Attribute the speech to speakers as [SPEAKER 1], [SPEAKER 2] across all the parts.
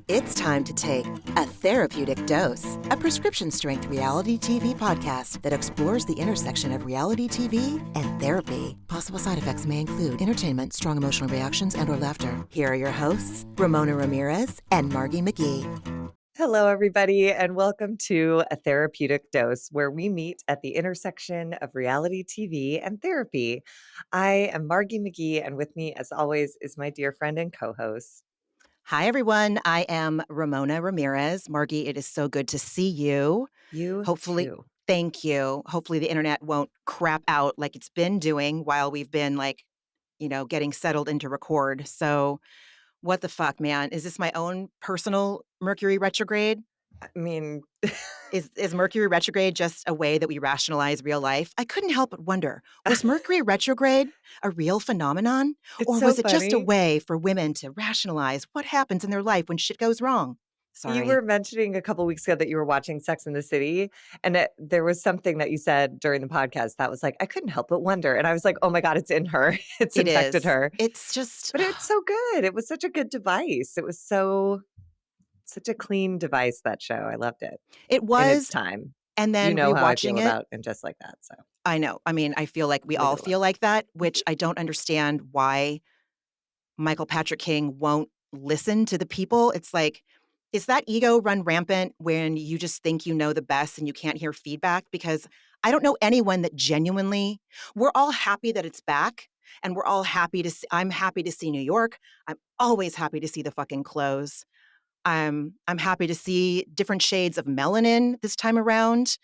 [SPEAKER 1] It's time to take A Therapeutic Dose, a prescription-strength reality TV podcast that explores the intersection of reality TV and therapy. Possible side effects may include entertainment, strong emotional reactions, and/or laughter. Here are your hosts, Ramona Ramirez and Margee McGee.
[SPEAKER 2] Hello, everybody, and welcome to A Therapeutic Dose, where we meet at the intersection of reality TV and therapy. I am Margee McGee, and with me, as always, is my dear friend and co-host.
[SPEAKER 1] Hi, everyone. I am Ramona Ramirez. Margee, it is so good to see you.
[SPEAKER 2] You
[SPEAKER 1] Hopefully,
[SPEAKER 2] too.
[SPEAKER 1] thank you. Hopefully the internet won't crap out like it's been doing while we've been getting settled into record. So what the fuck, man? Is this my own personal Mercury retrograde?
[SPEAKER 2] I mean,
[SPEAKER 1] Is Mercury retrograde just a way that we rationalize real life? I couldn't help but wonder, was Mercury retrograde a real phenomenon?
[SPEAKER 2] it's
[SPEAKER 1] Or
[SPEAKER 2] so
[SPEAKER 1] was it just a
[SPEAKER 2] funny.
[SPEAKER 1] way for women to rationalize what happens in their life when shit goes wrong?
[SPEAKER 2] You
[SPEAKER 1] Sorry.
[SPEAKER 2] were mentioning a couple weeks ago that you were watching Sex and the City, and there was something that you said during the podcast that was like, I couldn't help but wonder. And I was like, oh my God, it's in her. It's
[SPEAKER 1] It
[SPEAKER 2] infected
[SPEAKER 1] is.
[SPEAKER 2] her.
[SPEAKER 1] It's just,
[SPEAKER 2] But it's so good. It was such a good device. It was such a clean device, that show. I loved it
[SPEAKER 1] it
[SPEAKER 2] in its
[SPEAKER 1] was.
[SPEAKER 2] time.
[SPEAKER 1] And
[SPEAKER 2] You
[SPEAKER 1] then
[SPEAKER 2] know how I feel
[SPEAKER 1] rewatching it,
[SPEAKER 2] about and just like that. So
[SPEAKER 1] I know. I mean, I feel like we
[SPEAKER 2] leave
[SPEAKER 1] all
[SPEAKER 2] it alone.
[SPEAKER 1] feel like that, which I don't understand why Michael Patrick King won't listen to the people. It's like, is that ego run rampant when you just think you know the best and you can't hear feedback? Because I don't know anyone that genuinely, we're all happy that it's back and we're all happy to see, I'm happy to see New York. I'm always happy to see the fucking clothes. I'm happy to see different shades of melanin this time around.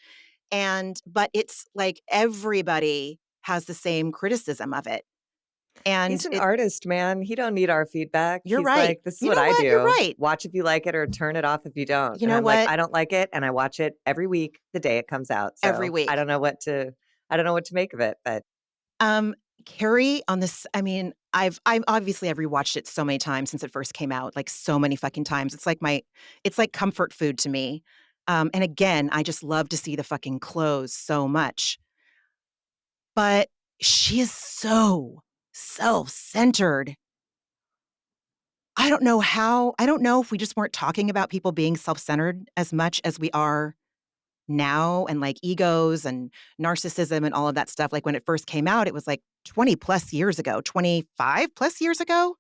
[SPEAKER 1] But it's like everybody has the same criticism of it.
[SPEAKER 2] He's
[SPEAKER 1] And
[SPEAKER 2] an artist, man. He don't need our feedback.
[SPEAKER 1] you're
[SPEAKER 2] He's
[SPEAKER 1] right.
[SPEAKER 2] like, this is
[SPEAKER 1] You
[SPEAKER 2] what
[SPEAKER 1] know
[SPEAKER 2] I
[SPEAKER 1] what? You're
[SPEAKER 2] do.
[SPEAKER 1] right.
[SPEAKER 2] Watch if you like it or turn it off if you don't.
[SPEAKER 1] You
[SPEAKER 2] And
[SPEAKER 1] know
[SPEAKER 2] I'm like,
[SPEAKER 1] what?
[SPEAKER 2] I don't like it, and I watch it every week, the day it comes out.
[SPEAKER 1] Every
[SPEAKER 2] So
[SPEAKER 1] week.
[SPEAKER 2] I don't know what to make of it. But
[SPEAKER 1] Um, Carrie on this, I mean, I've obviously I've rewatched it so many times since it first came out, like so many fucking times. It's like comfort food to me. And again, I just love to see the fucking clothes so much. But she is so self-centered. I don't know if we just weren't talking about people being self-centered as much as we are now, and like egos and narcissism and all of that stuff. Like when it first came out, it was like 20 plus years ago, 25 plus years ago.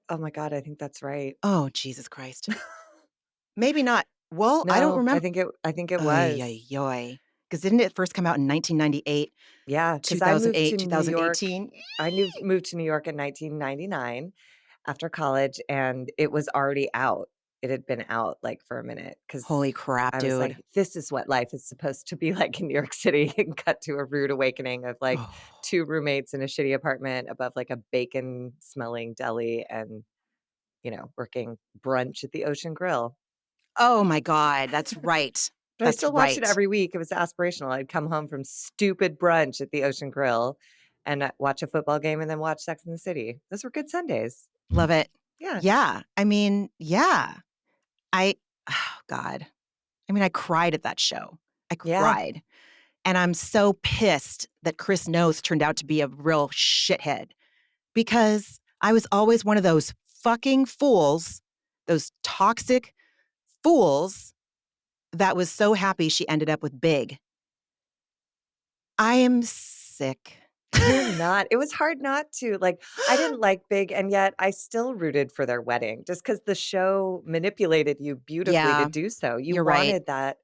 [SPEAKER 2] oh my God, I think that's right.
[SPEAKER 1] Oh, Jesus Christ. Maybe not. Well, I don't
[SPEAKER 2] No,
[SPEAKER 1] remember.
[SPEAKER 2] I think it
[SPEAKER 1] Ay,
[SPEAKER 2] was.
[SPEAKER 1] ay, ay. Because didn't it first come out in 1998,
[SPEAKER 2] Yeah, because I moved to
[SPEAKER 1] 2008,
[SPEAKER 2] New York.
[SPEAKER 1] 2018?
[SPEAKER 2] Moved to New York in 1999 after college, and it was already out. It had been out, like, for a minute because
[SPEAKER 1] Holy crap,
[SPEAKER 2] I was
[SPEAKER 1] dude.
[SPEAKER 2] like, "This is what life is supposed to be like in New York City," and cut to a rude awakening of, like,
[SPEAKER 1] Oh.
[SPEAKER 2] 2 roommates in a shitty apartment above, like, a bacon-smelling deli and, working brunch at the Ocean Grill.
[SPEAKER 1] Oh my God. That's right.
[SPEAKER 2] But I
[SPEAKER 1] That's
[SPEAKER 2] still watched it
[SPEAKER 1] right.
[SPEAKER 2] every week. It was aspirational. I'd come home from stupid brunch at the Ocean Grill and watch a football game and then watch Sex and the City. Those were good Sundays.
[SPEAKER 1] Love it.
[SPEAKER 2] Yeah.
[SPEAKER 1] Yeah. I mean, yeah. Oh God. I mean, I cried at that show. I
[SPEAKER 2] Yeah.
[SPEAKER 1] cried. And I'm so pissed that Chris Noth turned out to be a real shithead because I was always one of those fucking fools, those toxic fools that was so happy she ended up with Big. I am sick.
[SPEAKER 2] You're not. It was hard not to. Like, I didn't like Big, and yet I still rooted for their wedding just because the show manipulated you beautifully to
[SPEAKER 1] Yeah,
[SPEAKER 2] do so. You
[SPEAKER 1] you're right.
[SPEAKER 2] wanted that.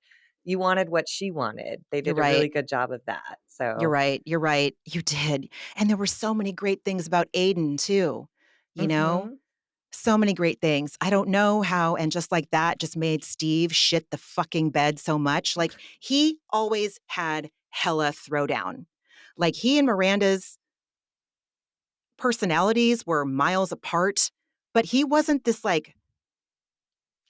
[SPEAKER 2] You wanted what she wanted. They
[SPEAKER 1] You're
[SPEAKER 2] did a really
[SPEAKER 1] right.
[SPEAKER 2] good job of that.
[SPEAKER 1] You're
[SPEAKER 2] So,
[SPEAKER 1] right. You're right. You did. And there were so many great things about Aiden, too. You know?
[SPEAKER 2] mhm.
[SPEAKER 1] So many great things. I don't know how, and just like that just made Steve shit the fucking bed so much. Like, he always had hella throwdown. Like, he and Miranda's personalities were miles apart, but he wasn't this, like,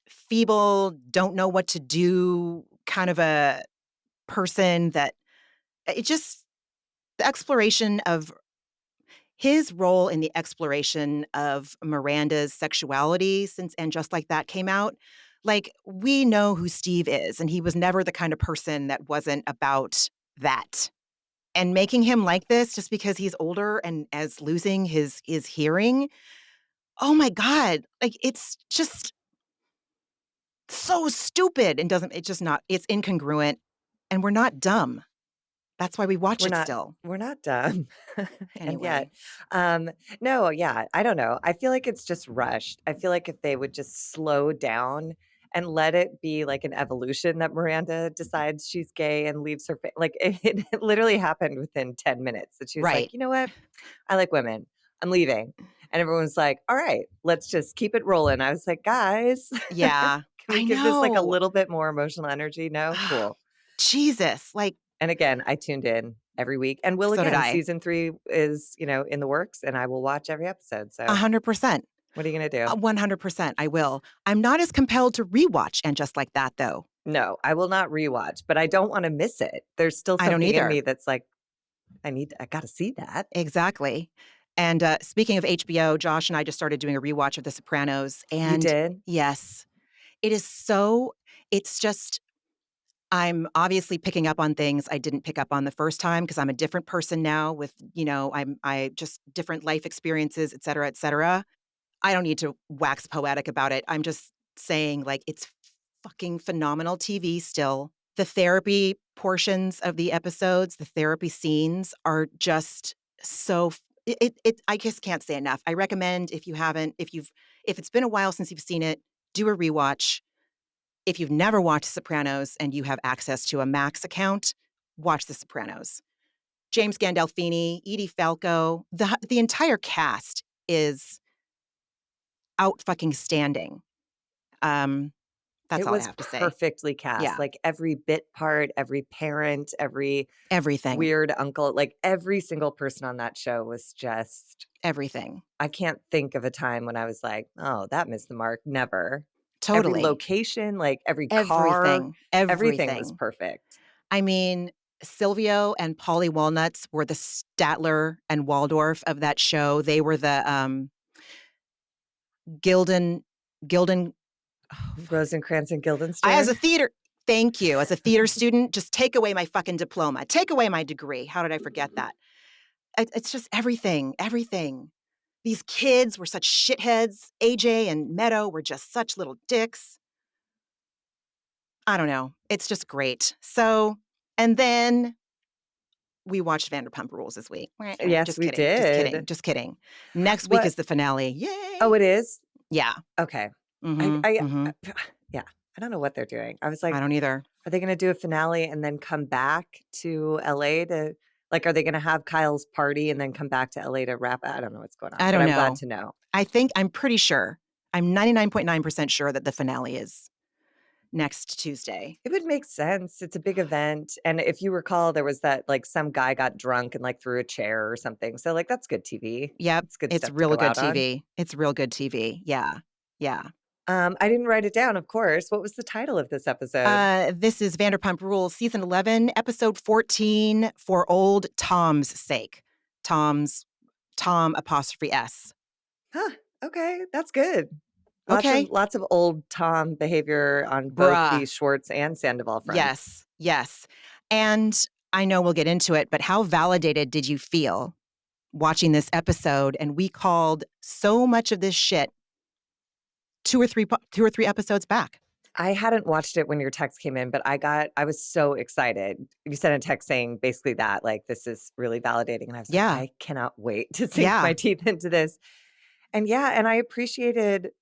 [SPEAKER 1] feeble, don't know what to do kind of a person that it just the exploration of his role in the exploration of Miranda's sexuality since And Just Like That came out, like, we know who Steve is, and he was never the kind of person that wasn't about that. And making him like this just because he's older and as losing his hearing, oh my God, like, it's just so stupid and doesn't it's just not it's incongruent, and we're not dumb. That's why we watch
[SPEAKER 2] We're
[SPEAKER 1] it
[SPEAKER 2] not
[SPEAKER 1] still.
[SPEAKER 2] we're not dumb. And yet,
[SPEAKER 1] Anyway,
[SPEAKER 2] um, no, yeah, I don't know. I feel like it's just rushed. I feel like if they would just slow down and let it be like an evolution that Miranda decides she's gay and leaves her like, it literally happened within 10 minutes that she was like,
[SPEAKER 1] right.
[SPEAKER 2] "You know what? I like women. I'm leaving." And everyone's like, "All right, let's just keep it rolling." I was like, "Guys,
[SPEAKER 1] Yeah,
[SPEAKER 2] can we
[SPEAKER 1] I
[SPEAKER 2] give this like a
[SPEAKER 1] know.
[SPEAKER 2] little bit more emotional energy?" No? Cool.
[SPEAKER 1] Jesus, like,
[SPEAKER 2] And again, I tuned in every week and will
[SPEAKER 1] so did
[SPEAKER 2] again.
[SPEAKER 1] I.
[SPEAKER 2] Season 3 is, in the works and I will watch every episode. So
[SPEAKER 1] 100%.
[SPEAKER 2] what are you gonna do?
[SPEAKER 1] 100%, I will. I'm not as compelled to rewatch And Just Like That, though.
[SPEAKER 2] No, I will not rewatch, but I don't wanna miss it. There's still
[SPEAKER 1] I don't
[SPEAKER 2] something in me
[SPEAKER 1] either.
[SPEAKER 2] that's like, I gotta see that.
[SPEAKER 1] Exactly. And, speaking of HBO, Josh and I just started doing a rewatch of The Sopranos,
[SPEAKER 2] You
[SPEAKER 1] and
[SPEAKER 2] did?
[SPEAKER 1] yes, it is so it's just I'm obviously picking up on things I didn't pick up on the first time because 'cause I'm a different person now with, I just different life experiences, et cetera, et cetera. I don't need to wax poetic about it. I'm just saying, like, it's fucking phenomenal TV still. The therapy portions of the episodes, the therapy scenes are just so I just can't say enough. I recommend if you haven't if it's been a while since you've seen it, do a rewatch. If you've never watched Sopranos and you have access to a Max account, watch The Sopranos. James Gandolfini, Edie Falco, the entire cast is out fucking standing. Um, that's
[SPEAKER 2] It
[SPEAKER 1] all I
[SPEAKER 2] was
[SPEAKER 1] have to say.
[SPEAKER 2] perfectly cast,
[SPEAKER 1] Yeah,
[SPEAKER 2] like, every bit part, every parent, every
[SPEAKER 1] everything,
[SPEAKER 2] weird uncle, like, every single person on that show was just
[SPEAKER 1] everything.
[SPEAKER 2] I can't think of a time when I was like, "Oh, that missed the mark." Never. Every
[SPEAKER 1] Totally.
[SPEAKER 2] location, like, every car,
[SPEAKER 1] Everything,
[SPEAKER 2] everything was
[SPEAKER 1] everything.
[SPEAKER 2] perfect.
[SPEAKER 1] I mean, Silvio and Polly Walnuts were the Statler and Waldorf of that show. They were the, Gildan Gildan oh, fuck.
[SPEAKER 2] Rosencrantz and
[SPEAKER 1] I as a
[SPEAKER 2] Guildenstern?
[SPEAKER 1] theater Thank you. As a theater student, just take away my fucking diploma. Take away my degree. How did I forget that? It's just everything, everything. These kids were such shitheads. AJ and Meadow were just such little dicks. I don't know. It's just great. So, and then we watched Vanderpump Rules this week. Wah, wah.
[SPEAKER 2] Yes,
[SPEAKER 1] Just
[SPEAKER 2] we
[SPEAKER 1] kidding. Just kidding.
[SPEAKER 2] did.
[SPEAKER 1] Just kidding. Next week
[SPEAKER 2] What
[SPEAKER 1] is the finale.
[SPEAKER 2] Oh,
[SPEAKER 1] Yay.
[SPEAKER 2] it is?
[SPEAKER 1] Yeah.
[SPEAKER 2] Okay.
[SPEAKER 1] Mhm. Mhm.
[SPEAKER 2] Yeah, I don't know what they're doing. I was
[SPEAKER 1] I
[SPEAKER 2] like,
[SPEAKER 1] don't either.
[SPEAKER 2] are they gonna do a finale and then come back to LA to like, are they gonna have Kyle's party and then come back to LA to wrap I don't know what's going on,
[SPEAKER 1] I
[SPEAKER 2] but
[SPEAKER 1] don't
[SPEAKER 2] I'm glad
[SPEAKER 1] know.
[SPEAKER 2] to know.
[SPEAKER 1] I'm pretty sure. I'm 99.9% sure that the finale is next Tuesday.
[SPEAKER 2] It would make sense. It's a big event, and if you recall, there was that, like, some guy got drunk and, like, threw a chair or something, so, like, that's good TV.
[SPEAKER 1] Yep.
[SPEAKER 2] It's good
[SPEAKER 1] It's
[SPEAKER 2] stuff to
[SPEAKER 1] real
[SPEAKER 2] go
[SPEAKER 1] good
[SPEAKER 2] out on.
[SPEAKER 1] TV. It's real good TV. Yeah. Yeah.
[SPEAKER 2] I didn't write it down, of course. What was the title of this episode?
[SPEAKER 1] This is Vanderpump Rules, season 11, episode 14, For Old Tom's Sake. Tom apostrophe S.
[SPEAKER 2] Huh, okay, that's good.
[SPEAKER 1] Okay.
[SPEAKER 2] Lots of old Tom behavior on both the
[SPEAKER 1] Bruh.
[SPEAKER 2] Schwartz and Sandoval fronts.
[SPEAKER 1] Yes. Yes. And I know we'll get into it, but how validated did you feel watching this episode? And we called so much of this shit 2 or 3 episodes back.
[SPEAKER 2] I hadn't watched it when your text came in, but I was so excited. You sent a text saying basically that, like, this is really validating, and I was like,
[SPEAKER 1] Yeah.
[SPEAKER 2] "I cannot wait to sink
[SPEAKER 1] Yeah.
[SPEAKER 2] my teeth into this." And yeah, and I appreciated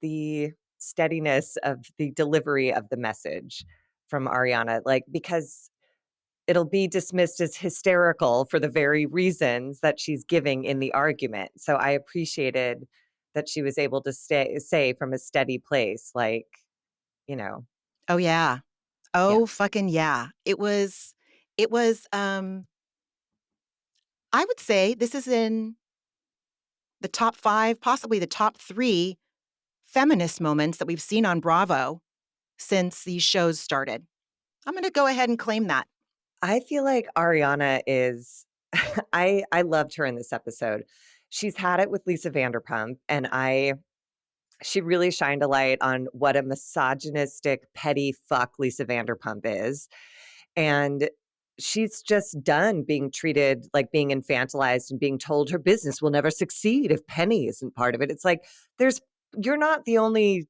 [SPEAKER 2] the steadiness of the delivery of the message from Ariana, like, because it'll be dismissed as hysterical for the very reasons that she's giving in the argument. So I appreciated that she was able to say from a steady place, like, you know,
[SPEAKER 1] Oh, yeah.
[SPEAKER 2] yeah.
[SPEAKER 1] Oh, fucking yeah. It was, I would say this is in the top 5, possibly the top 3 feminist moments that we've seen on Bravo since these shows started. I'm gonna go ahead and claim that.
[SPEAKER 2] I feel like Ariana is I loved her in this episode. She's had it with Lisa Vanderpump, and she really shined a light on what a misogynistic, petty fuck Lisa Vanderpump is. And she's just done being treated like being infantilized and being told her business will never succeed if Penny isn't part of it. It's like, there's you're not the only,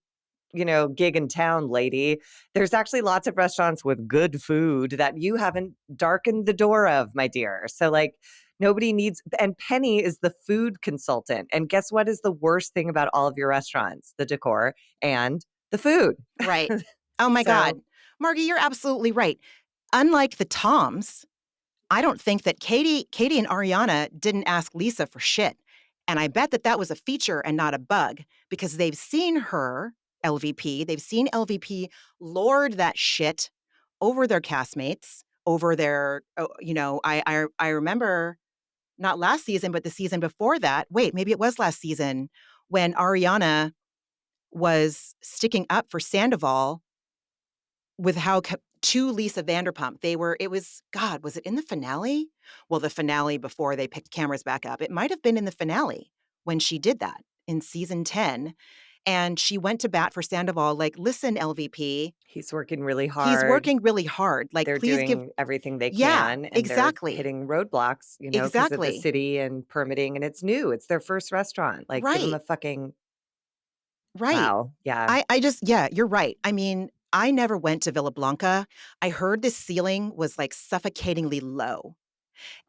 [SPEAKER 2] gig in town, lady. There's actually lots of restaurants with good food that you haven't darkened the door of, my dear. So, like, nobody needs, and Penny is the food consultant. And guess what is the worst thing about all of your restaurants? The decor and the food.
[SPEAKER 1] Right. Oh my
[SPEAKER 2] So
[SPEAKER 1] God. Margie, you're absolutely right. Unlike the Toms, I don't think that Katie and Ariana didn't ask Lisa for shit. And I bet that that was a feature and not a bug because they've seen her, LVP, they've seen LVP lord that shit over their castmates, over their, I remember not last season, but the season before that. Wait, maybe it was last season when Ariana was sticking up for Sandoval with to Lisa Vanderpump. God, was it in the finale? Well, the finale before they picked cameras back up. It might have been in the finale when she did that in season 10. And she went to bat for Sandoval, like, listen, LVP,
[SPEAKER 2] he's working really
[SPEAKER 1] he's
[SPEAKER 2] hard.
[SPEAKER 1] working really hard. Like,
[SPEAKER 2] They're
[SPEAKER 1] please give,
[SPEAKER 2] doing everything they
[SPEAKER 1] yeah,
[SPEAKER 2] can, and they're
[SPEAKER 1] exactly.
[SPEAKER 2] hitting roadblocks, because of the
[SPEAKER 1] Exactly.
[SPEAKER 2] city and permitting, and it's new. It's their first restaurant. Like, give them
[SPEAKER 1] Right.
[SPEAKER 2] a fucking
[SPEAKER 1] Right.
[SPEAKER 2] wow. Yeah.
[SPEAKER 1] I just, yeah, you're right. I mean, I never went to Villa Blanca. I heard the ceiling was like suffocatingly low.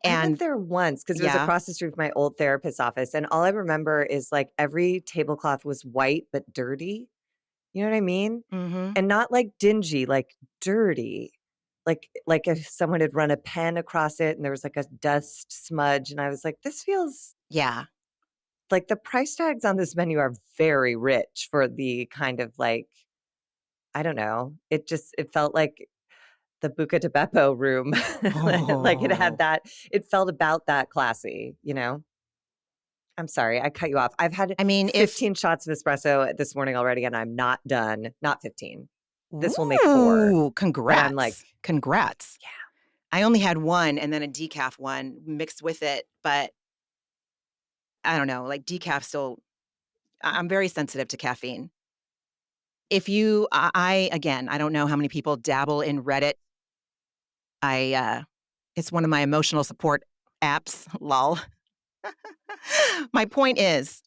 [SPEAKER 2] I went
[SPEAKER 1] And
[SPEAKER 2] there once because it was
[SPEAKER 1] yeah.
[SPEAKER 2] across the street from my old therapist's office, and all I remember is, like, every tablecloth was white but dirty. You know what I mean?
[SPEAKER 1] Mhm.
[SPEAKER 2] And not, like, dingy, like, dirty. Like if someone had run a pen across it and there was, like, a dust smudge, and I was like, "This feels"
[SPEAKER 1] Yeah.
[SPEAKER 2] like, the price tags on this menu are very rich for the kind of, like, I don't know. It felt like the Buca de Beppo room. Like, it had
[SPEAKER 1] Oh.
[SPEAKER 2] that it felt about that classy. I'm sorry, I cut you off. I've had
[SPEAKER 1] I mean, if
[SPEAKER 2] 15 shots of espresso this morning already, and I'm not done. Not 15. This will make 4,
[SPEAKER 1] ooh,
[SPEAKER 2] but I'm like,
[SPEAKER 1] congrats. Congrats.
[SPEAKER 2] yeah.
[SPEAKER 1] I only had 1 and then a decaf one mixed with it, but I don't know, like, decaf still I'm very sensitive to caffeine. If you I again, I don't know how many people dabble in Reddit. It's one of my emotional support apps, lol. My point is,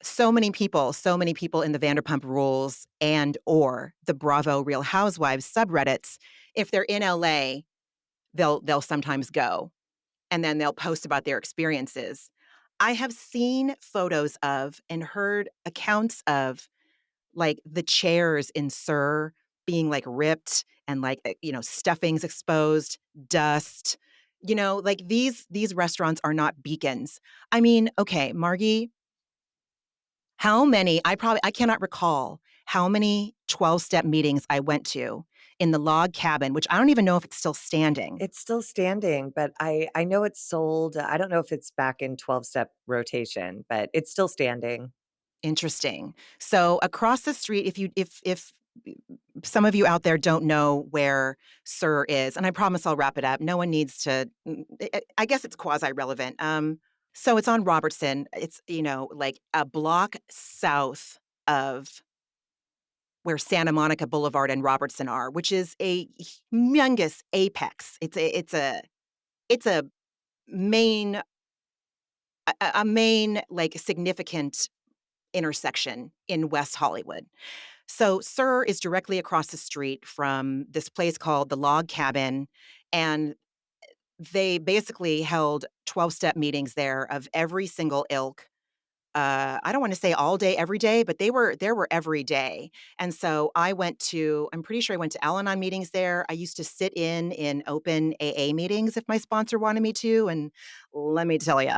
[SPEAKER 1] so many people in the Vanderpump Rules and or the Bravo Real Housewives subreddits, if they're in LA, they'll sometimes go, and then they'll post about their experiences. I have seen photos of and heard accounts of, like, the chairs in Sir being, like, ripped and, like, stuffing's exposed, dust. Like, these restaurants are not beacons. I mean, okay, Margee, how many I cannot recall how many 12-step meetings I went to in the log cabin, which I don't even know if it's still standing.
[SPEAKER 2] It's still standing, but I know it's sold. I don't know if it's back in 12-step rotation, but it's still standing.
[SPEAKER 1] Interesting. So across the street, if some of you out there don't know where Sir is, and I promise I'll wrap it up. No one needs to. I guess it's quasi-relevant. So it's on Robertson. It's like a block south of where Santa Monica Boulevard and Robertson are, which is a humongous apex. It's a main a main like significant intersection in West Hollywood. So Sir is directly across the street from this place called the Log Cabin, and they basically held 12-step meetings there of every single ilk. I don't want to say all day, every day, but there were every day. And so I'm pretty sure I went to Al-Anon meetings there. I used to sit in open AA meetings if my sponsor wanted me to. And let me tell you,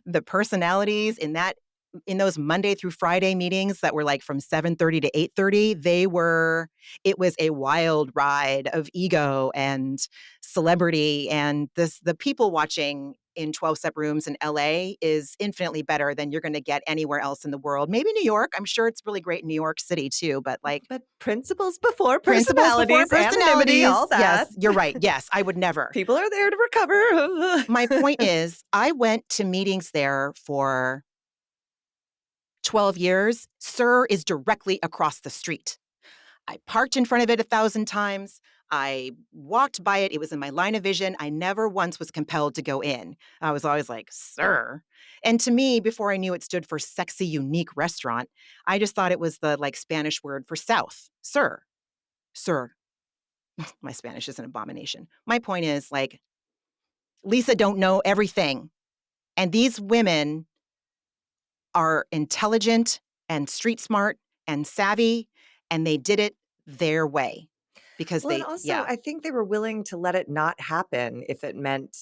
[SPEAKER 1] the personalities in those Monday through Friday meetings that were like from 7:30 to 8:30, it was a wild ride of ego and celebrity, and the people watching in 12-step rooms in LA is infinitely better than you're gonna get anywhere else in the world. Maybe New York, I'm sure it's really great in New York City too, but, like,
[SPEAKER 2] But principles before
[SPEAKER 1] principles before
[SPEAKER 2] personalities, anonymity,
[SPEAKER 1] personalities.
[SPEAKER 2] all
[SPEAKER 1] Yes,
[SPEAKER 2] that.
[SPEAKER 1] you're right. Yes, I would never.
[SPEAKER 2] People are there to
[SPEAKER 1] My
[SPEAKER 2] recover.
[SPEAKER 1] point is, I went to meetings there for 12 years. Sir is directly across the street. I parked in front of it 1,000 times. I walked by it. It was in my line of vision. I never once was compelled to go in. I was always like, "Sir." And to me, before I knew it stood for sexy, unique restaurant, I just thought it was the like Spanish word for South. Sir, sir. My Spanish is an abomination. My point is like, Lisa don't know everything. And these women are intelligent and street smart and savvy, and they did it their way because
[SPEAKER 2] Well, and
[SPEAKER 1] they,
[SPEAKER 2] also,
[SPEAKER 1] yeah,
[SPEAKER 2] I think they were willing to let it not happen if it meant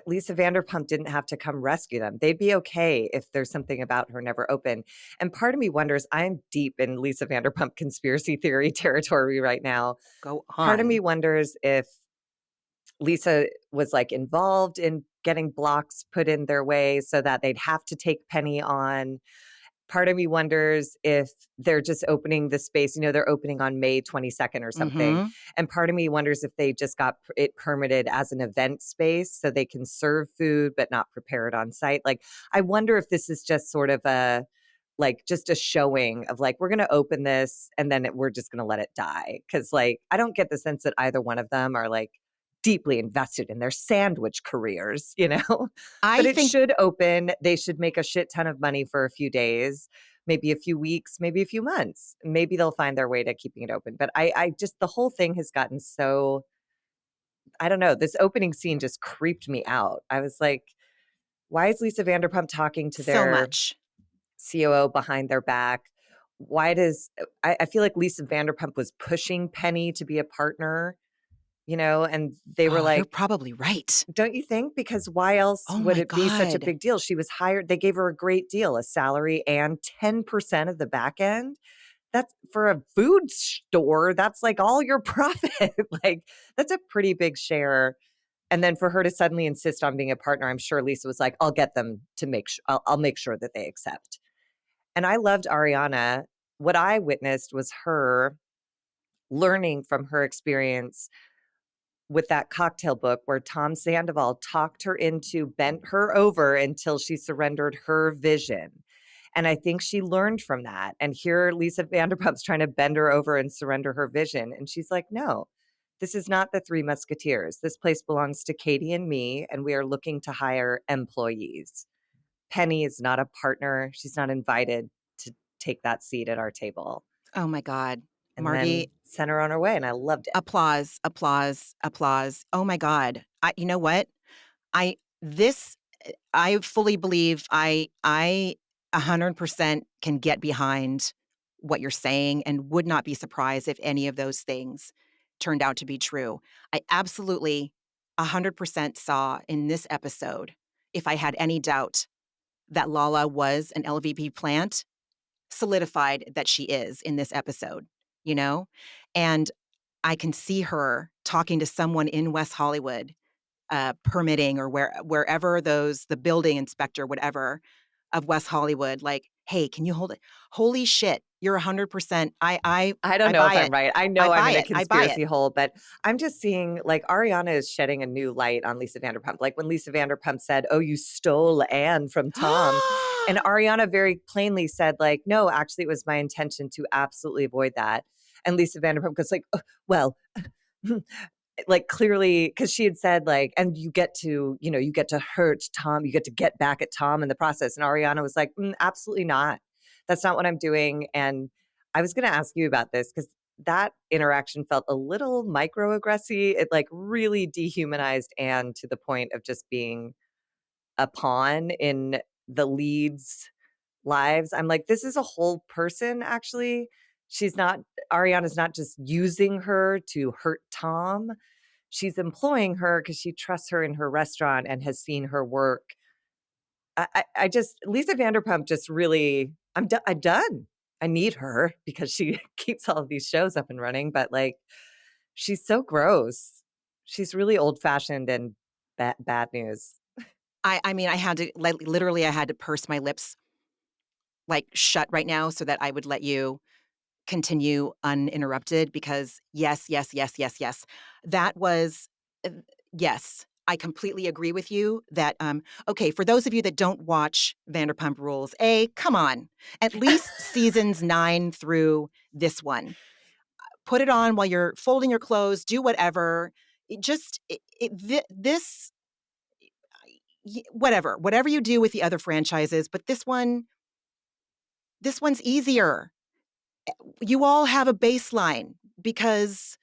[SPEAKER 2] Lisa Vanderpump didn't have to come rescue them. They'd be okay if there's something about her never open. And part of me wonders, I'm deep in Lisa Vanderpump conspiracy theory territory right now.
[SPEAKER 1] go
[SPEAKER 2] Part of me
[SPEAKER 1] on.
[SPEAKER 2] wonders if Lisa was like involved in getting blocks put in their way so that they'd have to take Penny on. Part of me wonders if they're just opening the space, they're opening on May 22nd or something.
[SPEAKER 1] Mhm.
[SPEAKER 2] And part of me wonders if they just got it permitted as an event space so they can serve food but not prepare it on site. Like, I wonder if this is just sort of just a showing of like, we're going to open this and then we're just going to let it die. Cause like, I don't get the sense that either one of them are like deeply invested in their sandwich careers. But
[SPEAKER 1] I
[SPEAKER 2] it
[SPEAKER 1] think
[SPEAKER 2] should open. They should make a shit ton of money for a few days, maybe a few weeks, maybe a few months. Maybe they'll find their way to keeping it open. But I just, the whole thing has gotten so, I don't know, this opening scene just creeped me out. I was like, why is Lisa Vanderpump talking to
[SPEAKER 1] so
[SPEAKER 2] their
[SPEAKER 1] much.
[SPEAKER 2] COO behind their back? Why does I feel like Lisa Vanderpump was pushing Penny to be a partner, and they were
[SPEAKER 1] Oh, you're
[SPEAKER 2] like,
[SPEAKER 1] probably right.
[SPEAKER 2] don't you think? Because why else
[SPEAKER 1] Oh
[SPEAKER 2] would
[SPEAKER 1] my
[SPEAKER 2] it be such a
[SPEAKER 1] god.
[SPEAKER 2] big deal? She was hired, they gave her a great deal, a salary and 10% of the back end. That's for a food store, that's like all your profit. Like, that's a pretty big share. And then for her to suddenly insist on being a partner, I'm sure Lisa was like, I'll get them to I'll make sure that they accept. And I loved Ariana. What I witnessed was her learning from her experience with that cocktail book where Tom Sandoval talked her into, bent her over until she surrendered her vision. And I think she learned from that. And here Lisa Vanderpump's trying to bend her over and surrender her vision. And she's like, no, this is not the Three Musketeers. This place belongs to Katie and me, and we are looking to hire employees. Penny is not a partner. She's not invited to take that seat at our table.
[SPEAKER 1] Oh my god.
[SPEAKER 2] And
[SPEAKER 1] Margee,
[SPEAKER 2] then sent her on her way. And I loved it.
[SPEAKER 1] applause, applause, applause. Oh my god. You know what? I this I fully believe I 100% can get behind what you're saying and would not be surprised if any of those things turned out to be true. I absolutely 100% saw in this episode, if I had any doubt that Lala was an LVP plant, solidified that she is in this episode, you know? And I can see her talking to someone in West Hollywood, permitting or wherever the building inspector, whatever, of West Hollywood, like, "Hey, can you hold it?" Holy shit, you're 100%.
[SPEAKER 2] I don't
[SPEAKER 1] I
[SPEAKER 2] know if
[SPEAKER 1] buy
[SPEAKER 2] I'm
[SPEAKER 1] it.
[SPEAKER 2] right. I
[SPEAKER 1] I
[SPEAKER 2] know I'm
[SPEAKER 1] buy
[SPEAKER 2] in a
[SPEAKER 1] it. I buy it.
[SPEAKER 2] conspiracy hole, but I'm just seeing like Ariana is shedding a new light on Lisa Vanderpump. Like when Lisa Vanderpump said, "Oh, you stole Anne from Tom." And Ariana very plainly said, like, no, actually, it was my intention to absolutely avoid that. And Lisa Vanderpump goes, like, "Oh, well, like clearly, because she had said, like, and you get to hurt Tom, you get to get back at Tom in the process. And Ariana was like, absolutely not. That's not what I'm doing. And I was going to ask you about this because that interaction felt a little microaggressive. It like really dehumanized Anne to the point of just being a pawn in the lead's lives. I'm like, this is a whole person, actually. She's not, Ariana's not just using her to hurt Tom. She's employing her because she trusts her in her restaurant and has seen her work. I just, Lisa Vanderpump just really, I'm done. I need her because she keeps all of these shows up and running, but like, she's so gross. She's really old fashioned and bad news.
[SPEAKER 1] I mean, I had to like, literally, I had to purse my lips, like, shut right now so that I would let you continue uninterrupted because yes, yes, yes, yes, yes. That was uh, yes. I completely agree with you that okay, for those of you that don't watch Vanderpump Rules, come on. At least seasons 9 through this one. put it on while you're folding your clothes, do whatever. It just this whatever you do with the other franchises, but this one's easier. You all have a baseline because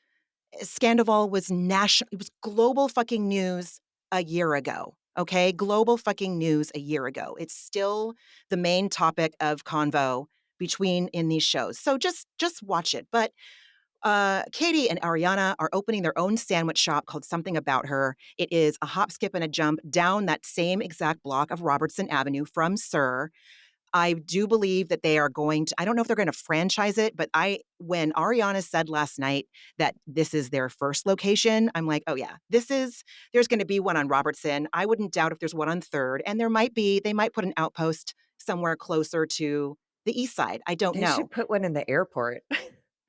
[SPEAKER 1] Scandoval was national. It was global fucking news a year ago. Okay, global fucking news a year ago. It's still the main topic of convo between in these shows. So just watch it. But Katie and Ariana are opening their own sandwich shop called Something About Her. It is a hop, skip, and a jump down that same exact block of Robertson Avenue from Sir. I do believe that they are going to, I don't know if they're going to franchise it, but when Ariana said last night that this is their first location, I'm like, oh yeah, there's going to be one on Robertson. I wouldn't doubt if there's one on Third, and they might put an outpost somewhere closer to the east side. I don't
[SPEAKER 2] They
[SPEAKER 1] know.
[SPEAKER 2] should put one in the airport.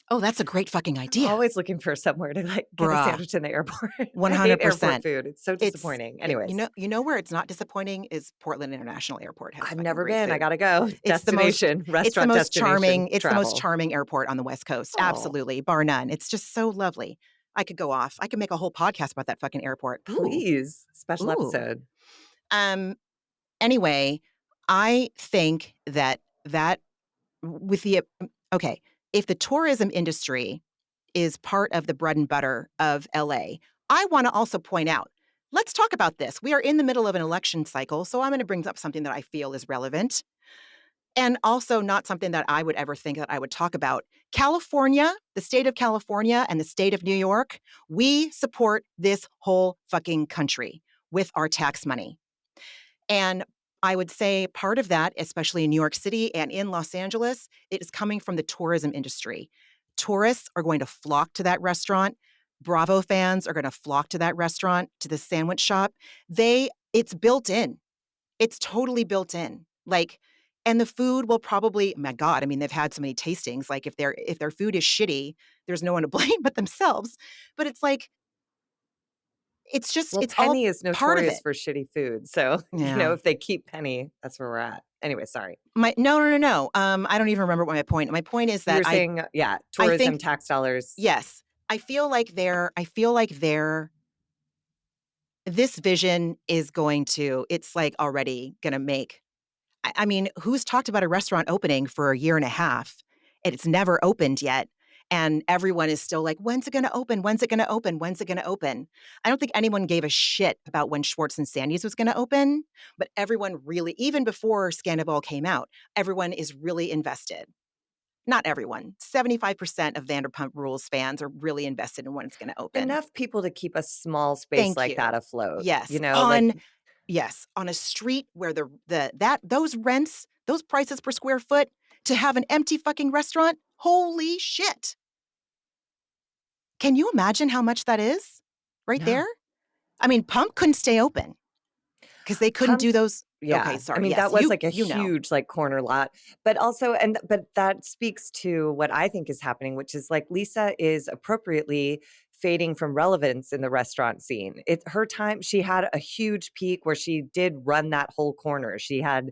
[SPEAKER 1] Oh, that's a great fucking
[SPEAKER 2] I'm
[SPEAKER 1] idea.
[SPEAKER 2] always looking for somewhere to, like, get a
[SPEAKER 1] Bruh,
[SPEAKER 2] sandwich in the airport. I hate airport
[SPEAKER 1] 100%.
[SPEAKER 2] food. It's so
[SPEAKER 1] It's,
[SPEAKER 2] disappointing.
[SPEAKER 1] you
[SPEAKER 2] Anyways,
[SPEAKER 1] know, where it's not disappointing is Portland International Airport has
[SPEAKER 2] I've
[SPEAKER 1] fucking
[SPEAKER 2] never
[SPEAKER 1] great
[SPEAKER 2] been. I
[SPEAKER 1] food.
[SPEAKER 2] gotta go.
[SPEAKER 1] It's the most it's the
[SPEAKER 2] Restaurant
[SPEAKER 1] most
[SPEAKER 2] destination
[SPEAKER 1] charming it's the most
[SPEAKER 2] travel.
[SPEAKER 1] charming airport on the West Coast.
[SPEAKER 2] Oh,
[SPEAKER 1] Absolutely, bar none. It's just so lovely. I could go off. I could make a whole podcast about that fucking airport. Ooh.
[SPEAKER 2] please. Special
[SPEAKER 1] Ooh.
[SPEAKER 2] episode.
[SPEAKER 1] Um, anyway, I think that with the okay, if the tourism industry is part of the bread and butter of LA, I wanna also point out, let's talk about this. We are in the middle of an election cycle, so I'm gonna bring up something that I feel is relevant. And also not something that I would ever think that I would talk about. California, the state of California and the state of New York, we support this whole fucking country with our tax money. And I would say part of that, especially in New York City and in Los Angeles, it is coming from the tourism industry. Tourists are going to flock to that restaurant. Bravo fans are going to flock to that restaurant, to the sandwich shop. It's built in. It's totally built in. Like, and the food will probably, my God, I mean, they've had so many tastings. Like, if their food is shitty, there's no one to blame but themselves. But it's like,
[SPEAKER 2] Well,
[SPEAKER 1] it's all
[SPEAKER 2] Penny is
[SPEAKER 1] part of
[SPEAKER 2] notorious
[SPEAKER 1] it.
[SPEAKER 2] for shitty food. So,
[SPEAKER 1] Yeah.
[SPEAKER 2] if they keep Penny, that's where we're at. Anyway, sorry.
[SPEAKER 1] No, no, no, no. I don't even remember what my point is
[SPEAKER 2] You
[SPEAKER 1] that
[SPEAKER 2] were saying, yeah,
[SPEAKER 1] I
[SPEAKER 2] tourism,
[SPEAKER 1] think,
[SPEAKER 2] tax dollars.
[SPEAKER 1] yes, I feel like this vision is going to, it's like already gonna make I mean, who's talked about a restaurant opening for a year and a half, and it's never opened yet, and everyone is still like, "When's it gonna open? When's it gonna open? When's it gonna open?" I don't think anyone gave a shit about when Schwartz and Sandy's was gonna open, but everyone really, even before Scandival came out, everyone is really invested. Not everyone. 75% of Vanderpump Rules fans are really invested in when it's gonna open.
[SPEAKER 2] Enough people to keep a small space
[SPEAKER 1] Thank
[SPEAKER 2] like that
[SPEAKER 1] you.
[SPEAKER 2] afloat,
[SPEAKER 1] Yes,
[SPEAKER 2] like,
[SPEAKER 1] on a street where those rents, those prices per square foot to have an empty fucking restaurant, holy shit. Can you imagine how much that is right there?
[SPEAKER 2] no.
[SPEAKER 1] I mean, Pump couldn't stay open because they couldn't
[SPEAKER 2] Pump
[SPEAKER 1] do those. Okay,
[SPEAKER 2] Yeah. I
[SPEAKER 1] sorry,
[SPEAKER 2] mean,
[SPEAKER 1] yes,
[SPEAKER 2] that was like a
[SPEAKER 1] you know.
[SPEAKER 2] huge, like, corner lot, but also but that speaks to what I think is happening, which is, like, Lisa is appropriately fading from relevance in the restaurant scene. Her time she had a huge peak where she did run that whole corner. She had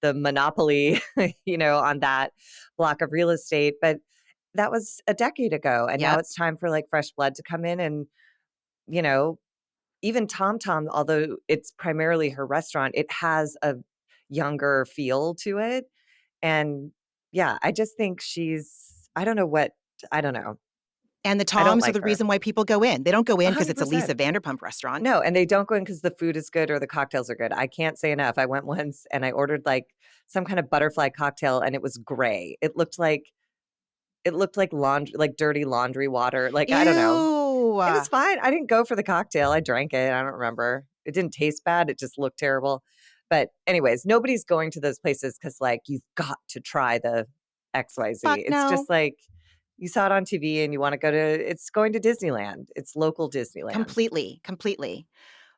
[SPEAKER 2] the monopoly, on that block of real estate, but that was a decade ago, and now
[SPEAKER 1] Yep.
[SPEAKER 2] it's time for, like, fresh blood to come in and, you know, even Tom Tom, although it's primarily her restaurant, it has a younger feel to it, and yeah, I just think I don't know.
[SPEAKER 1] And the
[SPEAKER 2] I don't
[SPEAKER 1] Toms are
[SPEAKER 2] like
[SPEAKER 1] the
[SPEAKER 2] her.
[SPEAKER 1] reason why people go in. They don't go in because it's a Lisa
[SPEAKER 2] 100%.
[SPEAKER 1] Vanderpump restaurant.
[SPEAKER 2] No, and they don't go in because the food is good or the cocktails are good. I can't say enough. I went once and I ordered, like, some kind of butterfly cocktail, and it was gray. It looked like laundry, like dirty laundry water, like, I don't know.
[SPEAKER 1] Ew.
[SPEAKER 2] It was fine. I didn't go for the cocktail. I drank it. I don't remember. It didn't taste bad. It just looked terrible. But anyways, nobody's going to those places because, like, you've got to try the
[SPEAKER 1] Fuck
[SPEAKER 2] XYZ. It's
[SPEAKER 1] no.
[SPEAKER 2] just like you saw it on TV and you want to it's going to Disneyland. It's local Disneyland.
[SPEAKER 1] Completely, completely.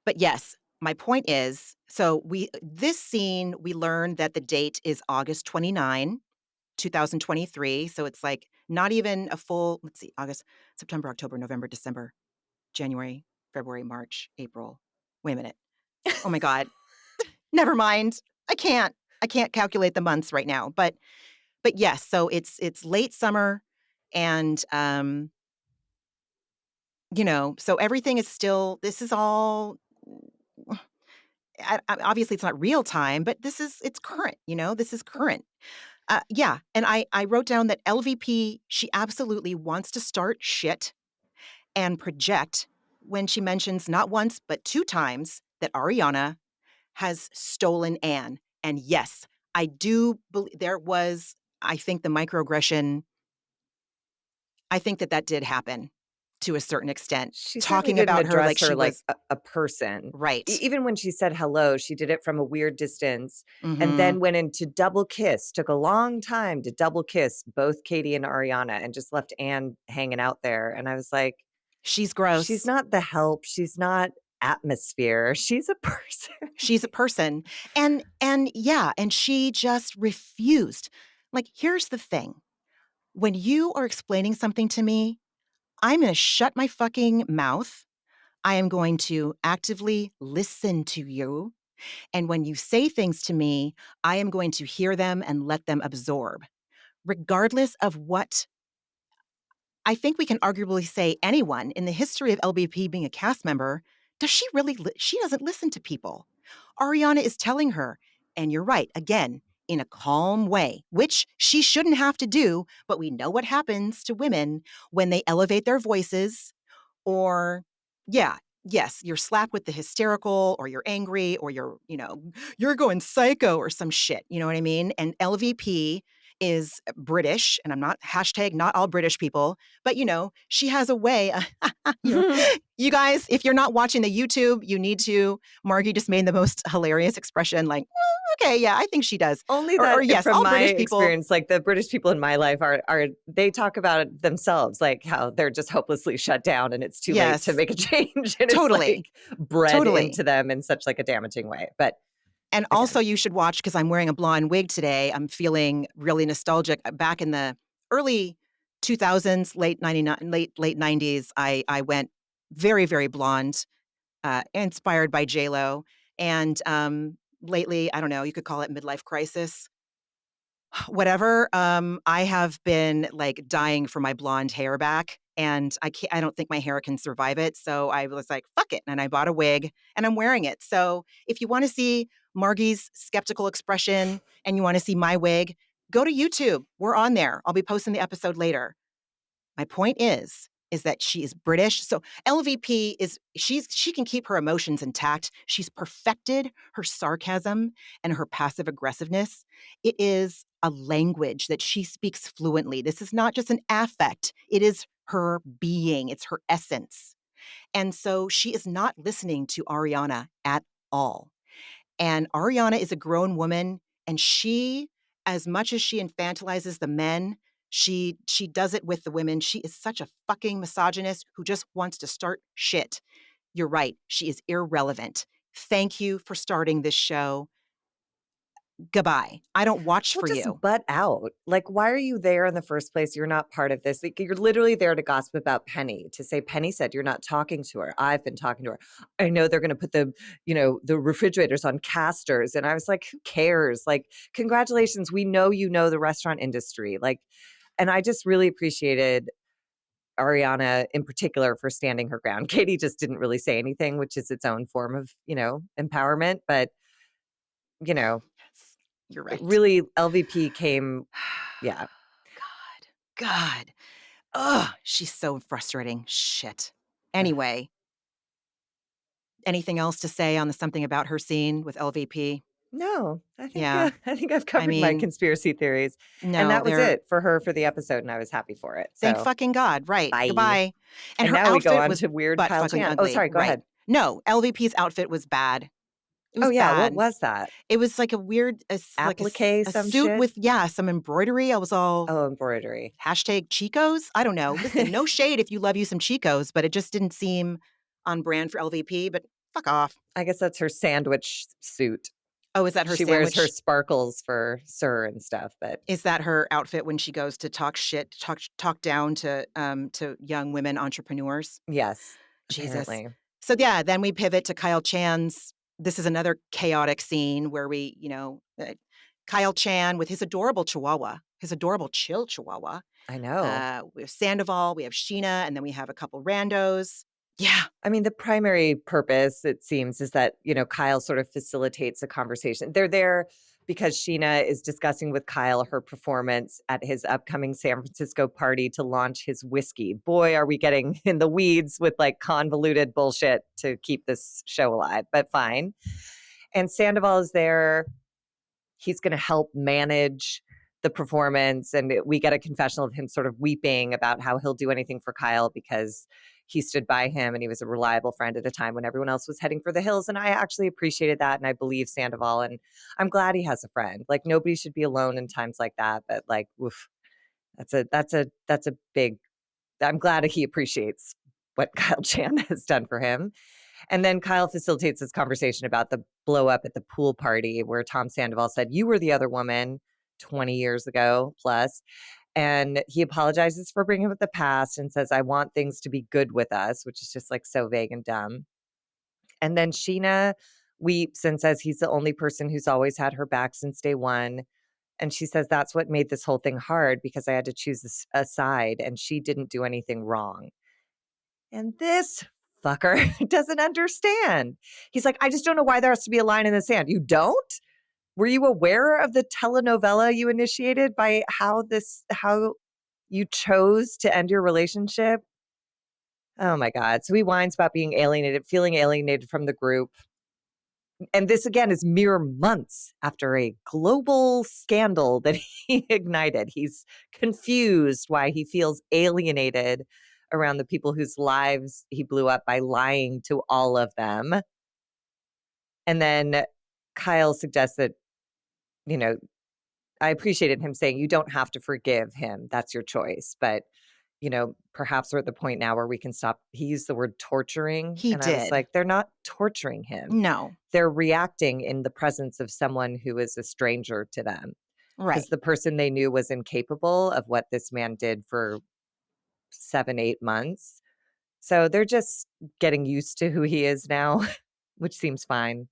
[SPEAKER 1] But yes, my point is, so this scene, we learned that the date is August 29, 2023. So it's like not even a full, let's see, August, September, October, November, December, January, February, March, April. Wait a minute. Oh my God. Never mind. I can't. I can't calculate the months right now. But yes, so it's late summer and So everything is still this is all obviously it's not real time, but it's current, this is current. Yeah, and I wrote down that LVP, she absolutely wants to start shit and project when she mentions not once, but 2 times that Ariana has stolen Anne. And yes, I do believe there was, I think the microaggression, I think that did happen to a certain extent.
[SPEAKER 2] She certainly
[SPEAKER 1] Talking
[SPEAKER 2] didn't
[SPEAKER 1] about her like
[SPEAKER 2] address
[SPEAKER 1] she
[SPEAKER 2] her like
[SPEAKER 1] was
[SPEAKER 2] a person.
[SPEAKER 1] right.
[SPEAKER 2] Even when she said hello, she did it from a weird distance and then
[SPEAKER 1] Mhm.
[SPEAKER 2] went into double kiss, took a long time to double kiss both Katie and Ariana and just left Anne hanging out there. And I was like,
[SPEAKER 1] She's
[SPEAKER 2] she's
[SPEAKER 1] gross.
[SPEAKER 2] not the help. She's not atmosphere. She's a person.
[SPEAKER 1] She's a person. And yeah, and she just refused. Like, here's the thing. When you are explaining something to me, I'm gonna shut my fucking mouth. I am going to actively listen to you. And when you say things to me, I am going to hear them and let them absorb, regardless of what I think we can arguably say anyone in the history of LBP being a cast member, does she really? She doesn't listen to people. Ariana is telling her, and you're right, again, in a calm way, which she shouldn't have to do, but we know what happens to women when they elevate their voices or, yeah, yes, you're slapped with the hysterical or you're angry or you're going psycho or some shit. You know what I mean? And LVP is British, and I'm not hashtag not all British people, but she has a way. you you guys, if you're not watching the YouTube, you need to. Margie just made the most hilarious expression, like, okay, yeah, I think she does.
[SPEAKER 2] Only
[SPEAKER 1] Or
[SPEAKER 2] that
[SPEAKER 1] yes,
[SPEAKER 2] from
[SPEAKER 1] all
[SPEAKER 2] my
[SPEAKER 1] British people,
[SPEAKER 2] experience, like, the British people in my life are they talk about it themselves, like, how they're just hopelessly shut down and it's too late to
[SPEAKER 1] yes,
[SPEAKER 2] make a change, and it's,
[SPEAKER 1] totally,
[SPEAKER 2] like, bred
[SPEAKER 1] totally.
[SPEAKER 2] into them in such, like, a damaging way, but
[SPEAKER 1] And also
[SPEAKER 2] again.
[SPEAKER 1] you should watch because I'm wearing a blonde wig today. I'm feeling really nostalgic. Back in the early 2000s, late 99, late 90s, I went very, very blonde, inspired by J-Lo. And lately, I don't know, you could call it midlife crisis. Whatever, I have been, like, dying for my blonde hair back, and I don't think my hair can survive it, so I was like, "Fuck it," and I bought a wig, and I'm wearing it, so if you wanna see Margie's skeptical expression and you wanna see my wig, go to YouTube, we're on there, I'll be posting the episode later. My point is that she is British. So LVP she can keep her emotions intact. She's perfected her sarcasm and her passive aggressiveness. It is a language that she speaks fluently. This is not just an affect. It is her being. It's her essence. And so she is not listening to Ariana at all. And Ariana is a grown woman, and she, as much as she infantilizes the men, she does it with the women. She is such a fucking misogynist who just wants to start shit. You're right. She is irrelevant. Thank you for starting this show. Goodbye. I don't watch
[SPEAKER 2] Well,
[SPEAKER 1] for
[SPEAKER 2] just
[SPEAKER 1] you.
[SPEAKER 2] butt out. Like, why are you there in the first place? You're not part of this. Like, you're literally there to gossip about Penny, to say Penny said you're not talking to her. I've been talking to her. I know they're going to put the refrigerators on casters. And I was like, who cares? Like, congratulations. We know you know the restaurant industry. Like, and I just really appreciated Ariana in particular for standing her ground. Katie just didn't really say anything, which is its own form of, empowerment. But, you know,
[SPEAKER 1] Yes, you're right.
[SPEAKER 2] really LVP came, yeah.
[SPEAKER 1] God. God. Ugh, she's so frustrating. Shit. Anyway, anything else to say on the something about her scene with LVP?
[SPEAKER 2] No,
[SPEAKER 1] Yeah.
[SPEAKER 2] I think I've
[SPEAKER 1] I
[SPEAKER 2] covered my
[SPEAKER 1] mean,
[SPEAKER 2] conspiracy theories, and
[SPEAKER 1] no,
[SPEAKER 2] that was
[SPEAKER 1] they're
[SPEAKER 2] it for her for the episode, and I was happy for it.
[SPEAKER 1] thank
[SPEAKER 2] So,
[SPEAKER 1] fucking God, right,
[SPEAKER 2] bye.
[SPEAKER 1] goodbye. And
[SPEAKER 2] And
[SPEAKER 1] her
[SPEAKER 2] now we go
[SPEAKER 1] outfit
[SPEAKER 2] on
[SPEAKER 1] was
[SPEAKER 2] to weird
[SPEAKER 1] butt
[SPEAKER 2] Kyle
[SPEAKER 1] fucking
[SPEAKER 2] Chan. Oh,
[SPEAKER 1] ugly,
[SPEAKER 2] sorry, go
[SPEAKER 1] right.
[SPEAKER 2] ahead.
[SPEAKER 1] No, LVP's outfit was bad. It
[SPEAKER 2] Oh
[SPEAKER 1] was
[SPEAKER 2] yeah, what
[SPEAKER 1] bad.
[SPEAKER 2] was that?
[SPEAKER 1] It was like a weird
[SPEAKER 2] Applique
[SPEAKER 1] a
[SPEAKER 2] some
[SPEAKER 1] suit
[SPEAKER 2] shit?
[SPEAKER 1] with, yeah, some embroidery. I was all,
[SPEAKER 2] Oh, embroidery.
[SPEAKER 1] hashtag Chicos? I don't know. Listen, no shade if you love you some Chicos, but it just didn't seem on brand for LVP, but fuck off.
[SPEAKER 2] I guess that's her sandwich suit.
[SPEAKER 1] Oh, is that her
[SPEAKER 2] She wears her
[SPEAKER 1] sandwich?
[SPEAKER 2] sparkles for Sir and stuff, but
[SPEAKER 1] Is that her outfit when she goes to talk shit, talk down to young women entrepreneurs?
[SPEAKER 2] yes,
[SPEAKER 1] Jesus.
[SPEAKER 2] apparently.
[SPEAKER 1] So, yeah, then we pivot to Kyle Chan's this is another chaotic scene where we, Uh, Kyle Chan with his adorable chihuahua, his adorable chill chihuahua.
[SPEAKER 2] I know.
[SPEAKER 1] We have Sandoval, we have Sheena, and then we have a couple randos. Yeah,
[SPEAKER 2] I mean, the primary purpose, it seems, is that, Kyle sort of facilitates a conversation. They're there because Sheena is discussing with Kyle her performance at his upcoming San Francisco party to launch his whiskey. Boy, are we getting in the weeds with like convoluted bullshit to keep this show alive, but fine. And Sandoval is there. He's going to help manage the performance. And we get a confessional of him sort of weeping about how he'll do anything for Kyle because he stood by him and he was a reliable friend at a time when everyone else was heading for the hills. And I actually appreciated that. And I believe Sandoval. And I'm glad he has a friend. Like nobody should be alone in times like that. But like, oof, that's a big, I'm glad he appreciates what Kyle Chan has done for him. And then Kyle facilitates this conversation about the blow up at the pool party where Tom Sandoval said, "You were the other woman 20 years ago plus." And he apologizes for bringing up the past and says, "I want things to be good with us," which is just like so vague and dumb. And then Sheena weeps and says he's the only person who's always had her back since day one. And she says, "That's what made this whole thing hard because I had to choose a side and she didn't do anything wrong." And this fucker doesn't understand. He's like, "I just don't know why there has to be a line in the sand." You don't? Were you aware of the telenovela you initiated by how you chose to end your relationship? Oh my God. So he whines about being alienated, feeling alienated from the group. And this again is mere months after a global scandal that he ignited. He's confused why he feels alienated around the people whose lives he blew up by lying to all of them. And then Kyle suggests that, you know, I appreciated him saying, "You don't have to forgive him. That's your choice." But, perhaps we're at the point now where we can stop. He used the word torturing.
[SPEAKER 1] he
[SPEAKER 2] And I was
[SPEAKER 1] did.
[SPEAKER 2] like, they're not torturing him.
[SPEAKER 1] No,
[SPEAKER 2] They're reacting in the presence of someone who is a stranger to them because
[SPEAKER 1] right.
[SPEAKER 2] the person they knew was incapable of what this man did for 7, 8 months. So they're just getting used to who he is now, which seems fine.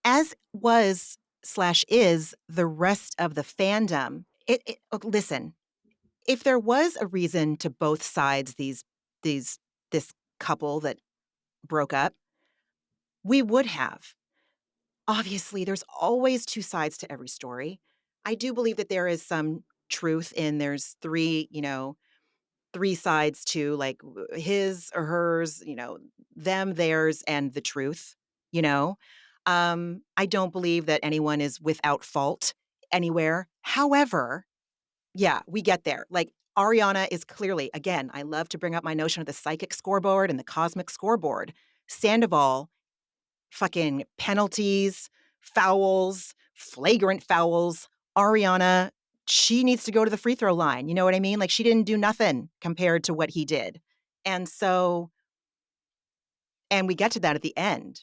[SPEAKER 1] As was slash is the rest of the fandom. Listen, if there was a reason to both sides, these this couple that broke up, we would have. Obviously, there's always two sides to every story. I do believe that there is some truth in there's three sides to like his or hers, them, theirs, and the truth, you know. I don't believe that anyone is without fault anywhere. However, yeah, we get there. Like Ariana is clearly, again, I love to bring up my notion of the psychic scoreboard and the cosmic scoreboard. Sandoval, fucking penalties, fouls, flagrant fouls. Ariana, she needs to go to the free throw line. You know what I mean? Like she didn't do nothing compared to what he did. And so, and we get to that at the end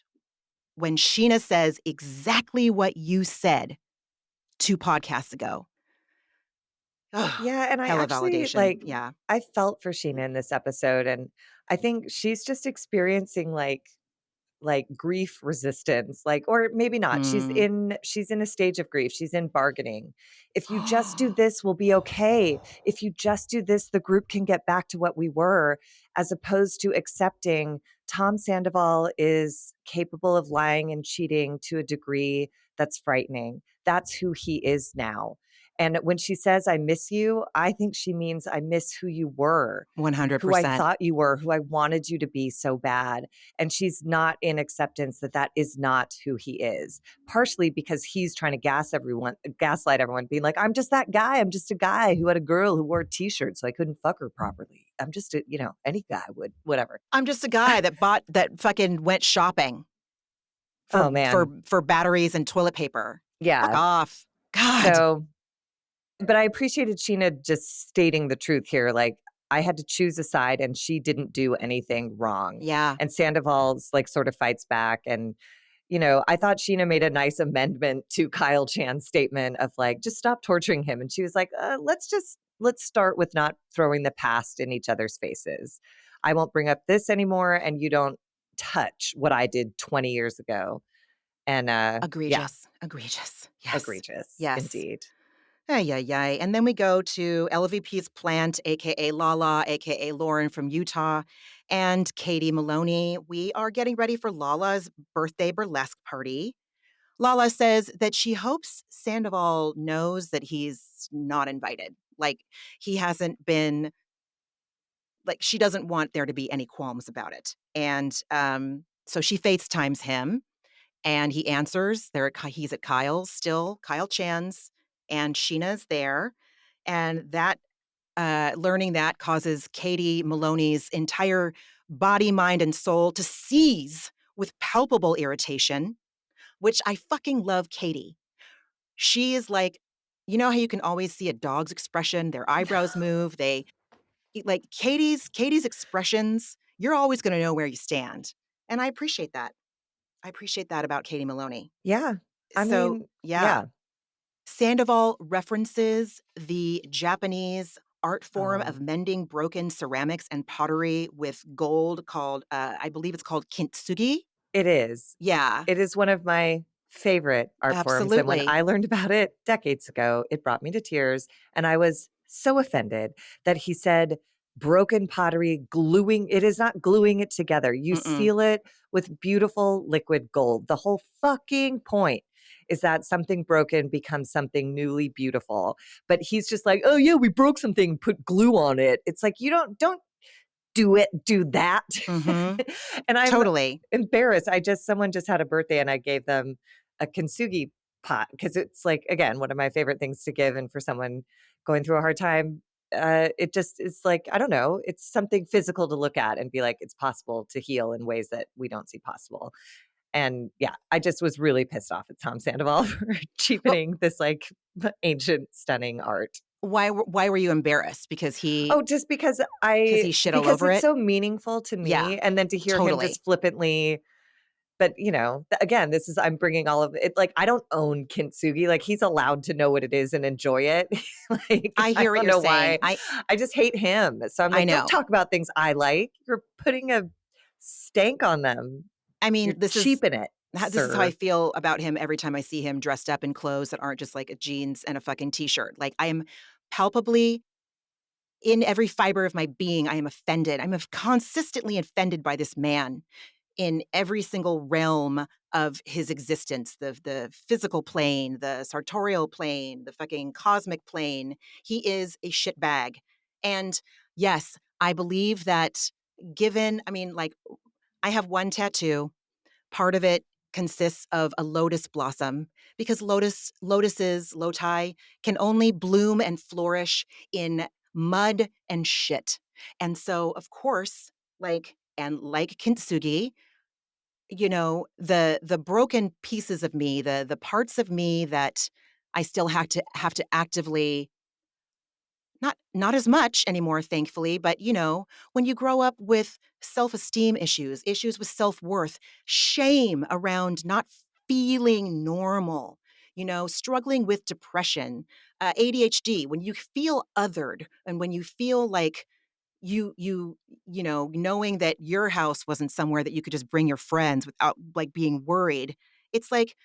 [SPEAKER 1] when Sheena says exactly what you said 2 podcasts ago. Ugh,
[SPEAKER 2] Yeah, and I
[SPEAKER 1] hella
[SPEAKER 2] actually
[SPEAKER 1] validation. Yeah.
[SPEAKER 2] I felt for Sheena in this episode, and I think she's just experiencing like grief resistance, like, or maybe not. she's
[SPEAKER 1] Mm.
[SPEAKER 2] in she's in a stage of grief. She's in bargaining. If you just do this, we'll be okay. If you just do this, the group can get back to what we were, as opposed to accepting Tom Sandoval is capable of lying and cheating to a degree that's frightening. That's who he is now. And when she says I miss you, I think she means I miss who you were, who I
[SPEAKER 1] 100%.
[SPEAKER 2] thought you were, who I wanted you to be so bad. And she's not in acceptance that that is not who he is, partially because he's trying to gaslight everyone, being like, "I'm just that guy. I'm just a guy who had a girl who wore a t-shirt so I couldn't fuck her properly. I'm just any guy would, whatever."
[SPEAKER 1] I'm just a guy that fucking went shopping for
[SPEAKER 2] Oh
[SPEAKER 1] for
[SPEAKER 2] man.
[SPEAKER 1] for batteries and toilet paper. Fuck
[SPEAKER 2] Yeah.
[SPEAKER 1] off. God.
[SPEAKER 2] So, but I appreciated Sheena just stating the truth here. Like, I had to choose a side and she didn't do anything wrong.
[SPEAKER 1] Yeah.
[SPEAKER 2] And Sandoval's like sort of fights back. And, I thought Sheena made a nice amendment to Kyle Chan's statement of like, just stop torturing him. And she was like, let's start with not throwing the past in each other's faces. I won't bring up this anymore. And you don't touch what I did 20 years ago. And yeah,
[SPEAKER 1] Egregious. Egregious. Yes.
[SPEAKER 2] Egregious,
[SPEAKER 1] Yes.
[SPEAKER 2] indeed.
[SPEAKER 1] Ay, ay, ay. And then we go to LVP's Plant, aka Lala, aka Lauren from Utah, and Katie Maloney. We are getting ready for Lala's birthday burlesque party. Lala says that she hopes Sandoval knows that he's not invited. Like, he hasn't been, like, she doesn't want there to be any qualms about it. And so she FaceTimes him and he answers. He's at Kyle's still, Kyle Chan's, and Sheena's there. And that learning that causes Katie Maloney's entire body, mind, and soul to seize with palpable irritation, which I fucking love Katie. She is like, you know how you can always see a dog's expression, their eyebrows move, like Katie's expressions, you're always gonna know where you stand. And I appreciate that. I appreciate that about Katie Maloney.
[SPEAKER 2] Yeah. I
[SPEAKER 1] So,
[SPEAKER 2] mean,
[SPEAKER 1] yeah.
[SPEAKER 2] yeah.
[SPEAKER 1] Sandoval references the Japanese art form of
[SPEAKER 2] Oh,
[SPEAKER 1] mending broken ceramics and pottery with gold called, I believe it's called kintsugi.
[SPEAKER 2] it is.
[SPEAKER 1] Yeah,
[SPEAKER 2] It is one of my favorite art forms, and when
[SPEAKER 1] absolutely.
[SPEAKER 2] I learned about it decades ago, it brought me to tears, and I was so offended that he said broken pottery gluing it is not gluing it together. You
[SPEAKER 1] Mm-mm.
[SPEAKER 2] seal it with beautiful liquid gold. The whole fucking point is that something broken becomes something newly beautiful. But he's just like, "Oh yeah, we broke something, put glue on it." It's like, you don't do that.
[SPEAKER 1] Mhm.
[SPEAKER 2] And I'm
[SPEAKER 1] Totally.
[SPEAKER 2] embarrassed. Someone just had a birthday and I gave them a kintsugi pot because it's like, again, one of my favorite things to give. And for someone going through a hard time, it just is like, I don't know, it's something physical to look at and be like, it's possible to heal in ways that we don't see possible. And yeah, I just was really pissed off at Tom Sandoval for
[SPEAKER 1] Well,
[SPEAKER 2] cheapening this like ancient, stunning art.
[SPEAKER 1] why were you embarrassed?
[SPEAKER 2] Oh, just
[SPEAKER 1] Because he shit all
[SPEAKER 2] because
[SPEAKER 1] over
[SPEAKER 2] it's
[SPEAKER 1] it?
[SPEAKER 2] so meaningful to
[SPEAKER 1] Yeah,
[SPEAKER 2] me, and then to hear him
[SPEAKER 1] totally.
[SPEAKER 2] just flippantly but, again, this is I'm bringing all of it like, I don't own kintsugi, like, he's allowed to know what it is and enjoy it. Like,
[SPEAKER 1] I
[SPEAKER 2] I
[SPEAKER 1] hear what
[SPEAKER 2] don't
[SPEAKER 1] you're
[SPEAKER 2] know
[SPEAKER 1] saying.
[SPEAKER 2] why. I just hate him. So I'm
[SPEAKER 1] I
[SPEAKER 2] like, "Don't
[SPEAKER 1] know.
[SPEAKER 2] talk about things I like. You're putting a stank on them.
[SPEAKER 1] I
[SPEAKER 2] You're
[SPEAKER 1] mean,
[SPEAKER 2] cheaping it,
[SPEAKER 1] this is how I
[SPEAKER 2] sir."
[SPEAKER 1] feel about him every time I see him dressed up in clothes that aren't just like a jeans and a fucking t-shirt. Like, I am palpably in every fiber of my being, I am offended. Consistently offended by this man in every single realm of his existence, the physical plane, the sartorial plane, the fucking cosmic plane. He is a shitbag. And yes, I believe that like, I have one tattoo. Part of it consists of a lotus blossom because loti can only bloom and flourish in mud and shit. And so, of course, like kintsugi, the broken pieces of me, the parts of me that I still have to actively, not as much anymore, thankfully, but, when you grow up with self-esteem issues with self-worth, shame around not feeling normal, struggling with depression, ADHD, when you feel othered and when you feel like knowing that your house wasn't somewhere that you could just bring your friends without, like, being worried, it's like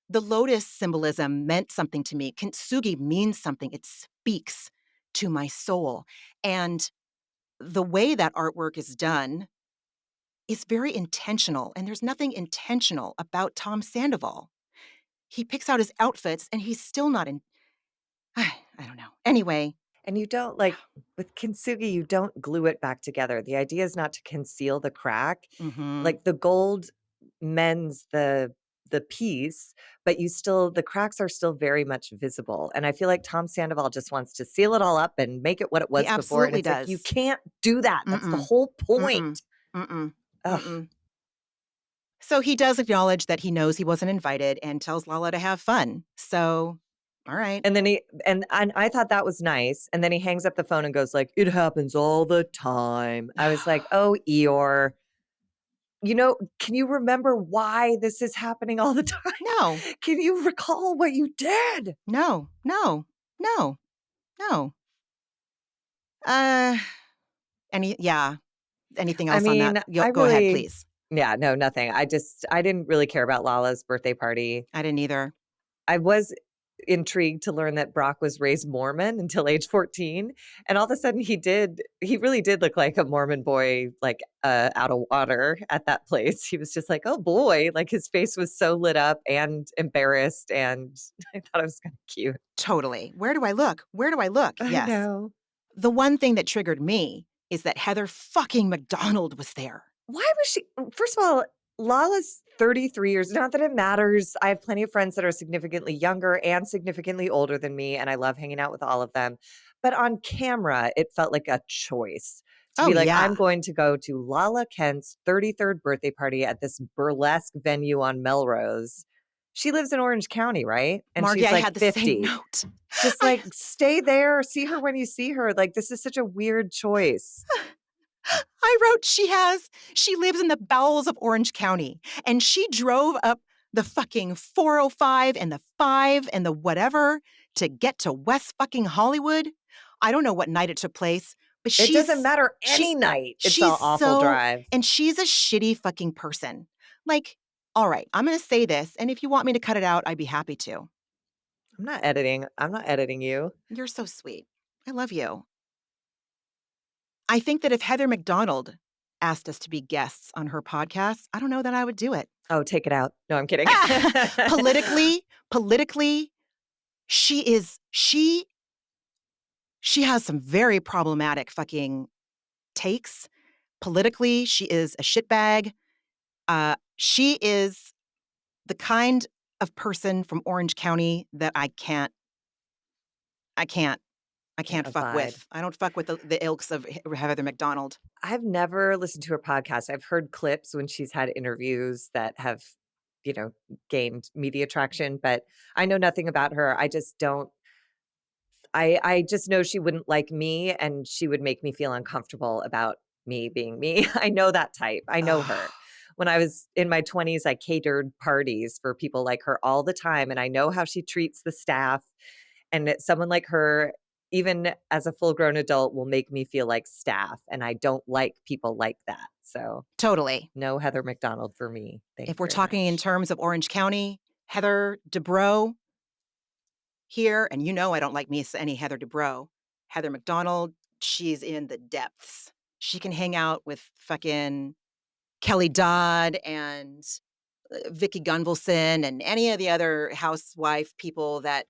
[SPEAKER 1] the lotus symbolism meant something to me. Kintsugi means something. It speaks to my soul. And the way that artwork is done is very intentional. And there's nothing intentional about Tom Sandoval. He picks out his outfits and he's still not in. I don't know. Anyway.
[SPEAKER 2] And you don't like with kintsugi, you don't glue it back together. The idea is not to conceal the crack.
[SPEAKER 1] Hmm.
[SPEAKER 2] Like the gold mends the piece, but the cracks are still very much visible. And I feel like Tom Sandoval just wants to seal it all up and make it what it
[SPEAKER 1] He
[SPEAKER 2] was before. And
[SPEAKER 1] absolutely
[SPEAKER 2] it's like, you
[SPEAKER 1] does.
[SPEAKER 2] can't do that. That's the
[SPEAKER 1] Mm-mm.
[SPEAKER 2] whole
[SPEAKER 1] Mm-mm.
[SPEAKER 2] point.
[SPEAKER 1] Mm-mm.
[SPEAKER 2] Ugh.
[SPEAKER 1] Mm-mm. So he does acknowledge that he knows he wasn't invited and tells Lala to have fun. So, all right.
[SPEAKER 2] And then and I thought that was nice. And then he hangs up the phone and goes like, it happens all the time. I was like, oh, Eeyore. Can you remember why this is happening all the time?
[SPEAKER 1] No,
[SPEAKER 2] Can you recall what you did?
[SPEAKER 1] no, no, no, no. Uh, yeah. Anything
[SPEAKER 2] I
[SPEAKER 1] else on that?
[SPEAKER 2] mean, I
[SPEAKER 1] Go ahead,
[SPEAKER 2] really
[SPEAKER 1] please.
[SPEAKER 2] Yeah, no, nothing. I didn't really care about Lala's birthday party.
[SPEAKER 1] I didn't either.
[SPEAKER 2] I was intrigued to learn that Brock was raised Mormon until age 14, and all of a sudden he really did look like a Mormon boy, like, out of water at that place. He was just like, "Oh, boy," like, his face was so lit up and embarrassed, and I thought it was kinda cute.
[SPEAKER 1] Totally. Where do I look? Where do I look?
[SPEAKER 2] I
[SPEAKER 1] Yes.
[SPEAKER 2] know.
[SPEAKER 1] The one thing that triggered me is that Heather fucking McDonald was there.
[SPEAKER 2] Why was she first of all, Lala's 33 years, not that it matters. I have plenty of friends that are significantly younger and significantly older than me, and I love hanging out with all of them. But on camera, it felt like a choice to
[SPEAKER 1] Oh,
[SPEAKER 2] be like, I'm
[SPEAKER 1] yeah.
[SPEAKER 2] going to go to Lala Kent's 33rd birthday party at this burlesque venue on Melrose. She lives in Orange County, right? And
[SPEAKER 1] Margie,
[SPEAKER 2] she's
[SPEAKER 1] I
[SPEAKER 2] like
[SPEAKER 1] had the same
[SPEAKER 2] 50.
[SPEAKER 1] note.
[SPEAKER 2] Just
[SPEAKER 1] I
[SPEAKER 2] like stay there, see her when you see her. Like, this is such a weird choice.
[SPEAKER 1] I wrote she lives in the bowels of Orange County, and she drove up the fucking 405 and the 5 and the whatever to get to West fucking Hollywood. I don't know what night it took place, but
[SPEAKER 2] It doesn't
[SPEAKER 1] she's
[SPEAKER 2] matter
[SPEAKER 1] she's
[SPEAKER 2] any night. It's
[SPEAKER 1] she's
[SPEAKER 2] all awful
[SPEAKER 1] so
[SPEAKER 2] drive.
[SPEAKER 1] and she's a shitty fucking person. Like, all right, I'm gonna say this, and if you want me to cut it out, I'd be happy to.
[SPEAKER 2] I'm not editing. I'm not editing you.
[SPEAKER 1] You're so sweet. I love you. I think that if Heather McDonald asked us to be guests on her podcast, I don't know that I would do it.
[SPEAKER 2] Oh, take it out. No, I'm kidding.
[SPEAKER 1] Politically, she has some very problematic fucking takes. Politically, she is a shitbag. She is the kind of person from Orange County that I can't, I
[SPEAKER 2] Can't
[SPEAKER 1] can't fuck
[SPEAKER 2] abide.
[SPEAKER 1] with. I don't fuck with the ilks of Heather McDonald.
[SPEAKER 2] I've never listened to her podcast. I've heard clips when she's had interviews that have, gained media traction, but I know nothing about her. I just don't I just know she wouldn't like me and she would make me feel uncomfortable about me being me. I know that type. I know her.
[SPEAKER 1] Ugh,
[SPEAKER 2] When I was in my 20s, I catered parties for people like her all the time, and I know how she treats the staff. And someone like her, even as a full-grown adult, will make me feel like staff, and I don't like people like that. So,
[SPEAKER 1] totally.
[SPEAKER 2] no Heather McDonald for me. Thank
[SPEAKER 1] If
[SPEAKER 2] you
[SPEAKER 1] we're
[SPEAKER 2] very
[SPEAKER 1] talking in
[SPEAKER 2] much.
[SPEAKER 1] terms of Orange County, Heather Dubrow here, and you know I don't like me any Heather Dubrow. Heather McDonald, she's in the depths. She can hang out with fucking Kelly Dodd and Vicky Gunvalson and any of the other housewife people that,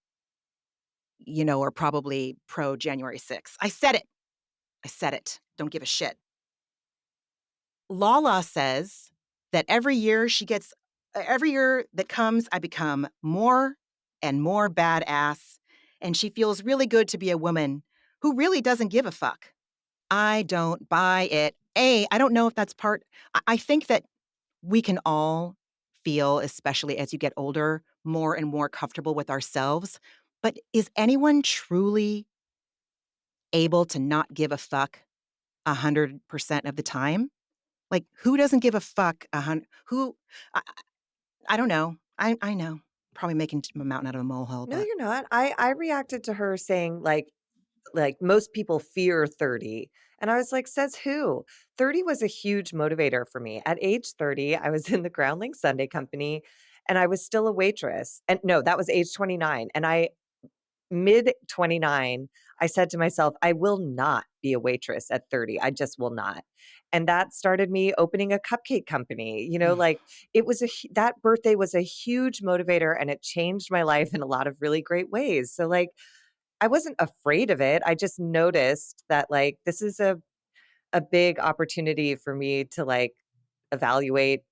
[SPEAKER 1] are probably pro January 6th. I said it. I said it. Don't give a shit. Lala says that every year that comes, I become more and more badass, and she feels really good to be a woman who really doesn't give a fuck. I don't buy it. I don't know if that's I think that we can all feel, especially as you get older, more and more comfortable with ourselves. But is anyone truly able to not give a fuck 100% of the time? Like, who doesn't give a fuck a hun who I don't know. I know. Probably making a mountain out of a molehill,
[SPEAKER 2] No,
[SPEAKER 1] but
[SPEAKER 2] you're not. I reacted to her saying, like, most people fear 30. And I was like, says who? 30 was a huge motivator for me. At age 30, I was in the Groundling Sunday Company and I was still a waitress. And no, that was age 29. And mid 29, I said to myself, I will not be a waitress at 30. I just will not. And that started me opening a cupcake company.
[SPEAKER 1] mm,
[SPEAKER 2] Like that birthday was a huge motivator and it changed my life in a lot of really great ways. So, like, I wasn't afraid of it. I just noticed that, like, this is a big opportunity for me to, like, evaluate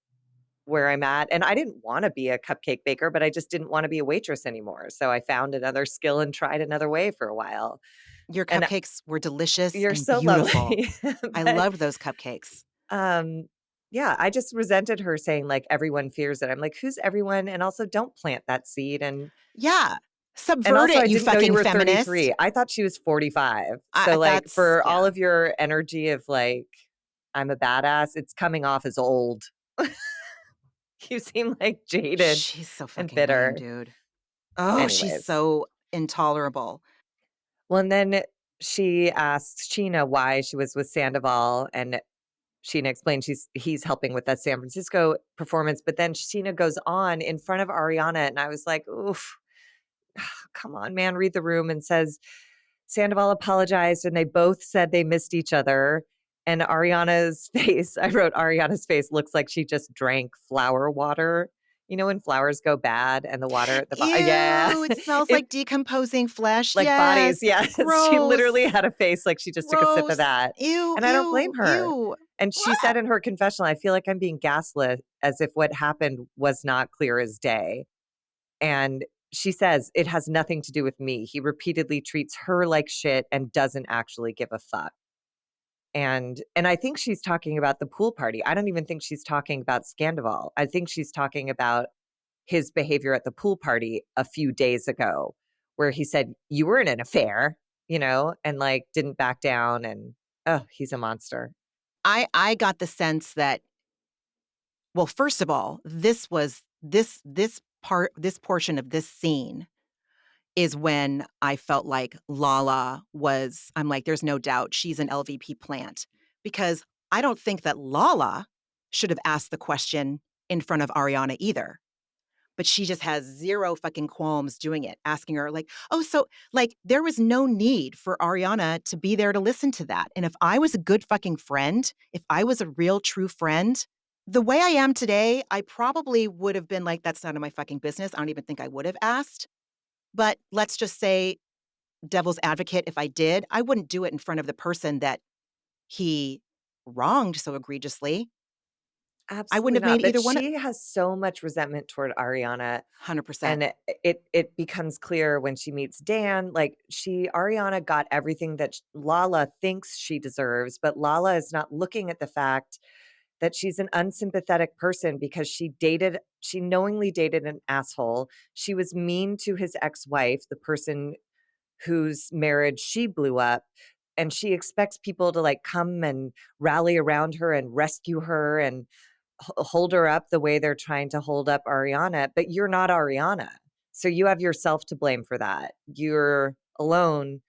[SPEAKER 2] where I'm at, and I didn't wanna be a cupcake baker, but I just didn't wanna be a waitress anymore, so I found another skill and tried another way for a while,
[SPEAKER 1] your
[SPEAKER 2] and
[SPEAKER 1] cupcakes were delicious
[SPEAKER 2] you're
[SPEAKER 1] and
[SPEAKER 2] so
[SPEAKER 1] beautiful.
[SPEAKER 2] lovely,
[SPEAKER 1] I
[SPEAKER 2] but,
[SPEAKER 1] loved those cupcakes.
[SPEAKER 2] um, yeah, I just resented her saying, like, "Everyone fears it." I'm like, "Who's everyone?" And also, don't plant that seed,
[SPEAKER 1] Yeah.
[SPEAKER 2] and
[SPEAKER 1] Subvert
[SPEAKER 2] also,
[SPEAKER 1] it,
[SPEAKER 2] I
[SPEAKER 1] you
[SPEAKER 2] didn't know you
[SPEAKER 1] fucking
[SPEAKER 2] were
[SPEAKER 1] feminist.
[SPEAKER 2] 33. I thought she was 45. So, like,
[SPEAKER 1] That's
[SPEAKER 2] for all
[SPEAKER 1] yeah.
[SPEAKER 2] of your energy of, like, "I'm a badass," it's coming off as old. You seem, like, jaded
[SPEAKER 1] She's so
[SPEAKER 2] and
[SPEAKER 1] fucking lame,
[SPEAKER 2] bitter.
[SPEAKER 1] dude. Oh, she's
[SPEAKER 2] Anyways.
[SPEAKER 1] so intolerable.
[SPEAKER 2] Well, and then she asked Sheena why she was with Sandoval, and Sheena explains he's helping with that San Francisco performance, but then Sheena goes on in front of Ariana, and I was like, "Oof, come on, man, read the room," and says, Sandoval apologized, and they both said they missed each other, and Ariana's face I wrote, "Ariana's face looks like she just drank flower water." You know when flowers go bad and the water at the yeah.
[SPEAKER 1] Ew, it smells
[SPEAKER 2] It
[SPEAKER 1] like decomposing flesh.
[SPEAKER 2] like bodies,
[SPEAKER 1] Yes.
[SPEAKER 2] yes. She literally
[SPEAKER 1] Gross.
[SPEAKER 2] had a face like she just took a sip of
[SPEAKER 1] Gross.
[SPEAKER 2] that,
[SPEAKER 1] Ew,
[SPEAKER 2] and I don't blame
[SPEAKER 1] ew,
[SPEAKER 2] her.
[SPEAKER 1] ew.
[SPEAKER 2] And she
[SPEAKER 1] Blah.
[SPEAKER 2] said in her confessional, "I feel like I'm being gaslit as if what happened was not clear as day." And she says, "It has nothing to do with me. He repeatedly treats her like shit and doesn't actually give a fuck." And I think she's talking about the pool party. I don't even think she's talking about Scandival. I think she's talking about his behavior at the pool party a few days ago, where he said, "You were in an affair," and like didn't back down. And oh, he's a monster.
[SPEAKER 1] I got the sense that, well, first of all, this portion of this scene is when I felt like Lala was, I'm like, there's no doubt she's an LVP plant, because I don't think that Lala should have asked the question in front of Ariana either. But she just has zero fucking qualms doing it, asking her, like, oh, so, like, there was no need for Ariana to be there to listen to that. And if I was a good fucking friend, if I was a real true friend, the way I am today, I probably would have been like, that's none of my fucking business. I don't even think I would have asked. But let's just say, devil's advocate, if I did, I wouldn't do it in front of the person that he wronged so egregiously. I wouldn't
[SPEAKER 2] Absolutely
[SPEAKER 1] have
[SPEAKER 2] not.
[SPEAKER 1] made
[SPEAKER 2] But
[SPEAKER 1] either one.
[SPEAKER 2] she has so much resentment toward Ariana.
[SPEAKER 1] 100%.
[SPEAKER 2] And it becomes clear when she meets Dan, like Ariana got everything that Lala thinks she deserves, but Lala is not looking at the fact that she's an unsympathetic person because she knowingly dated an asshole. She was mean to his ex-wife, the person whose marriage she blew up. And she expects people to like come and rally around her and rescue her and hold her up the way they're trying to hold up Ariana, but you're not Ariana. So you have yourself to blame for that. You're alone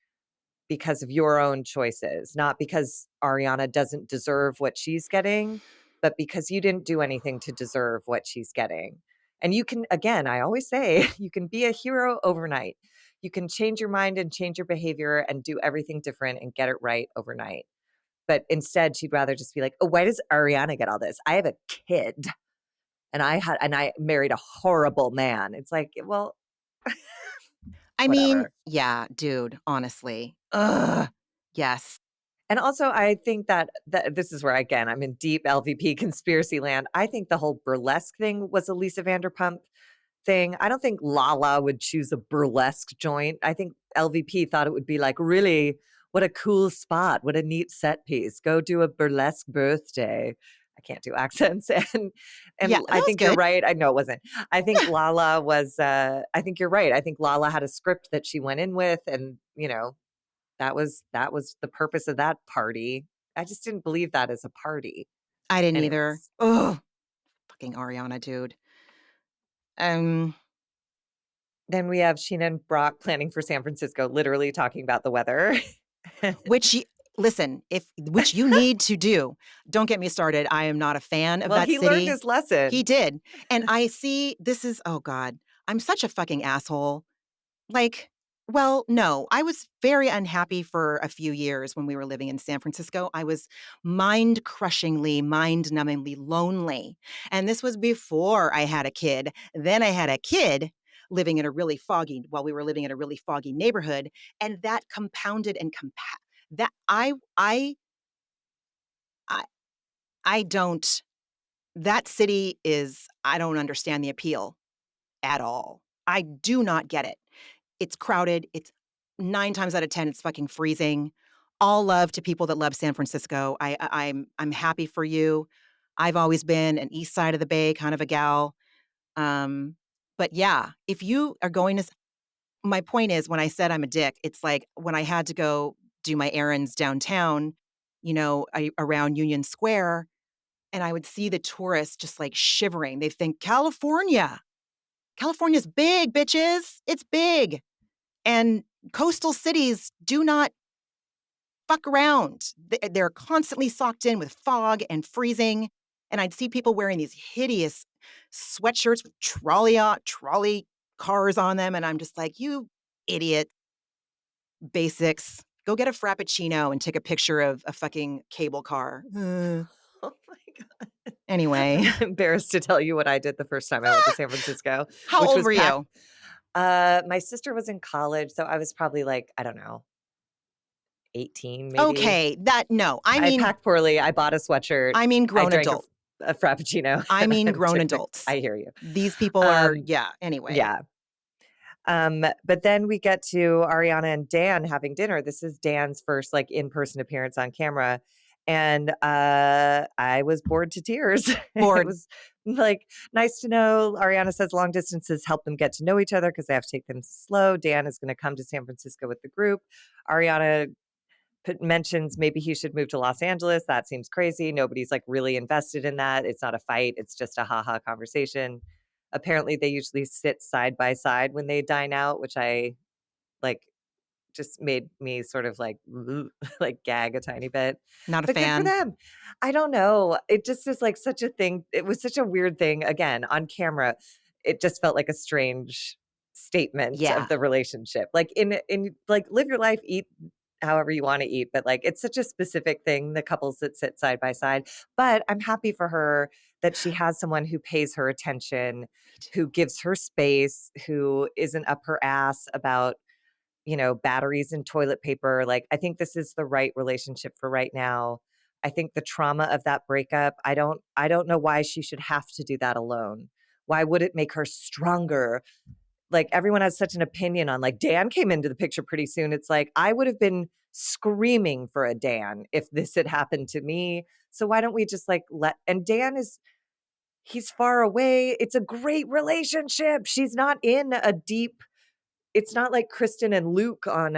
[SPEAKER 2] because of your own choices, not because Ariana doesn't deserve what she's getting, but because you didn't do anything to deserve what she's getting. And you can, again, I always say, you can be a hero overnight. You can change your mind and change your behavior and do everything different and get it right overnight. But instead, she'd rather just be like, "Oh, why does Ariana get all this? I have a kid and I married a horrible man." It's like, well,
[SPEAKER 1] I mean,
[SPEAKER 2] whatever.
[SPEAKER 1] yeah, dude, honestly. Ugh. Yes.
[SPEAKER 2] And also, I think that this is where, again, I'm in deep LVP conspiracy land. I think the whole burlesque thing was a Lisa Vanderpump thing. I don't think Lala would choose a burlesque joint. I think LVP thought it would be like, really, what a cool spot. What a neat set piece. Go do a burlesque birthday. I can't do accents. And
[SPEAKER 1] Yeah, that
[SPEAKER 2] I
[SPEAKER 1] was
[SPEAKER 2] think you're
[SPEAKER 1] good.
[SPEAKER 2] right. I know it wasn't. I think Lala was I think you're right. I think Lala had a script that she went in with, and that was the purpose of that party. I just didn't believe that as a party.
[SPEAKER 1] I didn't either.
[SPEAKER 2] Anyways,
[SPEAKER 1] Ugh. Fucking Ariana, dude. Um,
[SPEAKER 2] then we have Sheena and Brock planning for San Francisco, literally talking about the weather.
[SPEAKER 1] which you listen, if which you need to do. Don't get me started. I am not a fan of
[SPEAKER 2] Well,
[SPEAKER 1] that
[SPEAKER 2] he learned
[SPEAKER 1] city.
[SPEAKER 2] his
[SPEAKER 1] He
[SPEAKER 2] lesson.
[SPEAKER 1] did. And I see this is, oh God, I'm such a fucking asshole. Like, well, no, I was very unhappy for a few years when we were living in San Francisco. I was mind-crushingly, mind-numbingly lonely. And this was before I had a kid. Then I had a kid living in a really foggy, while we were living in a really foggy neighborhood. And that compounded and that I I don't that city is, I don't understand the appeal at all. I do not get it. It's crowded. It's 9 times out of 10, it's fucking freezing. All love to people that love San Francisco. I'm happy for you. I've always been an east side of the bay kind of a gal. But yeah, if you are going to my point is, when I said I'm a dick, it's like when I had to go do my errands downtown, around Union Square, and I would see the tourists just, like, shivering. They think, "California. California's big, bitches. It's big." And coastal cities do not fuck around. They're constantly socked in with fog and freezing. And I'd see people wearing these hideous sweatshirts with trolley cars on them. And I'm just like, you idiot basics. Go get a Frappuccino and take a picture of a fucking cable car.
[SPEAKER 2] Oh my god.
[SPEAKER 1] Anyway,
[SPEAKER 2] I'm embarrassed to tell you what I did the first time I went to San Francisco,
[SPEAKER 1] how
[SPEAKER 2] which
[SPEAKER 1] old
[SPEAKER 2] was
[SPEAKER 1] were
[SPEAKER 2] pack
[SPEAKER 1] you?
[SPEAKER 2] my sister was in college, so I was probably like, I don't know, 18 maybe.
[SPEAKER 1] Okay, that no.
[SPEAKER 2] I packed poorly, I bought a sweatshirt,
[SPEAKER 1] I mean
[SPEAKER 2] I
[SPEAKER 1] grown
[SPEAKER 2] drank
[SPEAKER 1] adult.
[SPEAKER 2] a Frappuccino,
[SPEAKER 1] I
[SPEAKER 2] and
[SPEAKER 1] mean
[SPEAKER 2] I
[SPEAKER 1] grown
[SPEAKER 2] took
[SPEAKER 1] adults.
[SPEAKER 2] I hear you.
[SPEAKER 1] These people are
[SPEAKER 2] Um,
[SPEAKER 1] yeah, anyway.
[SPEAKER 2] yeah. But then we get to Ariana and Dan having dinner. This is Dan's first like in-person appearance on camera. And I was bored to tears. It
[SPEAKER 1] Bored.
[SPEAKER 2] was like nice to know. Ariana says long distances help them get to know each other because they have to take them slow. Dan is going to come to San Francisco with the group. Ariana mentions maybe he should move to Los Angeles. That seems crazy. Nobody's like really invested in that. It's not a fight. It's just a haha conversation. Apparently, they usually sit side by side when they dine out, which I like just made me sort of like like gag a tiny bit.
[SPEAKER 1] Not a
[SPEAKER 2] But good for
[SPEAKER 1] fan.
[SPEAKER 2] them. I don't know. It just is like such a thing. It was such a weird thing again on camera. It just felt like a strange statement of
[SPEAKER 1] Yeah,
[SPEAKER 2] the relationship. Like in like live your life, eat however you want to eat, but like it's such a specific thing, the couples that sit side by side. But I'm happy for her that she has someone who pays her attention,
[SPEAKER 1] me too.
[SPEAKER 2] who gives her space, who isn't up her ass about batteries and toilet paper. Like, I think this is the right relationship for right now. I think the trauma of that breakup, I don't know why she should have to do that alone. Why would it make her stronger? Like everyone has such an opinion on like Dan came into the picture pretty soon. It's like I would have been screaming for a Dan if this had happened to me. So why don't we just like let and Dan is he's far away. It's a great relationship. She's not in a deep it's not like Kristen and Luke on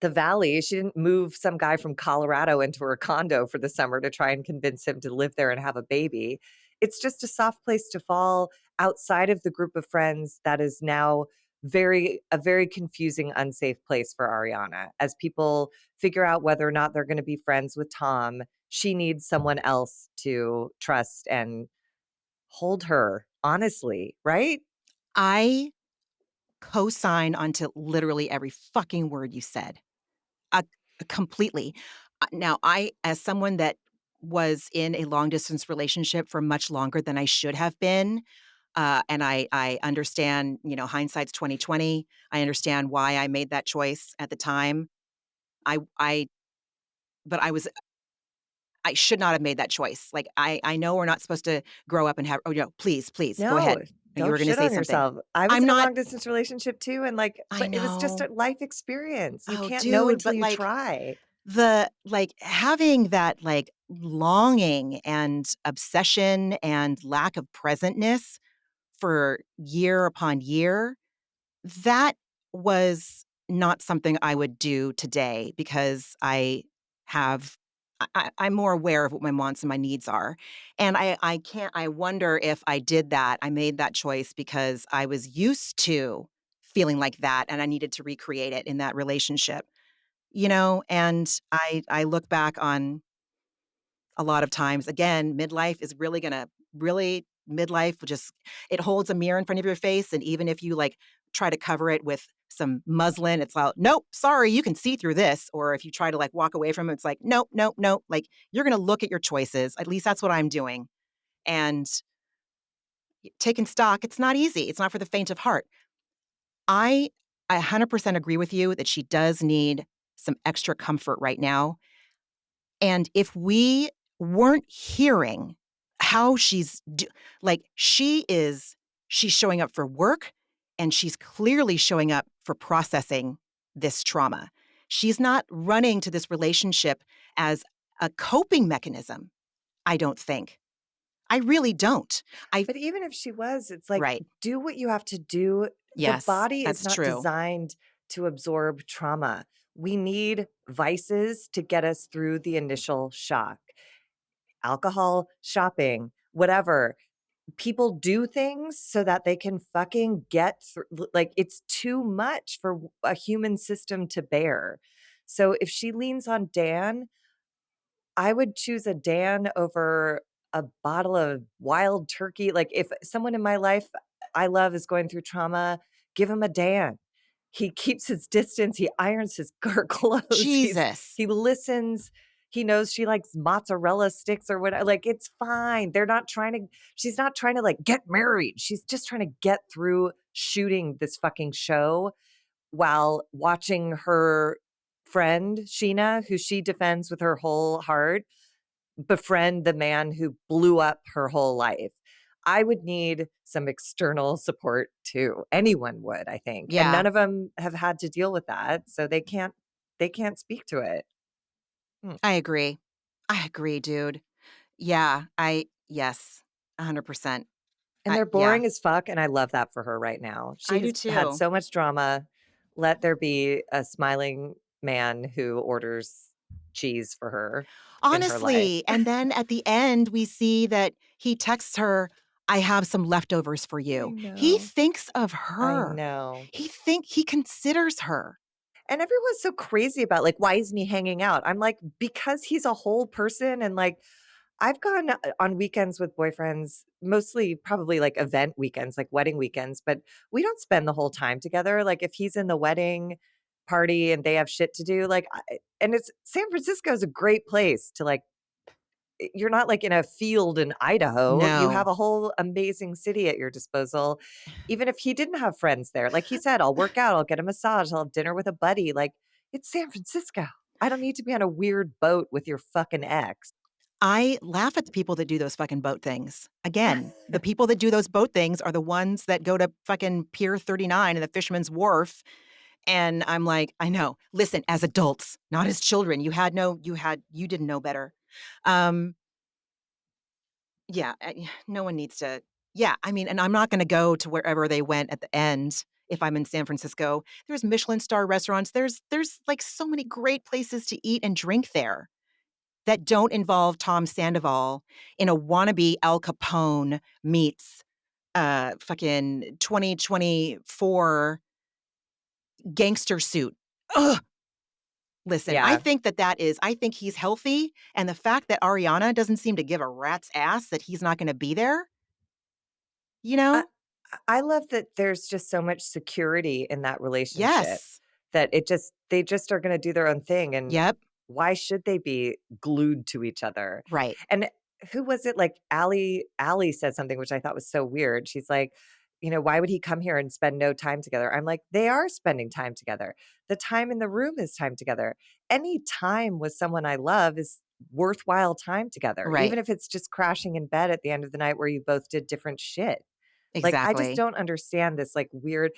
[SPEAKER 2] the Valley. She didn't move some guy from Colorado into her condo for the summer to try and convince him to live there and have a baby. It's just a soft place to fall outside of the group of friends that is now a very confusing, unsafe place for Ariana. As people figure out whether or not they're going to be friends with Tom, she needs someone else to trust and hold her honestly, right?
[SPEAKER 1] I co-sign onto literally every fucking word you said. Uh, completely. Now I as someone that was in a long distance relationship for much longer than I should have been, and I understand, hindsight's 2020. I understand why I made that choice at the time. I but I should not have made that choice. Like, I know we're not supposed to grow up and have please, go
[SPEAKER 2] No,
[SPEAKER 1] ahead. You
[SPEAKER 2] don't
[SPEAKER 1] were gonna
[SPEAKER 2] shit
[SPEAKER 1] say
[SPEAKER 2] on
[SPEAKER 1] something.
[SPEAKER 2] yourself. I was
[SPEAKER 1] I'm
[SPEAKER 2] in a
[SPEAKER 1] not
[SPEAKER 2] long distance relationship too, and like,
[SPEAKER 1] I
[SPEAKER 2] but it was just
[SPEAKER 1] know.
[SPEAKER 2] a life experience. You
[SPEAKER 1] Oh,
[SPEAKER 2] can't know
[SPEAKER 1] dude,
[SPEAKER 2] until
[SPEAKER 1] but,
[SPEAKER 2] you
[SPEAKER 1] like,
[SPEAKER 2] try.
[SPEAKER 1] having that, like, longing and obsession and lack of presentness for year upon year, that was not something I would do today because have I'm more aware of what my wants and my needs are, and I wonder if I did that I made that choice because I was used to feeling like that, and I needed to recreate it in that relationship, and I look back on a lot of times. Again, midlife is really gonna really midlife will just it holds a mirror in front of your face, and even if you, like, try to cover it with some muslin, it's like, "Nope, sorry, you can see through this," or if you try to, like, walk away from it, it's like, "Nope, nope, nope," like, you're gonna look at your choices, at least that's what I'm doing, and taking stock, it's not easy, it's not for the faint of heart. I 100% agree with you that she does need some extra comfort right now. And if we weren't hearing how like, she's showing up for work, and she's clearly showing up for processing this trauma. She's not running to this relationship as a coping mechanism, I don't think. I really don't. I
[SPEAKER 2] But even if she was, it's like,
[SPEAKER 1] Right.
[SPEAKER 2] do what you have to do. The
[SPEAKER 1] Yes,
[SPEAKER 2] body is
[SPEAKER 1] that's
[SPEAKER 2] not
[SPEAKER 1] true.
[SPEAKER 2] designed to absorb trauma. We need vices to get us through the initial shock. Alcohol, shopping, whatever. People do things so that they can fucking get through like it's too much for a human system to bear. So if she leans on Dan, I would choose a Dan over a bottle of wild turkey. Like, if someone in my life I love is going through trauma, give him a Dan. He keeps his distance, he irons his clothes,
[SPEAKER 1] Jesus.
[SPEAKER 2] he listens, he knows she likes mozzarella sticks or whatever. Like, it's fine. They're not trying to she's not trying to, like, get married. She's just trying to get through shooting this fucking show while watching her friend, Sheena, who she defends with her whole heart, befriend the man who blew up her whole life. I would need some external support too. Anyone would, I think. And
[SPEAKER 1] Yeah,
[SPEAKER 2] none of them have had to deal with that, so they can't speak to it. Mm.
[SPEAKER 1] I agree. I agree, dude. Yeah, yes, 100%.
[SPEAKER 2] And they're
[SPEAKER 1] Yeah,
[SPEAKER 2] boring as fuck, and I love that for her right now.
[SPEAKER 1] I
[SPEAKER 2] She
[SPEAKER 1] do
[SPEAKER 2] has had
[SPEAKER 1] too.
[SPEAKER 2] so much drama. Let there be a smiling man who orders cheese for her in her life.
[SPEAKER 1] Honestly, and then at the end, we see that he texts her, "I have some leftovers for
[SPEAKER 2] I
[SPEAKER 1] you." He
[SPEAKER 2] know.
[SPEAKER 1] thinks of
[SPEAKER 2] I
[SPEAKER 1] her.
[SPEAKER 2] know.
[SPEAKER 1] He considers her.
[SPEAKER 2] And everyone's so crazy about, like, why isn't he hanging out? I'm like, because he's a whole person, and, like, I've gone, on weekends with boyfriends, mostly probably, like, event weekends, like wedding weekends, but we don't spend the whole time together. Like, if he's in the wedding party and they have shit to do, like, I and it's San Francisco is a great place to, like, you're not, like, in a field in Idaho. You have
[SPEAKER 1] No.
[SPEAKER 2] a whole amazing city at your disposal. Even if he didn't have friends there, like he said, "I'll work out, I'll get a massage, I'll have dinner with a buddy." Like, it's San Francisco. I don't need to be on a weird boat with your fucking ex.
[SPEAKER 1] I laugh at the people that do those fucking boat things. Again, the people that do those boat things are the ones that go to fucking Pier 39 and the Fisherman's Wharf, and I'm like, "I know. Listen, as adults, not as children, you didn't know better." Um, yeah, no one needs to yeah, I mean, and I'm not gonna go to wherever they went at the end if I'm in San Francisco. There's Michelin star restaurants. There's, like, so many great places to eat and drink there that don't involve Tom Sandoval in a wannabe Al Capone meets, fucking 2024 gangster suit. Ugh! Listen,
[SPEAKER 2] Yeah.
[SPEAKER 1] I think he's healthy, and the fact that Ariana doesn't seem to give a rat's ass that he's not gonna be there, you
[SPEAKER 2] I
[SPEAKER 1] know?
[SPEAKER 2] I love that there's just so much security in that relationship
[SPEAKER 1] Yes.
[SPEAKER 2] that they just are gonna do their own thing, and
[SPEAKER 1] Yep.
[SPEAKER 2] why should they be glued to each other?
[SPEAKER 1] Right.
[SPEAKER 2] And who was it? Like, Allie said something which I thought was so weird. She's like, "Why would he come here and spend no time together?" I'm like, "They are spending time together. The time in the room is time together. Any time with someone I love is worthwhile time together,
[SPEAKER 1] Right.
[SPEAKER 2] even if it's just crashing in bed at the end of the night where you both did different shit." Like, I just
[SPEAKER 1] Exactly.
[SPEAKER 2] don't understand this, like, weird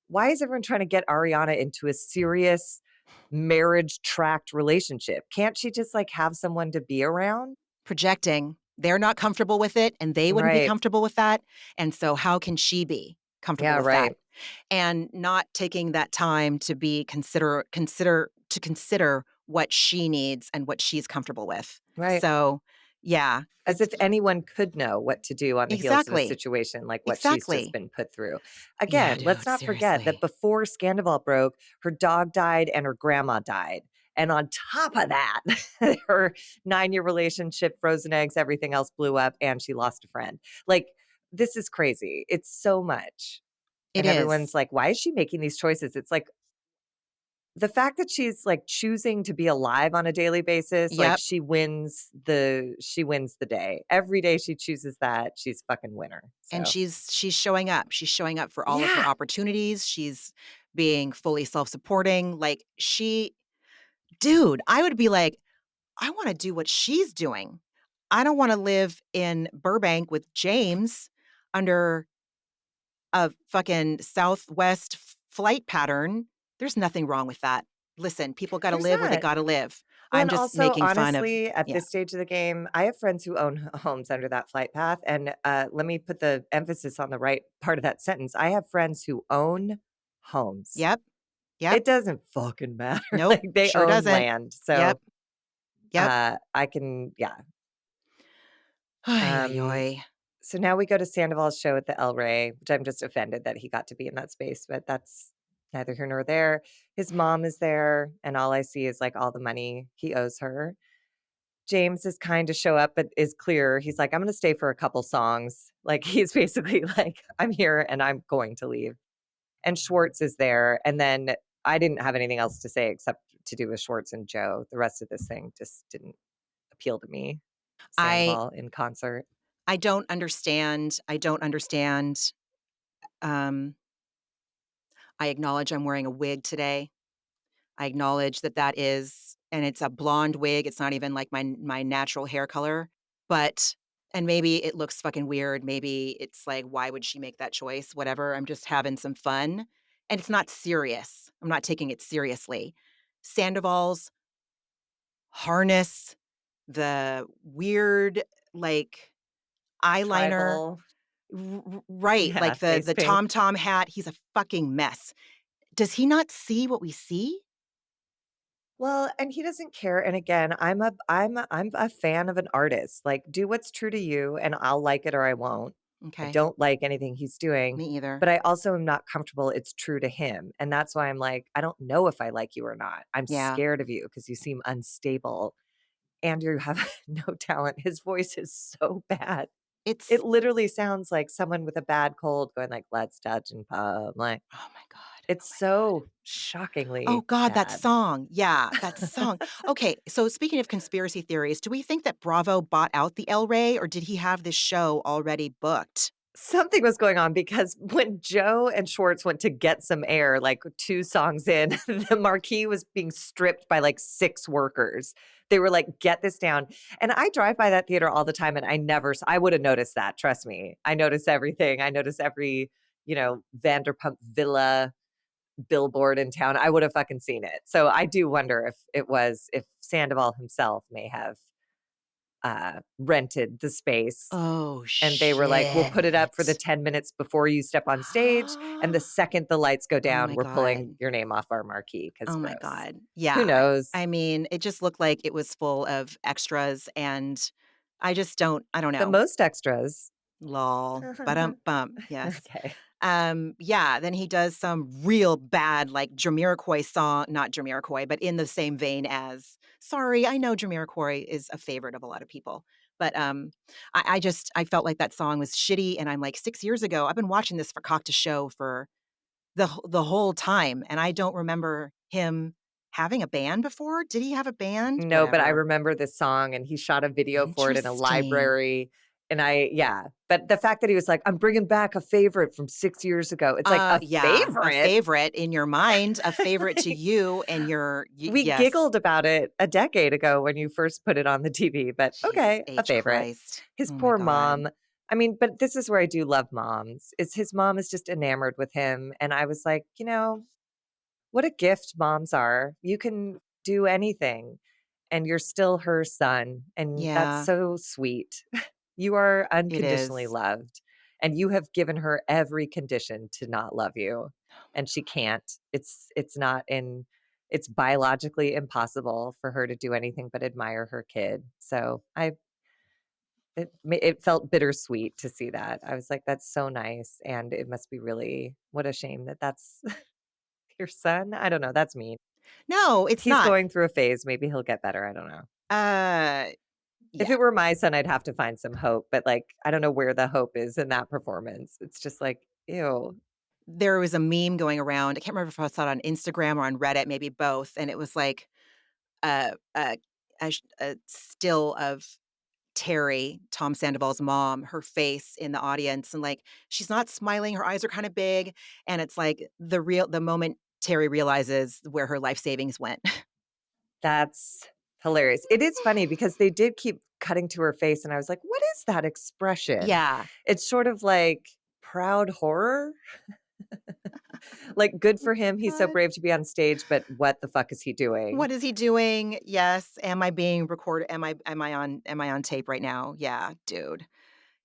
[SPEAKER 2] why is everyone trying to get Ariana into a serious marriage tract relationship? Can't she just, like, have someone to be around?
[SPEAKER 1] Projecting. They're not comfortable with it, and they wouldn't be
[SPEAKER 2] Right.
[SPEAKER 1] comfortable with that, and so how can she be comfortable
[SPEAKER 2] Yeah,
[SPEAKER 1] with that?
[SPEAKER 2] right.
[SPEAKER 1] And not taking that time to be consider what she needs and what she's comfortable with.
[SPEAKER 2] Right.
[SPEAKER 1] So, yeah,
[SPEAKER 2] As
[SPEAKER 1] it's
[SPEAKER 2] if anyone could know what to do on the heels of a
[SPEAKER 1] exactly,
[SPEAKER 2] situation like what she's just
[SPEAKER 1] exactly.
[SPEAKER 2] been put through.
[SPEAKER 1] Yeah,
[SPEAKER 2] Again, let's
[SPEAKER 1] dude,
[SPEAKER 2] not forget that
[SPEAKER 1] seriously.
[SPEAKER 2] before Scandival broke, her dog died and her grandma died. And on top of that, her 9-year relationship, frozen eggs, everything else blew up, and she lost a friend. Like, this is crazy. It's so much.
[SPEAKER 1] It
[SPEAKER 2] And everyone's
[SPEAKER 1] is.
[SPEAKER 2] like, why is she making these choices? It's like the fact that she's, like, choosing to be alive on a daily basis, like,
[SPEAKER 1] Yep,
[SPEAKER 2] she wins the day. Every day she chooses that, she's fucking winner.
[SPEAKER 1] and
[SPEAKER 2] So,
[SPEAKER 1] she's showing up. She's showing up for all of her
[SPEAKER 2] yeah.
[SPEAKER 1] opportunities. She's being fully self-supporting. Like, dude, I would be like, I wanna do what she's doing. I don't wanna live in Burbank with James under a fucking Southwest flight pattern. There's nothing wrong with that. Listen, people gotta
[SPEAKER 2] There's
[SPEAKER 1] live where they
[SPEAKER 2] not.
[SPEAKER 1] gotta live.
[SPEAKER 2] Well,
[SPEAKER 1] I'm
[SPEAKER 2] and
[SPEAKER 1] just
[SPEAKER 2] also,
[SPEAKER 1] making fun of
[SPEAKER 2] honestly, at
[SPEAKER 1] yeah.
[SPEAKER 2] this stage of the game, I have friends who own homes under that flight path, and, let me put the emphasis on the right part of that sentence. I have friends who own homes.
[SPEAKER 1] Yep, yep.
[SPEAKER 2] It doesn't fucking matter,
[SPEAKER 1] Nope,
[SPEAKER 2] like, they
[SPEAKER 1] sure
[SPEAKER 2] own
[SPEAKER 1] doesn't.
[SPEAKER 2] land,
[SPEAKER 1] Yep,
[SPEAKER 2] so,
[SPEAKER 1] yep.
[SPEAKER 2] I can yeah.
[SPEAKER 1] Ay, ay,
[SPEAKER 2] Um,
[SPEAKER 1] ay.
[SPEAKER 2] so now we go to Sandoval's show at the El Rey, which I'm just offended that he got to be in that space, but neither here nor there. His mom is there, and all I see is, like, all the money he owes her. James is kind to show up, but is clear. He's like, "I'm gonna stay for a couple songs." Like, he's basically like, "I'm here and I'm going to leave." And Schwartz is there, and then I didn't have anything else to say except to do with Schwartz and Joe. The rest of this thing just didn't appeal to me.
[SPEAKER 1] I
[SPEAKER 2] Sandoval in concert.
[SPEAKER 1] I don't understand. I don't understand. Um, I acknowledge I'm wearing a wig today. I acknowledge that that is and it's a blonde wig, it's not even like my natural hair color, but and maybe it looks fucking weird, maybe it's like, why would she make that choice? Whatever, I'm just having some fun, and it's not serious. I'm not taking it seriously. Sandoval's harness, the weird, like, eyeliner
[SPEAKER 2] Tribal.
[SPEAKER 1] right,
[SPEAKER 2] Yeah,
[SPEAKER 1] like
[SPEAKER 2] face
[SPEAKER 1] the
[SPEAKER 2] paint.
[SPEAKER 1] tom-tom hat, he's a fucking mess. Does he not see what we see?
[SPEAKER 2] Well, and he doesn't care, and again, I'm a fan of an artist, like, do what's true to you, and I'll like it or I won't. I
[SPEAKER 1] Okay,
[SPEAKER 2] don't like anything he's doing,
[SPEAKER 1] me either.
[SPEAKER 2] but I also am not comfortable it's true to him, and that's why I'm like, "I don't know if I like you or not. I'm
[SPEAKER 1] Yeah.
[SPEAKER 2] scared of you because you seem unstable, and you have no talent." His voice is so bad. It
[SPEAKER 1] It's
[SPEAKER 2] literally sounds like someone with a bad cold going like, "Let's touch in public."
[SPEAKER 1] oh my god,
[SPEAKER 2] It's
[SPEAKER 1] oh my god.
[SPEAKER 2] so
[SPEAKER 1] Oh
[SPEAKER 2] shockingly
[SPEAKER 1] god, that
[SPEAKER 2] bad.
[SPEAKER 1] song. Yeah, that song. Okay, so speaking of conspiracy theories, do we think that Bravo bought out the El Rey, or did he have this show already booked?
[SPEAKER 2] Something was going on because when Joe and Schwartz went to get some air, like 2 songs in, the marquee was being stripped by, like, 6 workers. They were like, "Get this down." And I drive by that theater all the time, and I never s I would have noticed that, trust me. I notice everything. I notice every, Vanderpump Villa billboard in town. I would have fucking seen it. So I do wonder if Sandoval himself may have, rented the space
[SPEAKER 1] Oh,
[SPEAKER 2] and they were like, "We'll put it up for the
[SPEAKER 1] shit.
[SPEAKER 2] 10 minutes before you step on stage, and the second the lights go
[SPEAKER 1] Oh
[SPEAKER 2] down,
[SPEAKER 1] my
[SPEAKER 2] we're pulling
[SPEAKER 1] god.
[SPEAKER 2] your name off our marquee because
[SPEAKER 1] Oh my
[SPEAKER 2] gross."
[SPEAKER 1] god.
[SPEAKER 2] Who
[SPEAKER 1] Yeah,
[SPEAKER 2] knows?
[SPEAKER 1] I mean, it just looked like it was full of extras, and I don't
[SPEAKER 2] The
[SPEAKER 1] know.
[SPEAKER 2] most extras.
[SPEAKER 1] Lol. Ba-dum bump. Yes.
[SPEAKER 2] Okay.
[SPEAKER 1] Yeah, then he does some real bad, like, Jamiroquai song not Jamiroquai, but in the same vein as sorry, I know Jamiroquai is a favorite of a lot of people, but, I felt like that song was shitty, and I'm like, 6 years ago, I've been watching this for Cock to Show for the whole time, and I don't remember him having a band before. Did he have a band?
[SPEAKER 2] No, but I
[SPEAKER 1] Whatever.
[SPEAKER 2] remember this song, and he shot a video for it in a
[SPEAKER 1] Interesting.
[SPEAKER 2] library, and but the fact that he was like, "I'm bringing back a favorite from 6 years ago." It's like, "A
[SPEAKER 1] Yeah, a
[SPEAKER 2] favorite?"
[SPEAKER 1] favorite in your mind, a favorite to
[SPEAKER 2] Like,
[SPEAKER 1] you and your
[SPEAKER 2] we
[SPEAKER 1] yes.
[SPEAKER 2] giggled about it a decade ago when you first put it on the TV, but
[SPEAKER 1] Jesus
[SPEAKER 2] okay, a
[SPEAKER 1] H.
[SPEAKER 2] favorite.
[SPEAKER 1] Christ.
[SPEAKER 2] His
[SPEAKER 1] Oh my
[SPEAKER 2] poor
[SPEAKER 1] god.
[SPEAKER 2] mom. I mean, but this is where I do love moms. Is his mom is just enamored with him, and I was like, what a gift moms are. You can do anything, and you're still her son, and that's
[SPEAKER 1] Yeah,
[SPEAKER 2] so sweet. You are
[SPEAKER 1] it
[SPEAKER 2] unconditionally
[SPEAKER 1] is.
[SPEAKER 2] loved, and you have given her every condition to not love you,
[SPEAKER 1] Oh my
[SPEAKER 2] and she
[SPEAKER 1] god.
[SPEAKER 2] can't. It's not in it's biologically impossible for her to do anything but admire her kid. So it felt bittersweet to see that. I was like, "That's so nice," and it must be really what a shame that that's your son? I don't know, that's mean.
[SPEAKER 1] No, it's
[SPEAKER 2] He's
[SPEAKER 1] not.
[SPEAKER 2] going through a phase, maybe he'll get better, I don't know.
[SPEAKER 1] Uh,
[SPEAKER 2] If
[SPEAKER 1] yeah.
[SPEAKER 2] it were my son, I'd have to find some hope, but, like, I don't know where the hope is in that performance. It's just like, ew.
[SPEAKER 1] There was a meme going around, I can't remember if I saw it on Instagram or on Reddit, maybe both, and it was like a still of Terry, Tom Sandoval's mom, her face in the audience, and, like, she's not smiling, her eyes are kinda big, and it's like the moment Terry realizes where her life savings went.
[SPEAKER 2] That's hilarious. It is funny because they did keep cutting to her face, and I was like, "What is that expression?"
[SPEAKER 1] Yeah.
[SPEAKER 2] It's sort of like proud horror? Like, good
[SPEAKER 1] Oh
[SPEAKER 2] for him,
[SPEAKER 1] my
[SPEAKER 2] he's so
[SPEAKER 1] god.
[SPEAKER 2] brave to be on stage, but what the fuck is he doing?
[SPEAKER 1] What is he doing? Yes. Am I being recorded? Am I on tape right now? Yeah, dude.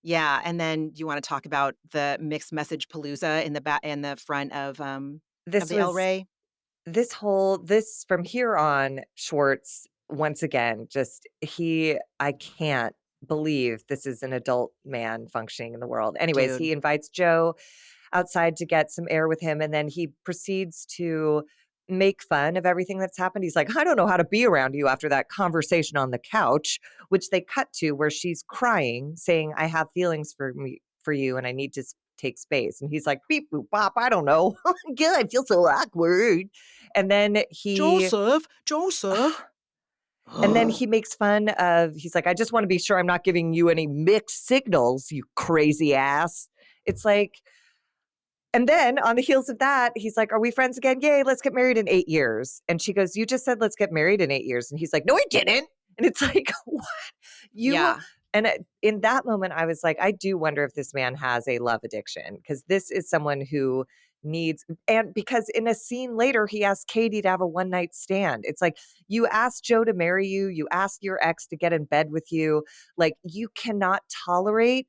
[SPEAKER 1] Yeah, and then you wanna talk about the mixed message palooza in the front of
[SPEAKER 2] This
[SPEAKER 1] the El
[SPEAKER 2] was
[SPEAKER 1] Rey?
[SPEAKER 2] this from here on, Schwartz, once again, just I can't believe this is an adult man functioning in the world. Anyways, he
[SPEAKER 1] Dude.
[SPEAKER 2] invites Joe outside to get some air with him, and then he proceeds to make fun of everything that's happened. He's like, "I don't know how to be around you after that conversation on the couch," which they cut to where she's crying, saying, "I have feelings for you, and I need to take space." And he's like, "Beep boop bop, I don't know." God, I feel so awkward. And then he
[SPEAKER 1] Joseph.
[SPEAKER 2] and then
[SPEAKER 1] Ugh.
[SPEAKER 2] he makes fun of, he's like, "I just want to be sure I'm not giving you any mixed signals, you crazy ass." It's like, and then on the heels of that, he's like, "Are we friends again? Yay, let's get married in 8 years." And she goes, "You just said let's get married in 8 years." And he's like, "No, I didn't." And it's like, what? You,
[SPEAKER 1] Yeah.
[SPEAKER 2] and in that moment, I was like, I do wonder if this man has a love addiction, because this is someone who needs, and because in a scene later, he asked Katie to have a one night stand. It's like, you asked Joe to marry you, you asked your ex to get in bed with you. Like, you cannot tolerate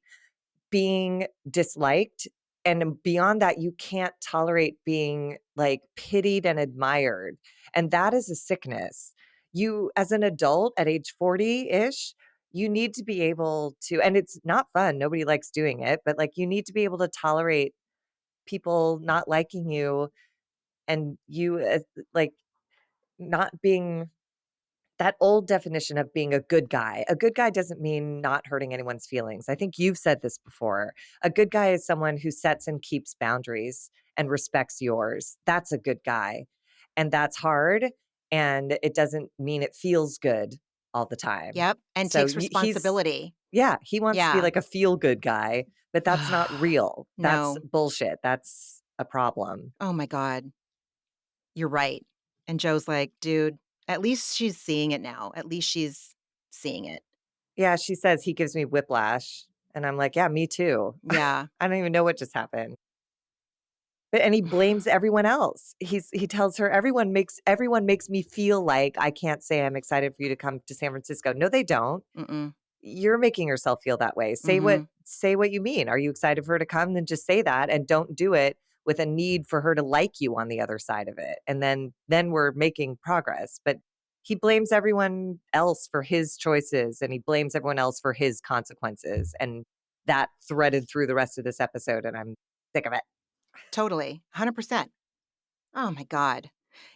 [SPEAKER 2] being disliked. And beyond that, you can't tolerate being like pitied and admired. And that is a sickness. You, as an adult at age 40 ish, you need to be able to, and it's not fun. Nobody likes doing it, but like, you need to be able to tolerate people not liking you, and you like not being that old definition of being a good guy. A good guy doesn't mean not hurting anyone's feelings. I think you've said this before. A good guy is someone who sets and keeps boundaries and respects yours. That's a good guy. And that's hard. And it doesn't mean it feels good all the time.
[SPEAKER 1] Yep, and
[SPEAKER 2] So
[SPEAKER 1] takes
[SPEAKER 2] he's,
[SPEAKER 1] responsibility.
[SPEAKER 2] yeah, he wants to be
[SPEAKER 1] Yeah.
[SPEAKER 2] like a feel good guy, but that's not real. That's
[SPEAKER 1] No.
[SPEAKER 2] bullshit. That's a problem.
[SPEAKER 1] Oh my god. You're right. And Joe's like, "Dude, at least she's seeing it now. At least she's seeing it."
[SPEAKER 2] Yeah, she says he gives me whiplash. And I'm like, yeah, me too.
[SPEAKER 1] Yeah.
[SPEAKER 2] I don't even know what just happened. But and he blames everyone else. He tells her, everyone makes me feel like I can't say I'm excited for you to come to San Francisco. No, they don't.
[SPEAKER 1] Mm-mm.
[SPEAKER 2] You're making yourself feel that way.
[SPEAKER 1] Mhm.
[SPEAKER 2] Say what you mean. Are you excited for her to come? Then just say that, and don't do it with a need for her to like you on the other side of it. And then we're making progress. But he blames everyone else for his choices, and he blames everyone else for his consequences. And that threaded through the rest of this episode, and I'm sick of it.
[SPEAKER 1] Totally. 100%. Oh my god.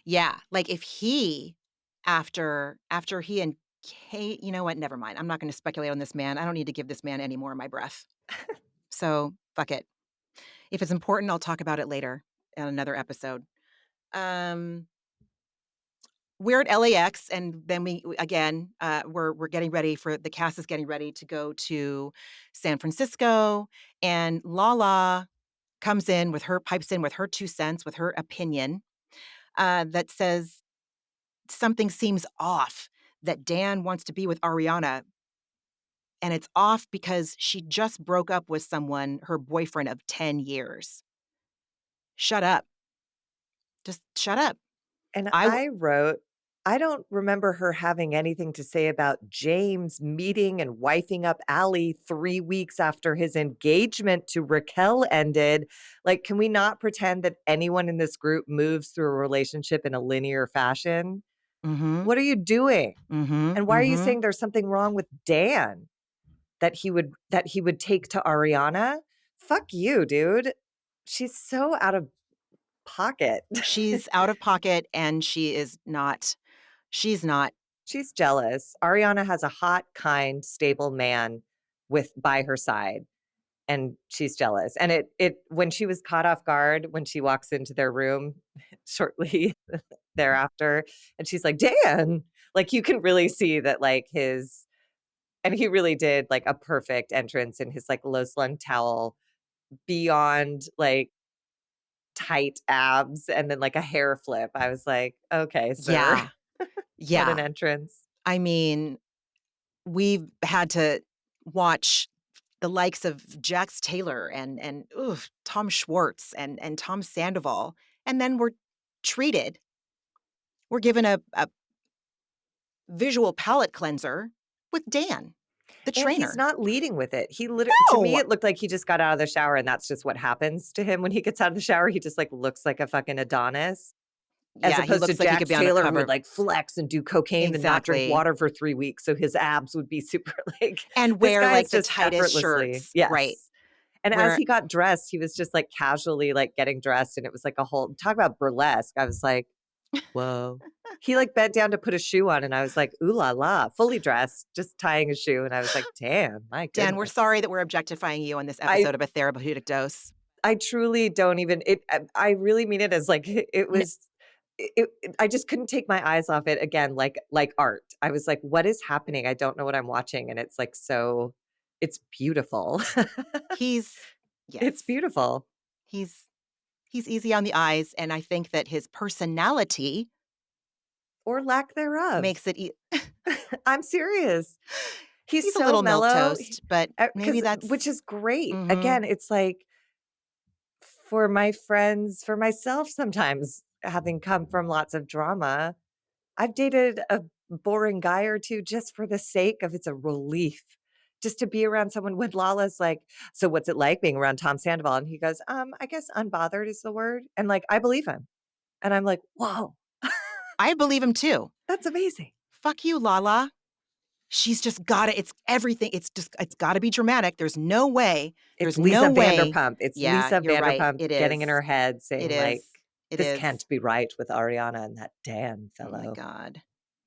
[SPEAKER 1] Yeah, like, if he after he and Kate, you know what? Never mind. I'm not gonna speculate on this man. I don't need to give this man any more of my breath. So, fuck it. If it's important, I'll talk about it later in another episode. Um, we're at LAX, and then again, we're getting ready for the cast is getting ready to go to San Francisco, and Lala pipes in with her 2 cents, with her opinion, that says something seems off, that Dan wants to be with Ariana, and it's off because she just broke up with someone, her boyfriend of 10 years. Shut up. Just shut up.
[SPEAKER 2] And
[SPEAKER 1] I w
[SPEAKER 2] I wrote, I don't remember her having anything to say about James meeting and wifing up Allie 3 weeks after his engagement to Raquel ended. Like, can we not pretend that anyone in this group moves through a relationship in a linear fashion?
[SPEAKER 1] Mhm.
[SPEAKER 2] What are you doing?
[SPEAKER 1] Mhm.
[SPEAKER 2] And why are you
[SPEAKER 1] Mhm.
[SPEAKER 2] saying there's something wrong with Dan that he would take to Ariana? Fuck you, dude. She's so out of pocket.
[SPEAKER 1] She's out of pocket, and she's not.
[SPEAKER 2] She's jealous. Ariana has a hot, kind, stable man by her side, and she's jealous. And it when she was caught off guard when she walks into their room shortly thereafter, and she's like, "Dan," like, you can really see that, like, and he really did like a perfect entrance in his like low slung towel, beyond like tight abs, and then like a hair flip. I was like, okay, sir.
[SPEAKER 1] Yeah.
[SPEAKER 2] What an
[SPEAKER 1] Yeah.
[SPEAKER 2] entrance.
[SPEAKER 1] I mean, we've had to watch the likes of Jax Taylor and Tom Schwartz and Tom Sandoval, and then treated we're given a visual palette cleanser with Dan, the
[SPEAKER 2] And he's
[SPEAKER 1] trainer.
[SPEAKER 2] not leading with it. To me,
[SPEAKER 1] No!
[SPEAKER 2] it looked like he just got out of the shower, and that's just what happens to him when he gets out of the shower. He just like looks like a fucking Adonis, as
[SPEAKER 1] Yeah, he
[SPEAKER 2] opposed to
[SPEAKER 1] looks like he could
[SPEAKER 2] Jax
[SPEAKER 1] be on the
[SPEAKER 2] Taylor, who
[SPEAKER 1] cover
[SPEAKER 2] would
[SPEAKER 1] of
[SPEAKER 2] like flex and do cocaine and not drink
[SPEAKER 1] exactly,
[SPEAKER 2] water for 3 weeks. So his abs would be super like,
[SPEAKER 1] and
[SPEAKER 2] this
[SPEAKER 1] wear,
[SPEAKER 2] guy
[SPEAKER 1] like,
[SPEAKER 2] is
[SPEAKER 1] the
[SPEAKER 2] just
[SPEAKER 1] tightest
[SPEAKER 2] effortlessly.
[SPEAKER 1] shirts, right.
[SPEAKER 2] Yes. And as
[SPEAKER 1] where
[SPEAKER 2] he got dressed, he was just, like, casually, like, getting dressed, and it was, like, a whole talk about burlesque. I was like, "Whoa." He, like, bent down to put a shoe on, and I was like, "Ooh la la," fully dressed, just tying a shoe, and I was like, "Damn, my
[SPEAKER 1] Dan, we're
[SPEAKER 2] goodness."
[SPEAKER 1] sorry that we're objectifying you on this
[SPEAKER 2] I
[SPEAKER 1] episode of A Therapeutic Dose.
[SPEAKER 2] I truly don't even I really mean it as, like, it
[SPEAKER 1] N
[SPEAKER 2] was I just couldn't take my eyes off it again, like art. I was like, "What is happening? I don't know what I'm watching," and it's, like, so it's beautiful.
[SPEAKER 1] he's
[SPEAKER 2] It's
[SPEAKER 1] yes,
[SPEAKER 2] beautiful,
[SPEAKER 1] he's he's easy on the eyes, and I think that his personality
[SPEAKER 2] or lack thereof.
[SPEAKER 1] makes it
[SPEAKER 2] I'm serious. He's
[SPEAKER 1] he's a
[SPEAKER 2] so
[SPEAKER 1] little
[SPEAKER 2] mellow,
[SPEAKER 1] milquetoast, but maybe
[SPEAKER 2] 'cause which
[SPEAKER 1] that's
[SPEAKER 2] is great.
[SPEAKER 1] mhm.
[SPEAKER 2] Again, it's like for my friends, for myself sometimes having come from lots of drama, I've dated a boring guy or 2 just for the sake of it's a relief just to be around someone when Lala's like, "So what's it like being around Tom Sandoval?" And he goes, I guess unbothered is the word." And, like, I believe him. And I'm like, "Whoa,
[SPEAKER 1] I believe him too.
[SPEAKER 2] that's amazing."
[SPEAKER 1] Fuck you, Lala. She's just gotta it's everything, it's gotta be dramatic.
[SPEAKER 2] It's
[SPEAKER 1] There's
[SPEAKER 2] Lisa
[SPEAKER 1] no way
[SPEAKER 2] Vanderpump. It's
[SPEAKER 1] yeah,
[SPEAKER 2] Lisa
[SPEAKER 1] you're right.
[SPEAKER 2] Vanderpump
[SPEAKER 1] It
[SPEAKER 2] getting in
[SPEAKER 1] is.
[SPEAKER 2] her head
[SPEAKER 1] It
[SPEAKER 2] saying, like,
[SPEAKER 1] is. It
[SPEAKER 2] "This
[SPEAKER 1] is.
[SPEAKER 2] can't be right with Ariana and that Dan
[SPEAKER 1] Oh my
[SPEAKER 2] fellow."
[SPEAKER 1] god.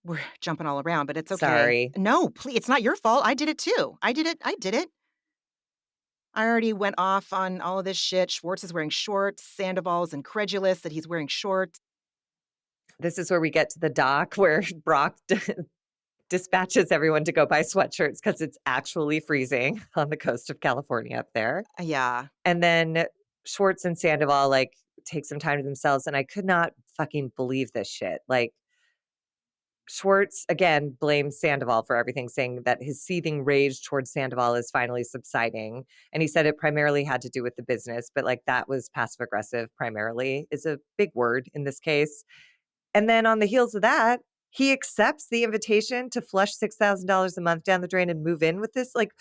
[SPEAKER 1] We're jumping all around, but it's okay.
[SPEAKER 2] Sorry.
[SPEAKER 1] No, please, it's not your fault. I did it too. I did it. I already went off on all of this shit. Schwartz is wearing shorts. Sandoval's incredulous that he's wearing shorts.
[SPEAKER 2] This is where we get to the dock where Brock dispatches everyone to go buy sweatshirts because it's actually freezing on the coast of California up there.
[SPEAKER 1] Yeah.
[SPEAKER 2] And then Schwartz and Sandoval, like, take some time to themselves, and I could not fucking believe this shit. Like, Schwartz, again, blames Sandoval for everything, saying that his seething rage towards Sandoval is finally subsiding, and he said it primarily had to do with the business, but, like, that was passive aggressive primarily is a big word in this case. And then on the heels of that, he accepts the invitation to flush $6,000 a month down the drain and move in with this. Like,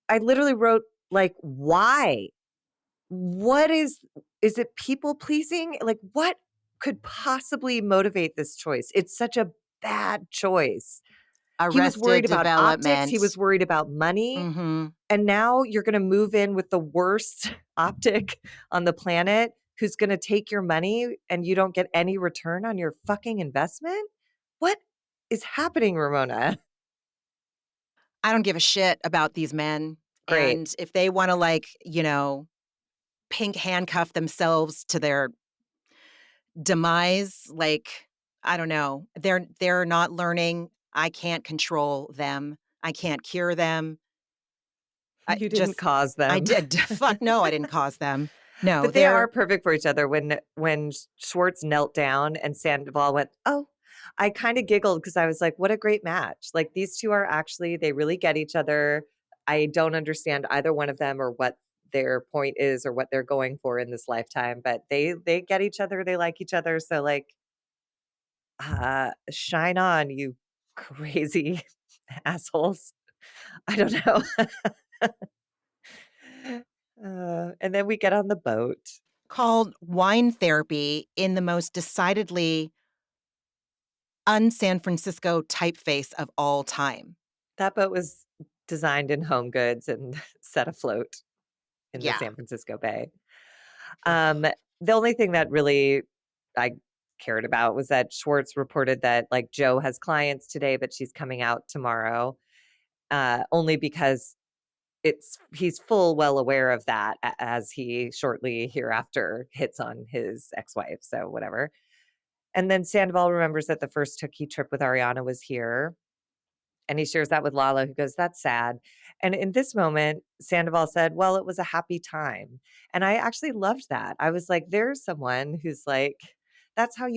[SPEAKER 2] I literally wrote, like, why? What is it people pleasing? Like, what could possibly motivate this choice? It's such a bad choice. He was
[SPEAKER 1] Arrested
[SPEAKER 2] worried about optics, he
[SPEAKER 1] Development.
[SPEAKER 2] was worried about money,
[SPEAKER 1] Mhm.
[SPEAKER 2] and now you're gonna move in with the worst optic on the planet who's gonna take your money and you don't get any return on your fucking investment? What is happening, Ramona?
[SPEAKER 1] I don't give a shit about these men,
[SPEAKER 2] Great.
[SPEAKER 1] and if they wanna, like, pink handcuff themselves to their demise, like, I don't know. They're not learning. I can't control them. I can't cure them. I
[SPEAKER 2] You didn't
[SPEAKER 1] just
[SPEAKER 2] cause
[SPEAKER 1] I
[SPEAKER 2] them.
[SPEAKER 1] did fuck no, I didn't cause them. No,
[SPEAKER 2] But they are
[SPEAKER 1] they're
[SPEAKER 2] perfect for each other. When Schwartz knelt down and Sandoval went, "Oh," I kinda giggled because I was like, "What a great match." Like, these 2 are actually they really get each other. I don't understand either one of them or what their point is or what they're going for in this lifetime, but they get each other, they like each other, so, like, shine on, you crazy assholes. I don't know. And then we get on the boat.
[SPEAKER 1] called wine therapy in the most decidedly un-San Francisco typeface of all time.
[SPEAKER 2] That boat was designed in home goods and set afloat in the
[SPEAKER 1] Yeah.
[SPEAKER 2] San Francisco Bay.
[SPEAKER 1] Ugh.
[SPEAKER 2] Um, the only thing that really I cared about was that Schwartz reported that, like, Joe has clients today, but she's coming out tomorrow, only because he's full well aware of that as he shortly hereafter hits on his ex-wife, so whatever. And then Sandoval remembers that the first Tookie trip with Ariana was here. And he shares that with Lala, who goes, "That's sad." And in this moment, Sandoval said, "Well, it was a happy time." And I actually loved that. I was like, there's someone who's like, that's how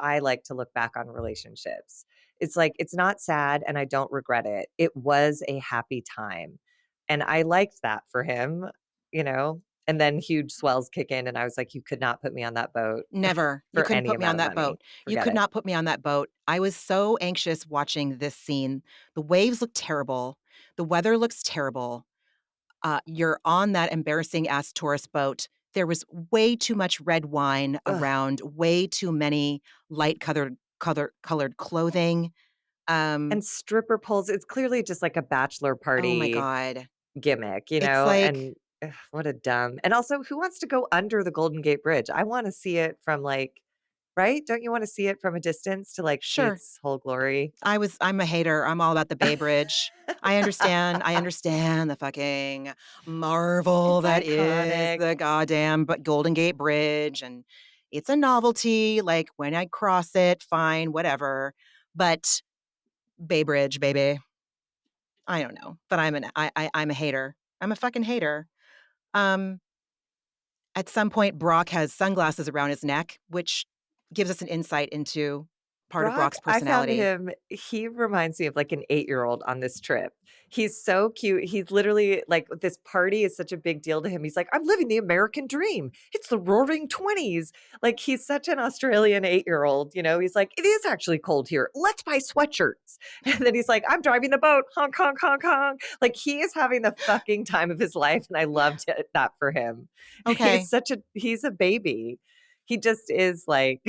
[SPEAKER 2] I like to look back on relationships. It's like, it's not sad and I don't regret it. It was a happy time. And I liked that for him, you know? And then huge swells kick in. And I was like, you could not put me on that boat
[SPEAKER 1] Never. You
[SPEAKER 2] for
[SPEAKER 1] couldn't
[SPEAKER 2] any
[SPEAKER 1] put me on
[SPEAKER 2] amount of
[SPEAKER 1] that
[SPEAKER 2] money.
[SPEAKER 1] boat. You
[SPEAKER 2] Forget
[SPEAKER 1] could
[SPEAKER 2] it.
[SPEAKER 1] not put me on that boat. I was so anxious watching this scene. The waves look terrible. The weather looks terrible. You're on that embarrassing ass tourist boat. There was way too much red wine
[SPEAKER 2] Ugh.
[SPEAKER 1] around, way too many light colored clothing. Um,
[SPEAKER 2] And stripper poles, it's clearly just like a bachelor
[SPEAKER 1] oh my
[SPEAKER 2] party
[SPEAKER 1] god.
[SPEAKER 2] gimmick, you
[SPEAKER 1] It's
[SPEAKER 2] know,
[SPEAKER 1] like
[SPEAKER 2] and ugh, what a dumb and also, who wants to go under the Golden Gate Bridge? I wanna see it from, like right? Don't you wanna see it from a distance to, like, see
[SPEAKER 1] Sure.
[SPEAKER 2] its whole glory?
[SPEAKER 1] I'm a hater. I'm all about the Bay Bridge. I understand the fucking marvel
[SPEAKER 2] It's
[SPEAKER 1] that is
[SPEAKER 2] iconic.
[SPEAKER 1] the goddamn but Golden Gate Bridge, and it's a novelty, like, when I cross it, fine, whatever, but Bay Bridge, baby. I don't know, but I'm a hater. I'm a fucking hater. Um, at some point, Brock has sunglasses around his neck, which gives us an insight into part of
[SPEAKER 2] Brock,
[SPEAKER 1] Brock's
[SPEAKER 2] I found
[SPEAKER 1] personality.
[SPEAKER 2] him he reminds me of, like, an eight-year-old on this trip. He's so cute. He's literally like, this party is such a big deal to him. He's like, "I'm living the American dream. It's the roaring 20s." Like, he's such an Australian eight-year-old, you know? He's like, "It is actually cold here. Let's buy sweatshirts." And then he's like, "I'm driving the boat. Honk, honk, honk, honk." Like, he is having the fucking time of his life, and I loved it that for him.
[SPEAKER 1] Okay.
[SPEAKER 2] He's a baby. He just is like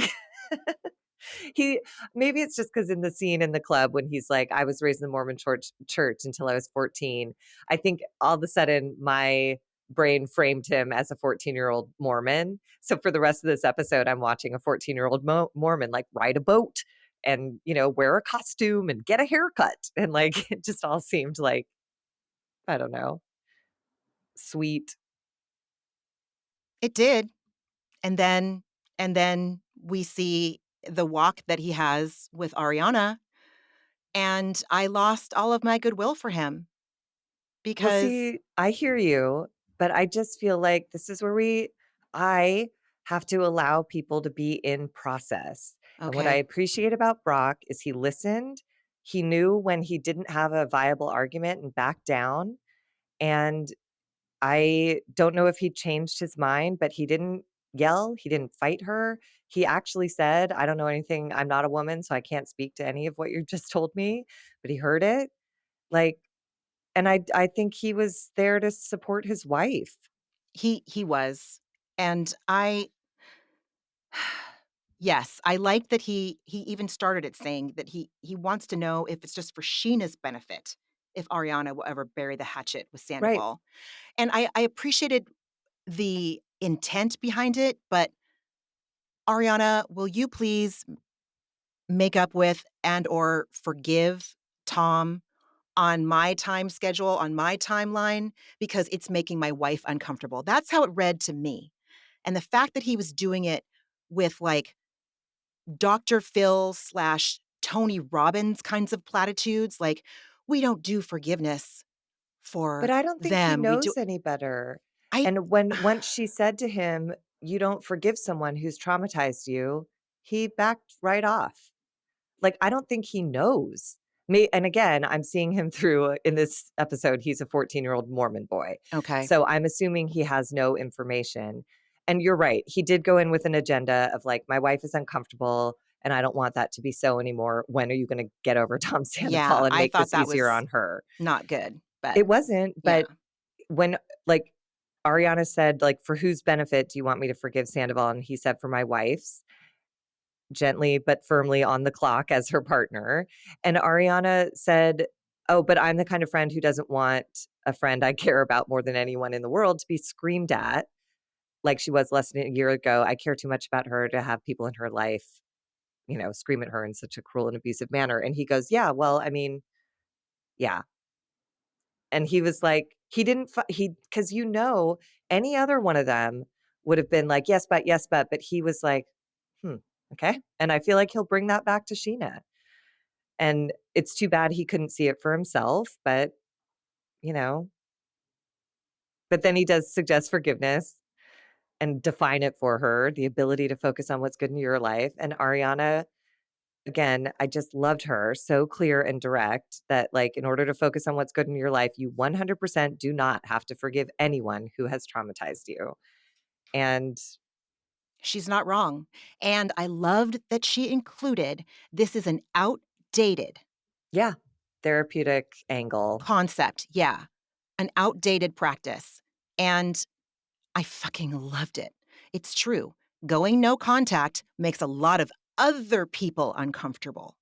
[SPEAKER 2] he maybe it's just because in the scene in the club when he's like, "I was raised in the Mormon church until I was 14." I think all of a sudden my brain framed him as a 14-year-old Mormon. So for the rest of this episode, I'm watching a 14-year-old Mormon, like, ride a boat and, wear a costume and get a haircut, and, like, it just all seemed like, I don't know, sweet.
[SPEAKER 1] It did. And then we see the walk that he has with Ariana, and I lost all of my goodwill for him
[SPEAKER 2] Well,
[SPEAKER 1] because
[SPEAKER 2] see, I hear you, but I just feel like this is where I have to allow people to be in process. And what I
[SPEAKER 1] okay,
[SPEAKER 2] appreciate about Brock is he listened. He knew when he didn't have a viable argument and backed down. And I don't know if he changed his mind, but he didn't yell. He didn't fight her. He actually said, "I don't know anything. I'm not a woman, so I can't speak to any of what you just told me." But he heard it. Like, and I think he was there to support his wife.
[SPEAKER 1] he was. And I yes, I like that he even started it saying that he wants to know if it's just for Sheena's benefit, if Ariana will ever bury the hatchet with
[SPEAKER 2] Right.
[SPEAKER 1] Sandoval. And I appreciated the intent behind it, but Ariana, will you please make up with and or forgive Tom on my time schedule, on my timeline, because it's making my wife uncomfortable. That's how it read to me. And the fact that he was doing it with like Dr. Phil slash Tony Robbins kinds of platitudes, like, we don't do forgiveness
[SPEAKER 2] But
[SPEAKER 1] for
[SPEAKER 2] I don't think he
[SPEAKER 1] them. We do.
[SPEAKER 2] knows any better.
[SPEAKER 1] I,
[SPEAKER 2] And when once she said to him, "You don't forgive someone who's traumatized you," he backed right off. Like, I don't think he knows. Me and again, I'm seeing him through in this episode, he's a 14-year-old Mormon boy.
[SPEAKER 1] okay.
[SPEAKER 2] So I'm assuming he has no information. And you're right, he did go in with an agenda of like, "My wife is uncomfortable, and I don't want that to be so anymore. When are you gonna get over Tom
[SPEAKER 1] Yeah,
[SPEAKER 2] Sandoval and
[SPEAKER 1] I
[SPEAKER 2] make
[SPEAKER 1] thought
[SPEAKER 2] this
[SPEAKER 1] that
[SPEAKER 2] easier
[SPEAKER 1] was
[SPEAKER 2] on her?"
[SPEAKER 1] not good, but
[SPEAKER 2] It wasn't,
[SPEAKER 1] yeah.
[SPEAKER 2] but when, like, Ariana said, like, "For whose benefit do you want me to forgive Sandoval?" And he said, "For my wife's." Gently but firmly on the clock as her partner. And Ariana said, "Oh, but I'm the kind of friend who doesn't want a friend I care about more than anyone in the world to be screamed at like she was less than a year ago. I care too much about her to have people in her life, scream at her in such a cruel and abusive manner." And he goes, "Yeah, well, I mean, yeah." And he was like, he didn't, because any other one of them would have been like, yes, but he was like, hmm, okay. And I feel like he'll bring that back to Sheena. And it's too bad he couldn't see it for himself, you know, but then he does suggest forgiveness and define it for her, the ability to focus on what's good in your life. And Ariana, again, I just loved her, so clear and direct that, like, in order to focus on what's good in your life, you 100% do not have to forgive anyone who has traumatized you. And
[SPEAKER 1] She's not wrong. And I loved that she included this is an outdated
[SPEAKER 2] yeah, therapeutic angle.
[SPEAKER 1] concept. Yeah, an outdated practice. And I fucking loved it. It's true. Going no contact makes a lot of other people uncomfortable.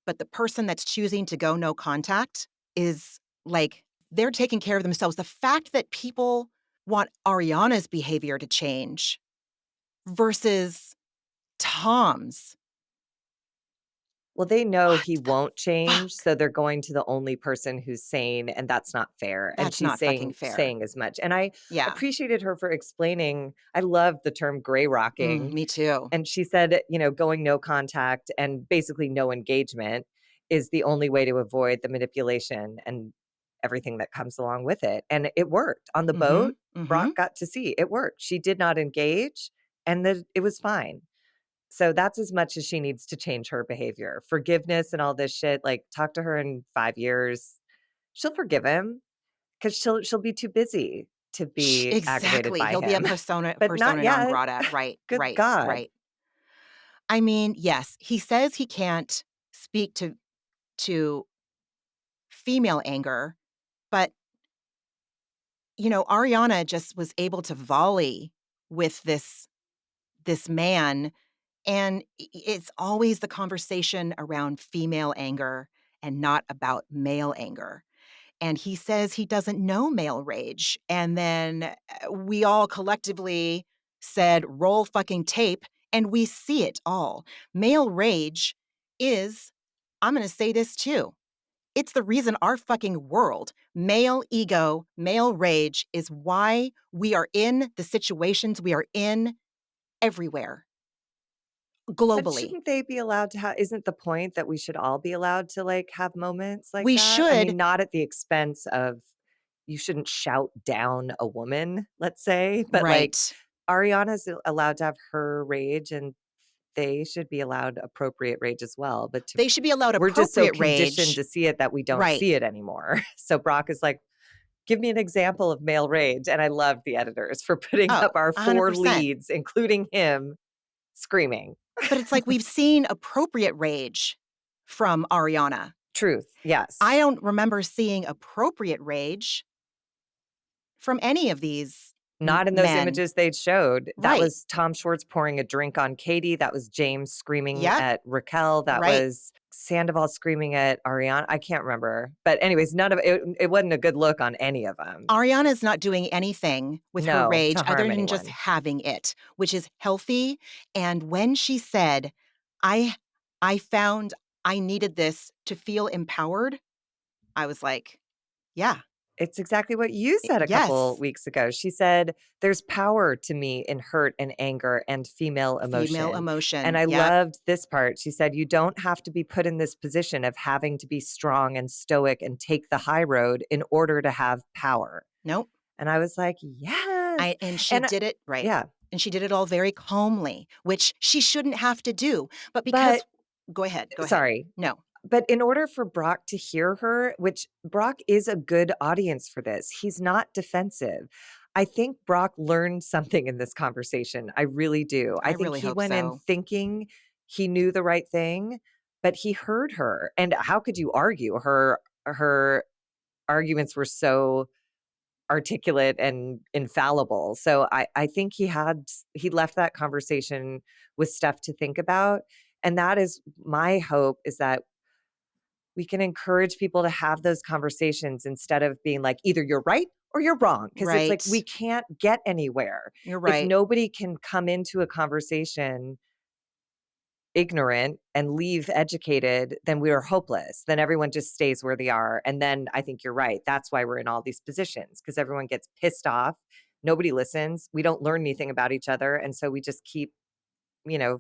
[SPEAKER 1] But the person that's choosing to go no contact is like, they're taking care of themselves. The fact that people want Ariana's behavior to change versus Tom's.
[SPEAKER 2] Well, they know
[SPEAKER 1] What
[SPEAKER 2] he
[SPEAKER 1] the
[SPEAKER 2] won't change,
[SPEAKER 1] fuck?
[SPEAKER 2] so they're going to the only person who's sane, and that's not fair, and
[SPEAKER 1] That's
[SPEAKER 2] she's
[SPEAKER 1] not fucking fair.
[SPEAKER 2] saying as much, and I
[SPEAKER 1] Yeah.
[SPEAKER 2] appreciated her for explaining. I love the term "gray rocking,"
[SPEAKER 1] Me too.
[SPEAKER 2] and she said, going no contact and basically no engagement is the only way to avoid the manipulation and everything that comes along with it, and it worked. On the boat,
[SPEAKER 1] Mhm, mhm.
[SPEAKER 2] Brock got to see it worked. She did not engage, and it was fine. So that's as much as she needs to change her behavior. Forgiveness and all this shit, like, talk to her in 5 years. She'll forgive him because she'll be too busy to be aggravated
[SPEAKER 1] Exactly.
[SPEAKER 2] by
[SPEAKER 1] He'll be a
[SPEAKER 2] him,
[SPEAKER 1] persona
[SPEAKER 2] but not
[SPEAKER 1] persona non
[SPEAKER 2] yet.
[SPEAKER 1] grata. Right,
[SPEAKER 2] Good
[SPEAKER 1] right,
[SPEAKER 2] God.
[SPEAKER 1] right. I mean, yes, he says he can't speak to female anger, but, Ariana just was able to volley with this man, and it's always the conversation around female anger and not about male anger. And he says he doesn't know male rage, and then, we all collectively said, "Roll fucking tape," and we see it all. Male rage is I'm gonna say this too, it's the reason our fucking world, male ego, male rage, is why we are in the situations we are in everywhere,
[SPEAKER 2] But
[SPEAKER 1] globally.
[SPEAKER 2] shouldn't they be allowed to have? Isn't the point that we should all be allowed to, like, have moments like
[SPEAKER 1] We
[SPEAKER 2] that? I
[SPEAKER 1] should.
[SPEAKER 2] mean, not at the expense of you shouldn't shout down a woman, let's say, but, like,
[SPEAKER 1] Right.
[SPEAKER 2] Ariana's allowed to have her rage, and they should be allowed appropriate rage as well, but
[SPEAKER 1] They should be allowed
[SPEAKER 2] we're just so
[SPEAKER 1] appropriate
[SPEAKER 2] conditioned
[SPEAKER 1] rage.
[SPEAKER 2] to see it that we don't
[SPEAKER 1] Right.
[SPEAKER 2] see it anymore. So Brock is like, "Give me an example of male rage," and I love the editors for putting
[SPEAKER 1] Oh,
[SPEAKER 2] up our 4
[SPEAKER 1] 100%.
[SPEAKER 2] leads, including him, screaming.
[SPEAKER 1] But it's like we've seen appropriate rage from Ariana.
[SPEAKER 2] Truth,
[SPEAKER 1] I
[SPEAKER 2] yes.
[SPEAKER 1] don't remember seeing appropriate rage from any of these
[SPEAKER 2] Not in those
[SPEAKER 1] men.
[SPEAKER 2] images they showed. That
[SPEAKER 1] Right.
[SPEAKER 2] was Tom Schwartz pouring a drink on Katie, that was James screaming
[SPEAKER 1] Yep.
[SPEAKER 2] at Raquel, that
[SPEAKER 1] Right.
[SPEAKER 2] was Sandoval screaming at Ariana. I can't remember, but anyways, none of it wasn't a good look on any of them.
[SPEAKER 1] Ariana's not doing anything with her
[SPEAKER 2] No,
[SPEAKER 1] rage
[SPEAKER 2] to
[SPEAKER 1] other
[SPEAKER 2] harm
[SPEAKER 1] than just
[SPEAKER 2] anyone.
[SPEAKER 1] having it, which is healthy. And when she said, I I found I needed this to feel empowered, I was like, yeah,
[SPEAKER 2] It's exactly what you said a couple
[SPEAKER 1] yes,
[SPEAKER 2] weeks ago. She said, "There's power to me in hurt and anger and female
[SPEAKER 1] female
[SPEAKER 2] emotion." And
[SPEAKER 1] emotion.
[SPEAKER 2] I
[SPEAKER 1] Yep.
[SPEAKER 2] loved this part. She said, "You don't have to be put in this position of having to be strong and stoic and take the high road in order to have power."
[SPEAKER 1] Nope.
[SPEAKER 2] And I was like, "Yes."
[SPEAKER 1] And she
[SPEAKER 2] And
[SPEAKER 1] did it right.
[SPEAKER 2] yeah,
[SPEAKER 1] And she did it all very calmly, which she shouldn't have to do. But
[SPEAKER 2] but
[SPEAKER 1] because Go ahead, go ahead.
[SPEAKER 2] sorry.
[SPEAKER 1] No.
[SPEAKER 2] But in order for Brock to hear her, which Brock is a good audience for this, he's not defensive. I think Brock learned something in this conversation. I really do. I
[SPEAKER 1] I
[SPEAKER 2] think
[SPEAKER 1] really
[SPEAKER 2] he
[SPEAKER 1] hope
[SPEAKER 2] went in
[SPEAKER 1] so.
[SPEAKER 2] thinking he knew the right thing, but he heard her. And how could you argue? Her arguments were so articulate and infallible. So I think he left that conversation with stuff to think about. And that is my hope, is that we can encourage people to have those conversations instead of being like, either you're right or you're wrong. Cause it's like we
[SPEAKER 1] Right.
[SPEAKER 2] can't get anywhere.
[SPEAKER 1] You're
[SPEAKER 2] If
[SPEAKER 1] right.
[SPEAKER 2] nobody can come into a conversation ignorant and leave educated, then we are hopeless. Then everyone just stays where they are. And then I think you're right. That's why we're in all these positions, because everyone gets pissed off. Nobody listens. We don't learn anything about each other. And so we just keep, you know,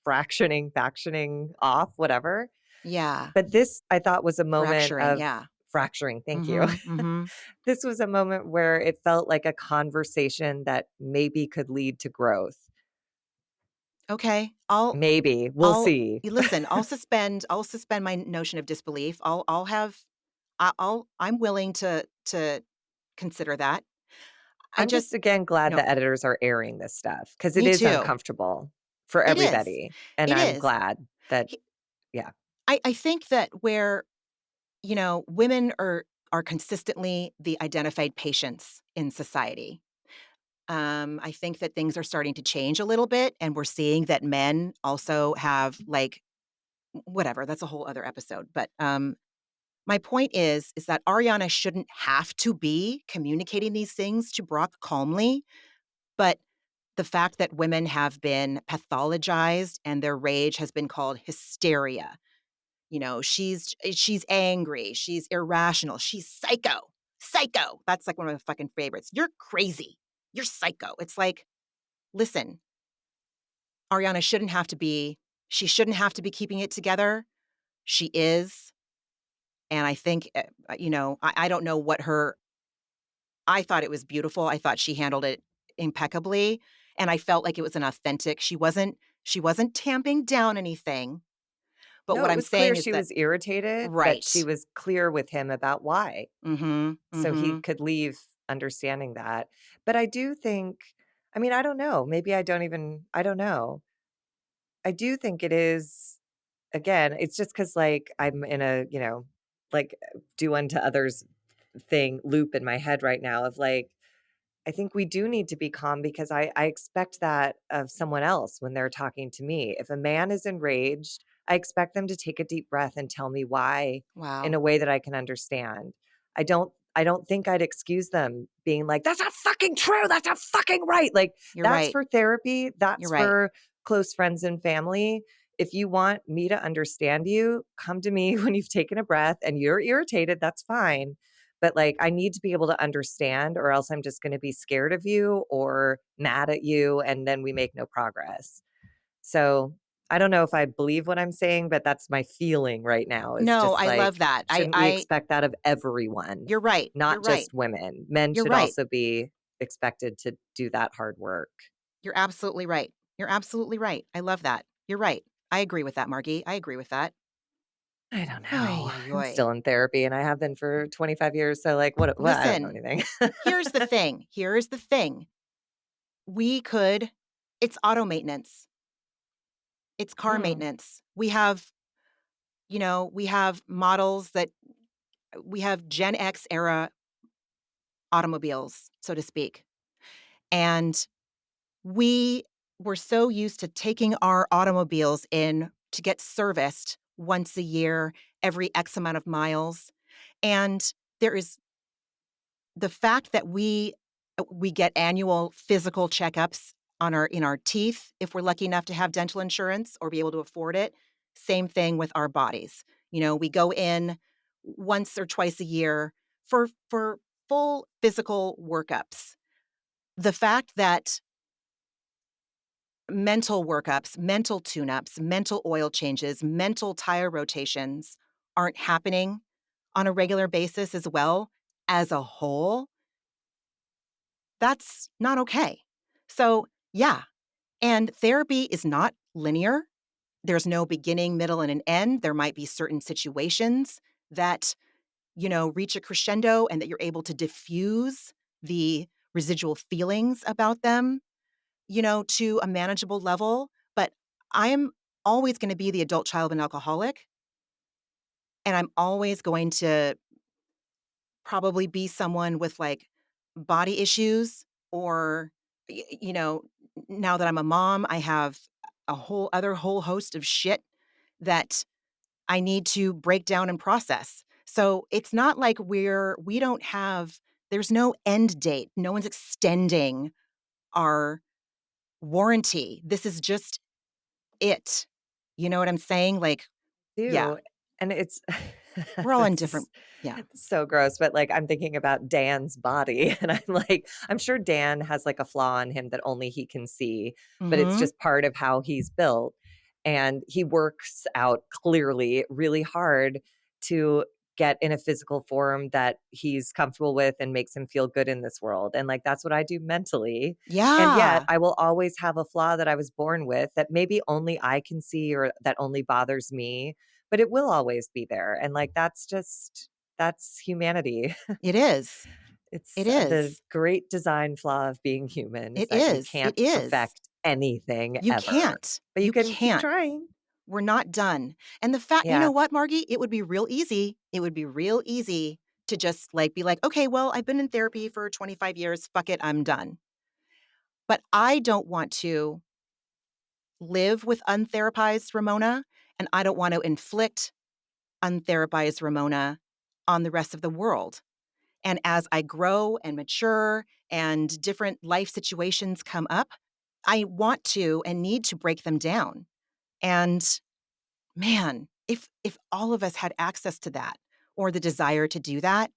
[SPEAKER 2] factioning off, whatever.
[SPEAKER 1] Yeah.
[SPEAKER 2] But this, I thought, was a moment
[SPEAKER 1] Fracturing,
[SPEAKER 2] of
[SPEAKER 1] yeah.
[SPEAKER 2] fracturing, thank you.
[SPEAKER 1] Mhm, mhm.
[SPEAKER 2] This was a moment where it felt like a conversation that maybe could lead to growth.
[SPEAKER 1] Okay.
[SPEAKER 2] Maybe, we'll
[SPEAKER 1] I'll
[SPEAKER 2] see.
[SPEAKER 1] listen, I'll suspend my notion of disbelief. I'll have I'm willing to consider that. I
[SPEAKER 2] I'm
[SPEAKER 1] just
[SPEAKER 2] just, again, glad
[SPEAKER 1] No,
[SPEAKER 2] the editors are airing this stuff, because it
[SPEAKER 1] me
[SPEAKER 2] is
[SPEAKER 1] too.
[SPEAKER 2] uncomfortable for
[SPEAKER 1] It is.
[SPEAKER 2] everybody, and
[SPEAKER 1] It
[SPEAKER 2] I'm
[SPEAKER 1] is.
[SPEAKER 2] glad that
[SPEAKER 1] He
[SPEAKER 2] yeah.
[SPEAKER 1] I think that where, women are consistently the identified patients in society. I think that things are starting to change a little bit, and we're seeing that men also have, like whatever, that's a whole other episode, but, My point is that Ariana shouldn't have to be communicating these things to Brock calmly, but the fact that women have been pathologized and their rage has been called hysteria. She's angry, she's irrational, she's psycho. Psycho. That's like one of my fucking favorites. You're crazy. You're psycho. It's like, listen, Ariana she shouldn't have to be keeping it together. She is. And I think, I don't know what I thought it was beautiful. I thought she handled it impeccably. And I felt like it was an authentic, she wasn't tamping down anything. But
[SPEAKER 2] No,
[SPEAKER 1] what
[SPEAKER 2] it
[SPEAKER 1] I'm
[SPEAKER 2] was clear
[SPEAKER 1] saying is
[SPEAKER 2] she
[SPEAKER 1] that
[SPEAKER 2] was irritated, but she
[SPEAKER 1] right.
[SPEAKER 2] was clear with him about why.
[SPEAKER 1] Mhm.
[SPEAKER 2] So he
[SPEAKER 1] Mhm.
[SPEAKER 2] could leave understanding that. But I do think, I mean, I don't know. Maybe I don't know. I do think it is, again, it's just because, like, I'm in a, like, do unto others thing loop in my head right now of like, I think we do need to be calm because I expect that of someone else when they're talking to me. If a man is enraged, I expect them to take a deep breath and tell me why in
[SPEAKER 1] Wow.
[SPEAKER 2] a way that I can understand. I don't think I'd excuse them being like, "That's not fucking true. That's not fucking right." Like,
[SPEAKER 1] You're
[SPEAKER 2] that's
[SPEAKER 1] right.
[SPEAKER 2] for therapy.
[SPEAKER 1] You're
[SPEAKER 2] That's
[SPEAKER 1] right.
[SPEAKER 2] for close friends and family. If you want me to understand you, come to me when you've taken a breath and you're irritated, that's fine. But, like, I need to be able to understand or else I'm just gonna be scared of you or mad at you, and then we make no progress. So, I don't know if I believe what I'm saying, but that's my feeling right now is
[SPEAKER 1] No,
[SPEAKER 2] just
[SPEAKER 1] I
[SPEAKER 2] like,
[SPEAKER 1] love that.
[SPEAKER 2] shouldn't we expect that of everyone,
[SPEAKER 1] You're right. You're
[SPEAKER 2] not
[SPEAKER 1] right.
[SPEAKER 2] just women? Men
[SPEAKER 1] You're
[SPEAKER 2] should
[SPEAKER 1] right.
[SPEAKER 2] also be expected to do that hard work.
[SPEAKER 1] You're absolutely right. You're absolutely right. I love that. You're right. I agree with that, Margee. I agree with that.
[SPEAKER 2] I don't know.
[SPEAKER 1] Ay, ay,
[SPEAKER 2] I'm
[SPEAKER 1] ay.
[SPEAKER 2] still in therapy, and I have been for 25 years, so, like, what I don't know
[SPEAKER 1] Listen,
[SPEAKER 2] anything.
[SPEAKER 1] here's the thing. Here's the thing. We could It's auto maintenance. It's car
[SPEAKER 2] Mm,
[SPEAKER 1] maintenance. We have models that we have Gen X era automobiles, so to speak. And we were so used to taking our automobiles in to get serviced once a year, every X amount of miles. And there is the fact that we get annual physical checkups in our teeth if we're lucky enough to have dental insurance or be able to afford it. Same thing with our bodies. We go in once or twice a year for full physical workups. The fact that mental workups, mental tune-ups, mental oil changes, mental tire rotations aren't happening on a regular basis as well as a whole, that's not okay. So, yeah, and therapy is not linear. There's no beginning, middle, and an end. There might be certain situations that, reach a crescendo and that you're able to diffuse the residual feelings about them, to a manageable level. But I'm always going to be the adult child of an alcoholic. And I'm always going to probably be someone with like body issues or, now that I'm a mom, I have a whole host of shit that I need to break down and process. So it's not like we don't have, there's no end date. No one's extending our warranty. This is just it. You know what I'm saying? Like, yeah,
[SPEAKER 2] do, and it's
[SPEAKER 1] we're all in
[SPEAKER 2] this
[SPEAKER 1] different,
[SPEAKER 2] is
[SPEAKER 1] yeah.
[SPEAKER 2] so gross, but, like, I'm thinking about Dan's body, and I'm like, I'm sure Dan has, like, a flaw in him that only he can see, but it's
[SPEAKER 1] Mhm.
[SPEAKER 2] just part of how he's built, and he works out clearly really hard to get in a physical form that he's comfortable with and makes him feel good in this world, and, like, that's what I do mentally, and yet
[SPEAKER 1] Yeah,
[SPEAKER 2] I will always have a flaw that I was born with that maybe only I can see or that only bothers me, but it will always be there, and, like, that's humanity.
[SPEAKER 1] it is.
[SPEAKER 2] It's
[SPEAKER 1] It
[SPEAKER 2] the
[SPEAKER 1] is.
[SPEAKER 2] great design flaw of being human is
[SPEAKER 1] It
[SPEAKER 2] that you
[SPEAKER 1] is. It
[SPEAKER 2] can't
[SPEAKER 1] is.
[SPEAKER 2] perfect anything
[SPEAKER 1] You
[SPEAKER 2] ever,
[SPEAKER 1] can't.
[SPEAKER 2] but you
[SPEAKER 1] You
[SPEAKER 2] can keep
[SPEAKER 1] can't.
[SPEAKER 2] trying.
[SPEAKER 1] We're not done. And the fact, you
[SPEAKER 2] Yeah.
[SPEAKER 1] know what, Margie? It would be real easy. It would be real easy to just like be like, okay, well, I've been in therapy for 25 years. Fuck it, I'm done. But I don't want to live with untherapized Ramona, and I don't want to inflict untherapized Ramona on the rest of the world. And as I grow and mature and different life situations come up, I want to and need to break them down. And man, if all of us had access to that or the desire to do that,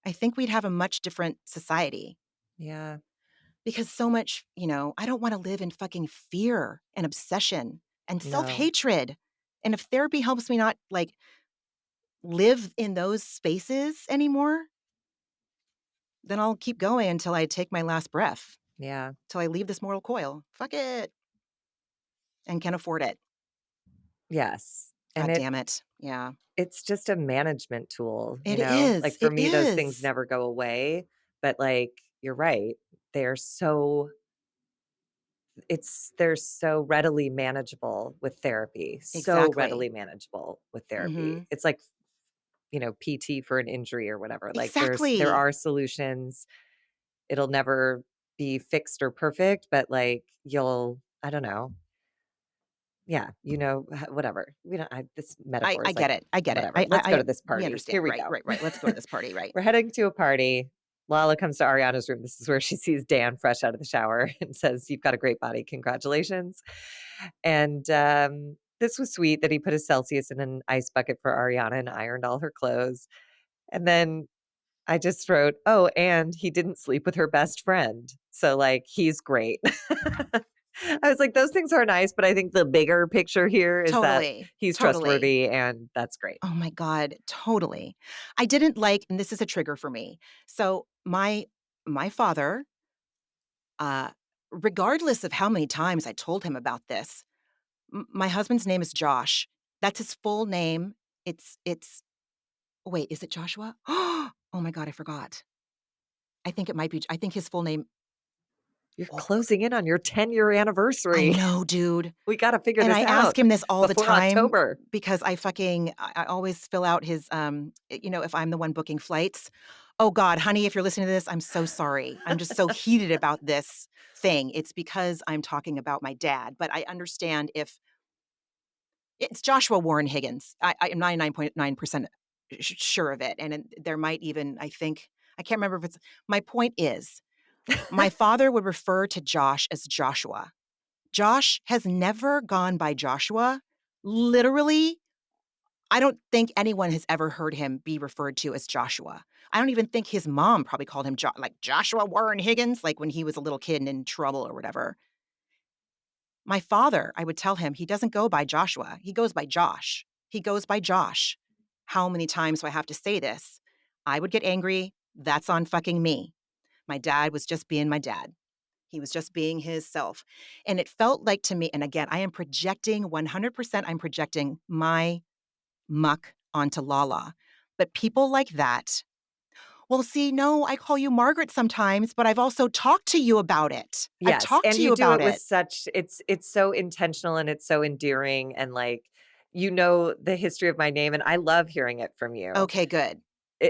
[SPEAKER 1] I think we'd have a much different society.
[SPEAKER 2] Yeah.
[SPEAKER 1] Because so much, I don't wanna live in fucking fear and obsession and
[SPEAKER 2] No.
[SPEAKER 1] self-hatred. And if therapy helps me not, like, live in those spaces anymore, then I'll keep going until I take my last breath,
[SPEAKER 2] Yeah.
[SPEAKER 1] till I leave this mortal coil. Fuck it, and can afford it.
[SPEAKER 2] Yes. And
[SPEAKER 1] God damn it. Yeah.
[SPEAKER 2] it's just a management tool,
[SPEAKER 1] It
[SPEAKER 2] Like,
[SPEAKER 1] is,
[SPEAKER 2] for
[SPEAKER 1] it
[SPEAKER 2] me, those things
[SPEAKER 1] is.
[SPEAKER 2] never go away, but, like, you're right. They're so they're so readily manageable with therapy, so
[SPEAKER 1] Exactly.
[SPEAKER 2] readily manageable with therapy.
[SPEAKER 1] Mhm.
[SPEAKER 2] It's like, PT for an injury or whatever. Like, there
[SPEAKER 1] Exactly.
[SPEAKER 2] are solutions. It'll never be fixed or perfect, but, like, I don't know. Yeah, whatever. We don't this
[SPEAKER 1] I
[SPEAKER 2] metaphor
[SPEAKER 1] I
[SPEAKER 2] is like,
[SPEAKER 1] get it, I get it.
[SPEAKER 2] whatever. Let's go to this
[SPEAKER 1] We
[SPEAKER 2] party. Here
[SPEAKER 1] understand.
[SPEAKER 2] we
[SPEAKER 1] Right,
[SPEAKER 2] go.
[SPEAKER 1] right, right. Let's go to this party, right.
[SPEAKER 2] We're heading to a party. Lala comes to Ariana's room. This is where she sees Dan fresh out of the shower and says, "You've got a great body. Congratulations." And this was sweet that he put his Celsius in an ice bucket for Ariana and ironed all her clothes. And then I just wrote, "Oh, and he didn't sleep with her best friend." So, like, he's great. I was like, those things are nice, but I think the bigger picture here is that
[SPEAKER 1] Totally,
[SPEAKER 2] he's
[SPEAKER 1] totally.
[SPEAKER 2] trustworthy and that's great.
[SPEAKER 1] Oh my god, totally. I didn't like, and this is a trigger for me. So, my father, uh, regardless of how many times I told him about this, my husband's name is Josh. That's his full name. It's wait, is it Joshua? Oh my god, I forgot. I think his full name.
[SPEAKER 2] You're
[SPEAKER 1] Oh,
[SPEAKER 2] closing in on your 10-year
[SPEAKER 1] I
[SPEAKER 2] anniversary.
[SPEAKER 1] know, dude.
[SPEAKER 2] We gotta figure
[SPEAKER 1] And
[SPEAKER 2] this
[SPEAKER 1] I ask
[SPEAKER 2] out
[SPEAKER 1] him this all the
[SPEAKER 2] before
[SPEAKER 1] time
[SPEAKER 2] October.
[SPEAKER 1] because I always fill out his, if I'm the one booking flights. Oh god, honey, if you're listening to this, I'm so sorry. I'm just so heated about this thing. It's because I'm talking about my dad, but I understand if it's Joshua Warren Higgins. I am 99.9% sure of it, and there might even, I can't remember if it's my point is, my father would refer to Josh as Joshua. Josh has never gone by Joshua. Literally, I don't think anyone has ever heard him be referred to as Joshua. I don't even think his mom probably called him like Joshua Warren Higgins, like when he was a little kid and in trouble or whatever. My father, I would tell him he doesn't go by Joshua. He goes by Josh. He goes by Josh. How many times do I have to say this? I would get angry. That's on fucking me. My dad was just being my dad. He was just being his self. And it felt like to me, and again, I am projecting 100%, I'm projecting my muck onto Lala. But people like that, well, see, no, I call you Margaret sometimes, but I've also talked to you about it. I've
[SPEAKER 2] Yes,
[SPEAKER 1] talked
[SPEAKER 2] and
[SPEAKER 1] to
[SPEAKER 2] you
[SPEAKER 1] you
[SPEAKER 2] do
[SPEAKER 1] about
[SPEAKER 2] it with
[SPEAKER 1] it.
[SPEAKER 2] such it's so intentional and it's so endearing and, like, the history of my name, and I love hearing it from you.
[SPEAKER 1] Okay, good.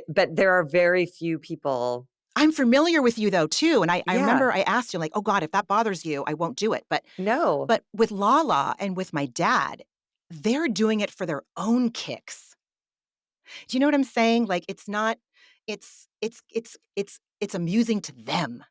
[SPEAKER 2] But there are very few people.
[SPEAKER 1] I'm familiar with you though too. And I
[SPEAKER 2] Yeah.
[SPEAKER 1] remember I asked you, like, oh God, if that bothers you, I won't do it.
[SPEAKER 2] No.
[SPEAKER 1] But with Lala and with my dad, they're doing it for their own kicks. Do you know what I'm saying? Like it's not, it's amusing to them,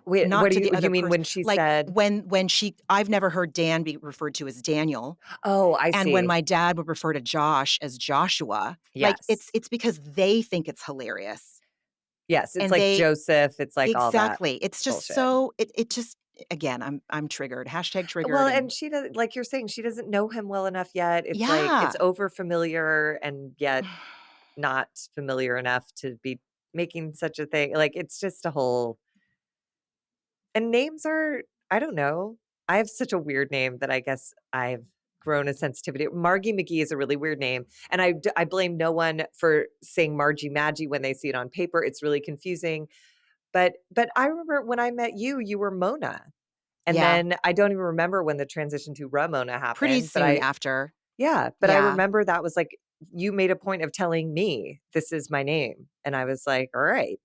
[SPEAKER 2] Wait, what
[SPEAKER 1] not
[SPEAKER 2] do
[SPEAKER 1] to the
[SPEAKER 2] you
[SPEAKER 1] other
[SPEAKER 2] mean
[SPEAKER 1] person.
[SPEAKER 2] when she
[SPEAKER 1] Like
[SPEAKER 2] said
[SPEAKER 1] when she I've never heard Dan be referred to as Daniel.
[SPEAKER 2] Oh, I
[SPEAKER 1] And when
[SPEAKER 2] see.
[SPEAKER 1] my dad would refer to Josh as Joshua, like
[SPEAKER 2] Yes.
[SPEAKER 1] it's because they think it's hilarious.
[SPEAKER 2] Yes, it's
[SPEAKER 1] And
[SPEAKER 2] like
[SPEAKER 1] they
[SPEAKER 2] Joseph, it's like all that
[SPEAKER 1] exactly. It's just
[SPEAKER 2] bullshit.
[SPEAKER 1] so it just again, I'm triggered. Hashtag
[SPEAKER 2] Well,
[SPEAKER 1] triggered
[SPEAKER 2] and
[SPEAKER 1] and
[SPEAKER 2] she does like you're saying, she doesn't know him well enough yet. It's like it's
[SPEAKER 1] yeah.
[SPEAKER 2] over familiar and yet not familiar enough to be making such a thing. Like, it's just a whole and names are I don't know. I have such a weird name that I guess I've grown a sensitivity. Margie McGee is a really weird name, and I blame no one for saying Margie Maggie when they see it on paper. It's really confusing. But I remember when I met you, you were Mona. And
[SPEAKER 1] Yeah.
[SPEAKER 2] then I don't even remember when the transition to Ramona
[SPEAKER 1] Pretty
[SPEAKER 2] happened, but
[SPEAKER 1] soon after.
[SPEAKER 2] I
[SPEAKER 1] Yeah.
[SPEAKER 2] remember that was like you made a point of telling me this is my name. And I was like, all right.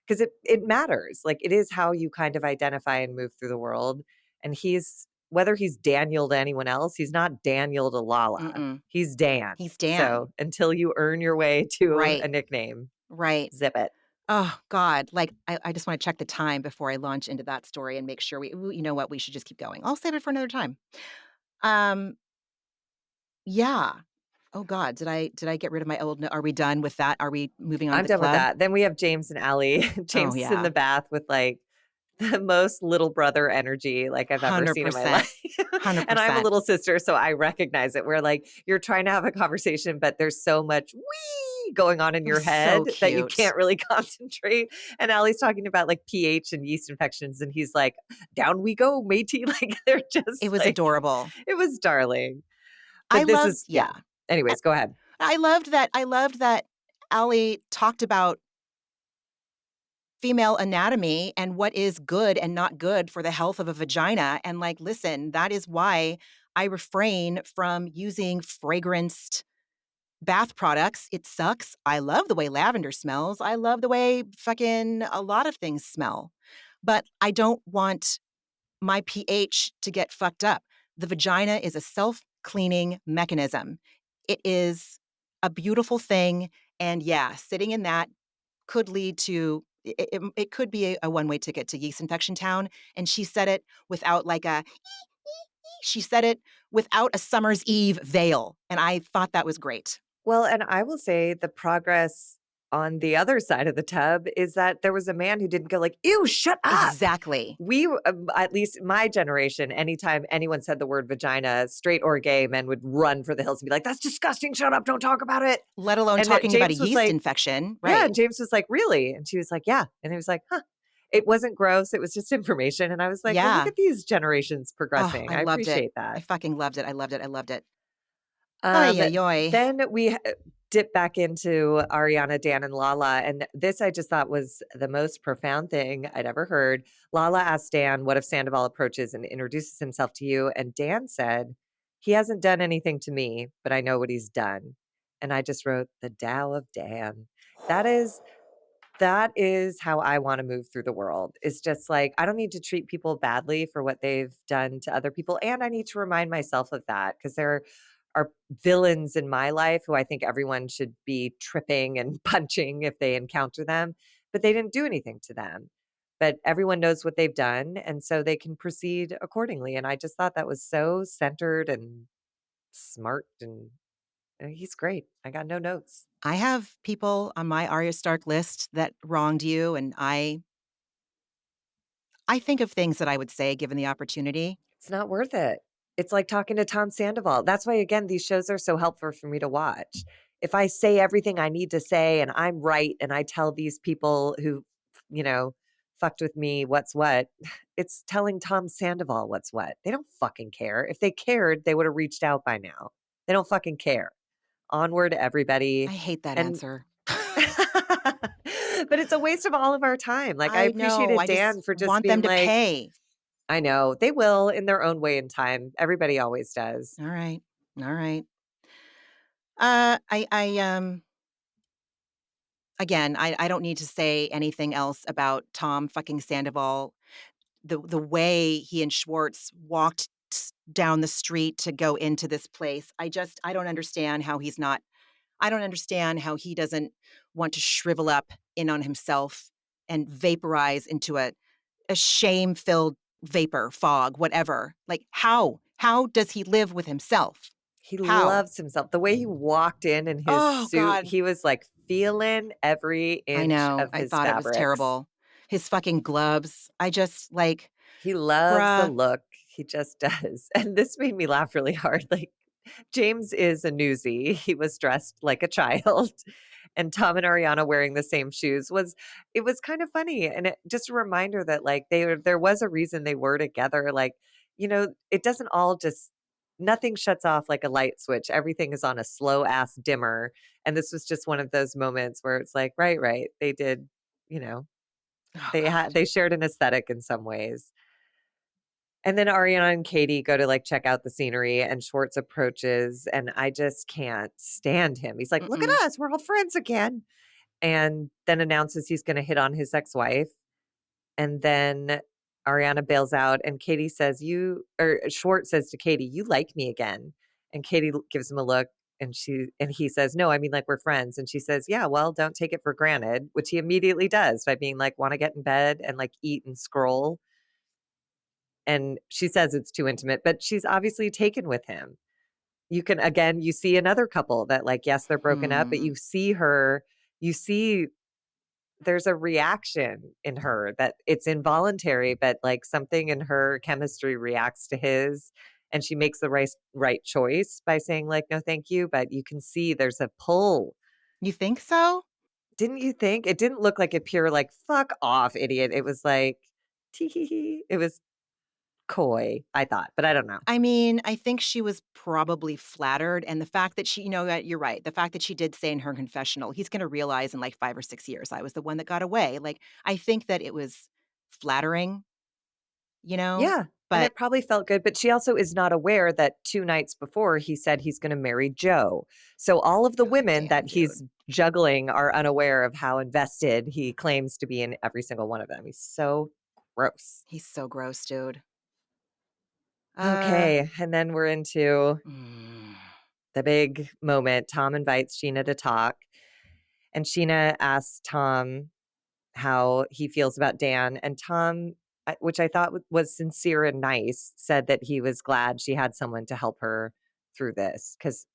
[SPEAKER 2] Because it matters. Like it is how you kind of identify and move through the world. And he's whether he's Daniel to anyone else, he's not Daniel to Lala.
[SPEAKER 1] Mm-mm.
[SPEAKER 2] He's Dan.
[SPEAKER 1] He's Dan.
[SPEAKER 2] So until you earn your way to
[SPEAKER 1] Right.
[SPEAKER 2] a nickname,
[SPEAKER 1] Right.
[SPEAKER 2] zip it.
[SPEAKER 1] Oh God. Like I just want to check the time before I launch into that story and make sure you know what, we should just keep going. I'll save it for another time. Um, yeah. Oh God, did I get rid of my old are we done with that? Are we moving on to
[SPEAKER 2] I'm
[SPEAKER 1] the
[SPEAKER 2] done with
[SPEAKER 1] club?
[SPEAKER 2] that. Then we have James and Allie.
[SPEAKER 1] Oh
[SPEAKER 2] James is in
[SPEAKER 1] yeah.
[SPEAKER 2] the bath with like the most little brother energy like I've ever seen in my
[SPEAKER 1] 100%.
[SPEAKER 2] life. And I'm a
[SPEAKER 1] 100%.
[SPEAKER 2] little sister, so I recognize it. Where like you're trying to have a conversation, but there's so much wee going on in
[SPEAKER 1] It
[SPEAKER 2] your
[SPEAKER 1] was so
[SPEAKER 2] head that you
[SPEAKER 1] cute.
[SPEAKER 2] can't really concentrate. And Allie's talking about like pH and yeast infections, and he's like, "Down we go, matey." Like they're
[SPEAKER 1] It
[SPEAKER 2] just
[SPEAKER 1] was
[SPEAKER 2] like
[SPEAKER 1] adorable.
[SPEAKER 2] it was darling.
[SPEAKER 1] I
[SPEAKER 2] But this
[SPEAKER 1] loved
[SPEAKER 2] is yeah.
[SPEAKER 1] yeah. I
[SPEAKER 2] Anyways, go ahead.
[SPEAKER 1] I loved that Allie talked about female anatomy and what is good and not good for the health of a vagina, and, like, listen, that is why I refrain from using fragranced bath products. It sucks. I love the way lavender smells. I love the way fucking a lot of things smell, but I don't want my pH to get fucked up. The vagina is a self-cleaning mechanism. It is a beautiful thing, and yeah, sitting in that could lead to it could be a one-way ticket to yeast infection town, and she said it without like a she said it without a summer's eve veil, and I thought that was great.
[SPEAKER 2] Well, and I will say the progress on the other side of the tub is that there was a man who didn't go like, "Ew, shut up."
[SPEAKER 1] Exactly.
[SPEAKER 2] At least my generation, anytime anyone said the word vagina, straight or gay, men would run for the hills and be like, "That's disgusting. Shut up. Don't talk about it."
[SPEAKER 1] Let alone
[SPEAKER 2] And
[SPEAKER 1] talking about a
[SPEAKER 2] James was
[SPEAKER 1] yeast
[SPEAKER 2] like,
[SPEAKER 1] infection,
[SPEAKER 2] "Yeah."
[SPEAKER 1] right.
[SPEAKER 2] And James was like, "Really?" And she was like, "Yeah." And he was like, "Huh." It wasn't gross. It was just information. And I was like, well, look
[SPEAKER 1] Yeah.
[SPEAKER 2] at these generations
[SPEAKER 1] Oh,
[SPEAKER 2] progressing.
[SPEAKER 1] I
[SPEAKER 2] I
[SPEAKER 1] loved it.
[SPEAKER 2] appreciate
[SPEAKER 1] I
[SPEAKER 2] that.
[SPEAKER 1] fucking loved it. I loved it. I loved it. Ay,
[SPEAKER 2] Um,
[SPEAKER 1] ay, ay.
[SPEAKER 2] then we dip back into Ariana, Dan, and Lala. And this I just thought was the most profound thing I'd ever heard. Lala asked Dan, what if Sandoval approaches and introduces himself to you? And Dan said, he hasn't done anything to me, but I know what he's done. And I just wrote the Tao of Dan. That is that is how I wanna move through the world. It's just like, I don't need to treat people badly for what they've done to other people, and I need to remind myself of that because there are villains in my life who I think everyone should be tripping and punching if they encounter them, but they didn't do anything to them. But everyone knows what they've done, and so they can proceed accordingly, and I just thought that was so centered and smart, and he's great. I got no notes.
[SPEAKER 1] I have people on my Arya Stark list that wronged you, and I think of things that I would say given the opportunity.
[SPEAKER 2] It's not worth it. It's like talking to Tom Sandoval. That's why, again, these shows are so helpful for me to watch. If I say everything I need to say and I'm right and I tell these people who, you know, fucked with me what's what, it's telling Tom Sandoval what's what. They don't fucking care. If they cared, they would have reached out by now. They don't fucking care. Onward,
[SPEAKER 1] I
[SPEAKER 2] everybody.
[SPEAKER 1] hate that
[SPEAKER 2] And
[SPEAKER 1] answer.
[SPEAKER 2] but it's a waste of all of our time. Like I
[SPEAKER 1] I know,
[SPEAKER 2] appreciated
[SPEAKER 1] I just
[SPEAKER 2] Dan for just
[SPEAKER 1] want
[SPEAKER 2] being
[SPEAKER 1] them to
[SPEAKER 2] like,
[SPEAKER 1] pay.
[SPEAKER 2] I know. They will in their own way and time. Everybody always does.
[SPEAKER 1] All right. All right. Again, I don't need to say anything else about Tom fucking Sandoval. The way he and Schwartz walked down the street to go into this place, I don't understand how he's not I don't understand how he doesn't want to shrivel up in on himself and vaporize into a shame-filled vapor, fog, whatever. Like, how? How does he live with himself?
[SPEAKER 2] He
[SPEAKER 1] How?
[SPEAKER 2] loves himself. The way he walked in his
[SPEAKER 1] Oh,
[SPEAKER 2] suit,
[SPEAKER 1] God.
[SPEAKER 2] he was like feeling every
[SPEAKER 1] I
[SPEAKER 2] inch
[SPEAKER 1] know.
[SPEAKER 2] of
[SPEAKER 1] I
[SPEAKER 2] his
[SPEAKER 1] thought it was
[SPEAKER 2] fabrics.
[SPEAKER 1] terrible. His fucking gloves. I just, like,
[SPEAKER 2] He loves the
[SPEAKER 1] bruh.
[SPEAKER 2] look. He just does. And this made me laugh really hard. Like James is a newsie. He was dressed like a child. And Tom and Ariana wearing the same shoes was it was kind of funny. And just a reminder that like there was a reason they were together. Like, it doesn't all just nothing shuts off like a light switch. Everything is on a slow ass dimmer. And this was just one of those moments where it's like, right, right. They did, you know,
[SPEAKER 1] Oh,
[SPEAKER 2] they had
[SPEAKER 1] God.
[SPEAKER 2] they shared an aesthetic in some ways. And then Ariana and Katie go to, like, check out the scenery, and Schwartz approaches, and I just can't stand him. He's like, "Look at
[SPEAKER 1] Mm-mm.
[SPEAKER 2] us, we're all friends again," and then announces he's gonna hit on his ex-wife, and then Ariana bails out, and Katie says, "You," or Schwartz says to Katie, "You like me again." And Katie gives him a look, and he says, "No, I mean, like, we're friends." And she says, "Yeah, well, don't take it for granted," which he immediately does by being like, "Want to get in bed and like eat and scroll." And she says it's too intimate, but she's obviously taken with him. You can, again, you see another couple that, like, yes, they're broken up, but
[SPEAKER 1] Hmm.
[SPEAKER 2] you see there's a reaction in her that it's involuntary, but, like, something in her chemistry reacts to his, and she makes the right choice by saying, like, "No, thank you," but you can see there's a pull.
[SPEAKER 1] You think so?
[SPEAKER 2] Didn't you think? It didn't look like a pure, like, "Fuck off, idiot." It was like, "Tee hee hee." It was coy, I thought, but I don't know.
[SPEAKER 1] I mean, I think she was probably flattered, and the fact that she you're right, the fact that she did say in her confessional, "He's gonna realize in, like, 5 or 6 years I was the one that got away." Like, I think that it was flattering, you know?
[SPEAKER 2] Yeah, and
[SPEAKER 1] But
[SPEAKER 2] it probably felt good, but she also is not aware that 2 nights before he said he's gonna marry Joe. So all of the
[SPEAKER 1] God
[SPEAKER 2] women
[SPEAKER 1] damn,
[SPEAKER 2] that he's
[SPEAKER 1] dude.
[SPEAKER 2] juggling are unaware of how invested he claims to be in every single one of them. He's so gross.
[SPEAKER 1] He's so gross, dude. Uh,
[SPEAKER 2] Okay, and then we're into
[SPEAKER 1] mm,
[SPEAKER 2] the big moment. Tom invites Sheena to talk, and Sheena asks Tom how he feels about Dan, and Tom, which I thought was sincere and nice, said that he was glad she had someone to help her through this. Because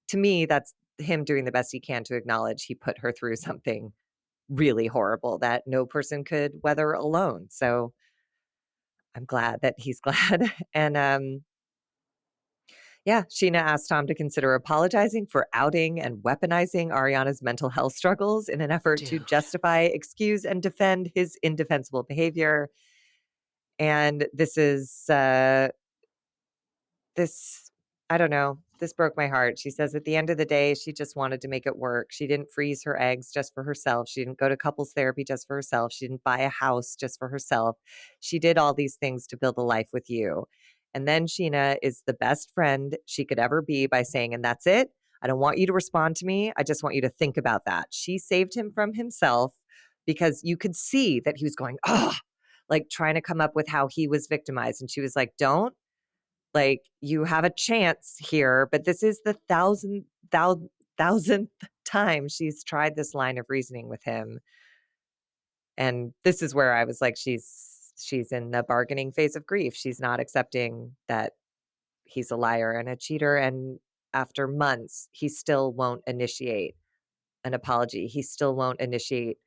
[SPEAKER 2] to me, that's him doing the best he can to acknowledge he put her through something really horrible that no person could weather alone. So I'm glad that he's glad. And yeah, Sheena asked Tom to consider apologizing for outing and weaponizing Ariana's mental health struggles in an effort to
[SPEAKER 1] dude.
[SPEAKER 2] justify, excuse, and defend his indefensible behavior. And this I don't know, this broke my heart. She says at the end of the day, she just wanted to make it work. She didn't freeze her eggs just for herself. She didn't go to couples therapy just for herself. She didn't buy a house just for herself. She did all these things to build a life with you. And then Sheena is the best friend she could ever be by saying, "And that's it. I don't want you to respond to me. I just want you to think about that." She saved him from himself because you could see that he was going, "Oh," like trying to come up with how he was victimized. And she was like, "Don't, like, you have a chance here," but this is the thousandth time she's tried this line of reasoning with him, and this is where I was like, she's in the bargaining phase of grief. She's not accepting that he's a liar and a cheater, and after months, he still won't initiate an apology. He still won't initiate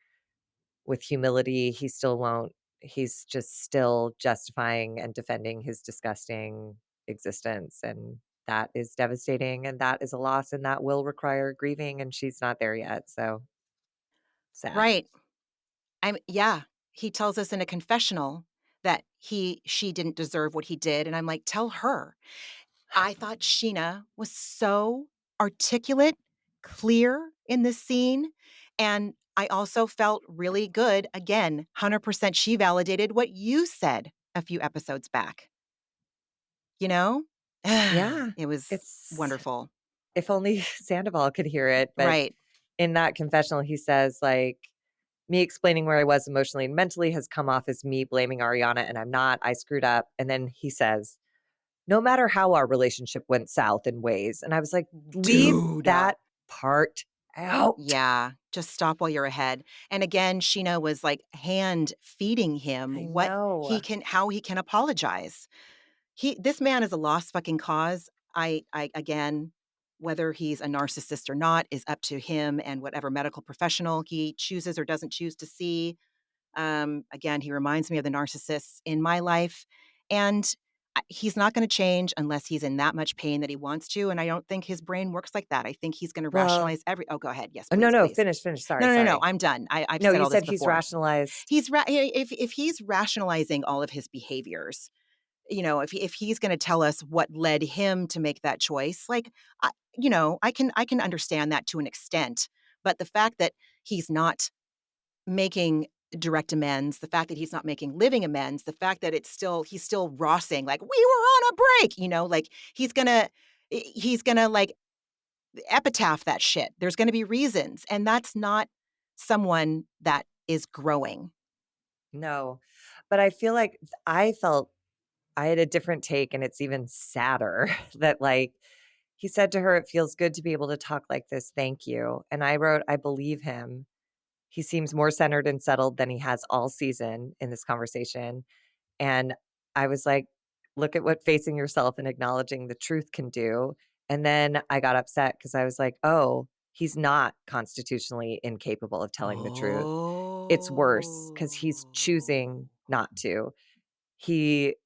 [SPEAKER 2] with humility. He still won't. He's just still justifying and defending his disgusting existence. And that is devastating. And that is a loss. And that will require grieving. And she's not there yet. So sad.
[SPEAKER 1] Right. Yeah. He tells us in a confessional that she didn't deserve what he did, and I'm like, "Tell her." I thought Sheena was so articulate, clear in this scene, and I also felt really good, again, 100% she validated what you said a few episodes back, you know?
[SPEAKER 2] Yeah.
[SPEAKER 1] It was
[SPEAKER 2] It's,
[SPEAKER 1] wonderful.
[SPEAKER 2] if only Sandoval could hear it. But
[SPEAKER 1] Right.
[SPEAKER 2] in that confessional, he says, like, me explaining where I was emotionally and mentally has come off as me blaming Ariana, and I'm not. I screwed up. And then he says, "No matter how our relationship went south in ways." And I was like, "Leave
[SPEAKER 1] Dude.
[SPEAKER 2] that part out."
[SPEAKER 1] Yeah, just stop while you're ahead. And again, Sheena was, like, hand feeding him
[SPEAKER 2] I
[SPEAKER 1] what he
[SPEAKER 2] know.
[SPEAKER 1] can how he can apologize. This man is a lost fucking cause. I again, whether he's a narcissist or not is up to him and whatever medical professional he chooses or doesn't choose to see. Again, he reminds me of the narcissists in my life, and he's not going to change unless he's in that much pain that he wants to. And I don't think his brain works like that. I think he's going to
[SPEAKER 2] Well,
[SPEAKER 1] rationalize every. Oh, go ahead. Yes,
[SPEAKER 2] no,
[SPEAKER 1] please,
[SPEAKER 2] no,
[SPEAKER 1] please.
[SPEAKER 2] finish, finish.
[SPEAKER 1] No,
[SPEAKER 2] Sorry,
[SPEAKER 1] no, no, no.
[SPEAKER 2] sorry.
[SPEAKER 1] I'm done. I've
[SPEAKER 2] No,
[SPEAKER 1] said
[SPEAKER 2] you
[SPEAKER 1] all this
[SPEAKER 2] said he's
[SPEAKER 1] before.
[SPEAKER 2] rationalized.
[SPEAKER 1] If he's rationalizing all of his behaviors, if he's going to tell us what led him to make that choice, like, I can understand that to an extent. But the fact that he's not making direct amends, the fact that he's not making living amends, the fact that he's still rossing, like, we were on a break, like he's gonna like epitaph that shit. There's gonna be reasons, and that's not someone that is growing.
[SPEAKER 2] No. But I feel like I felt I had a different take, and it's even sadder that, like, he said to her, "It feels good to be able to talk like this, thank you." And I wrote, "I believe him. He seems more centered and settled than he has all season in this conversation." And I was like, "Look at what facing yourself and acknowledging the truth can do." And then I got upset because I was like, "Oh, he's not constitutionally incapable of telling the truth. It's worse because he's choosing
[SPEAKER 1] Oh.
[SPEAKER 2] not to." He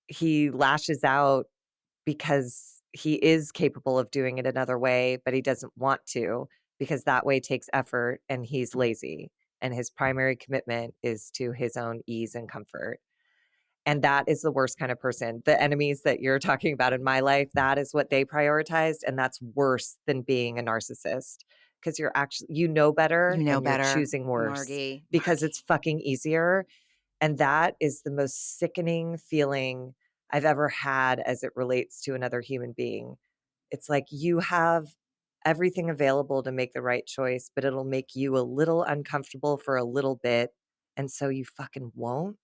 [SPEAKER 2] he lashes out because he is capable of doing it another way, but he doesn't want to because that way takes effort and he's lazy. And his primary commitment is to his own ease and comfort. And that is the worst kind of person. The enemies that you're talking about in my life, that is what they prioritized. And that's worse than being a narcissist because you're actually, you know
[SPEAKER 1] You
[SPEAKER 2] better
[SPEAKER 1] know
[SPEAKER 2] and you're
[SPEAKER 1] better,
[SPEAKER 2] choosing worse
[SPEAKER 1] Margee.
[SPEAKER 2] because it's
[SPEAKER 1] Margee.
[SPEAKER 2] fucking easier. And that is the most sickening feeling I've ever had as it relates to another human being. It's like you have everything available to make the right choice, but it'll make you a little uncomfortable for a little bit. And so you fucking won't.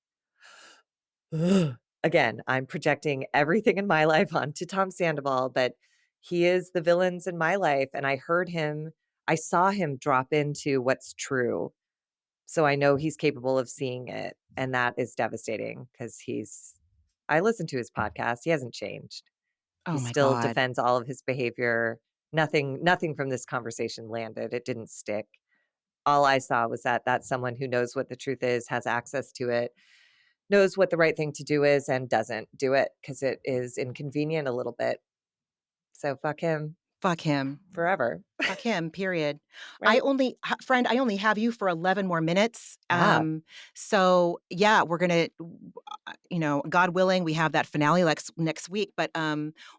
[SPEAKER 2] Ugh. Again, I'm projecting everything in my life onto Tom Sandoval, but he is the villains in my life. And I saw him drop into what's true. So I know he's capable of seeing it. And that is devastating because I listen to his podcast. He hasn't changed. He
[SPEAKER 1] Oh my
[SPEAKER 2] still
[SPEAKER 1] god.
[SPEAKER 2] defends all of his behavior. Nothing from this conversation landed. It didn't stick. All I saw was that that's someone who knows what the truth is, has access to it, knows what the right thing to do is, and doesn't do it because it is inconvenient a little bit. So fuck him
[SPEAKER 1] Fuck him.
[SPEAKER 2] forever,
[SPEAKER 1] Fuck him, period. I
[SPEAKER 2] right?
[SPEAKER 1] only friend, I only have you for 11 more minutes.
[SPEAKER 2] Yeah.
[SPEAKER 1] So yeah, we're gonna, God willing, we have that finale next week. But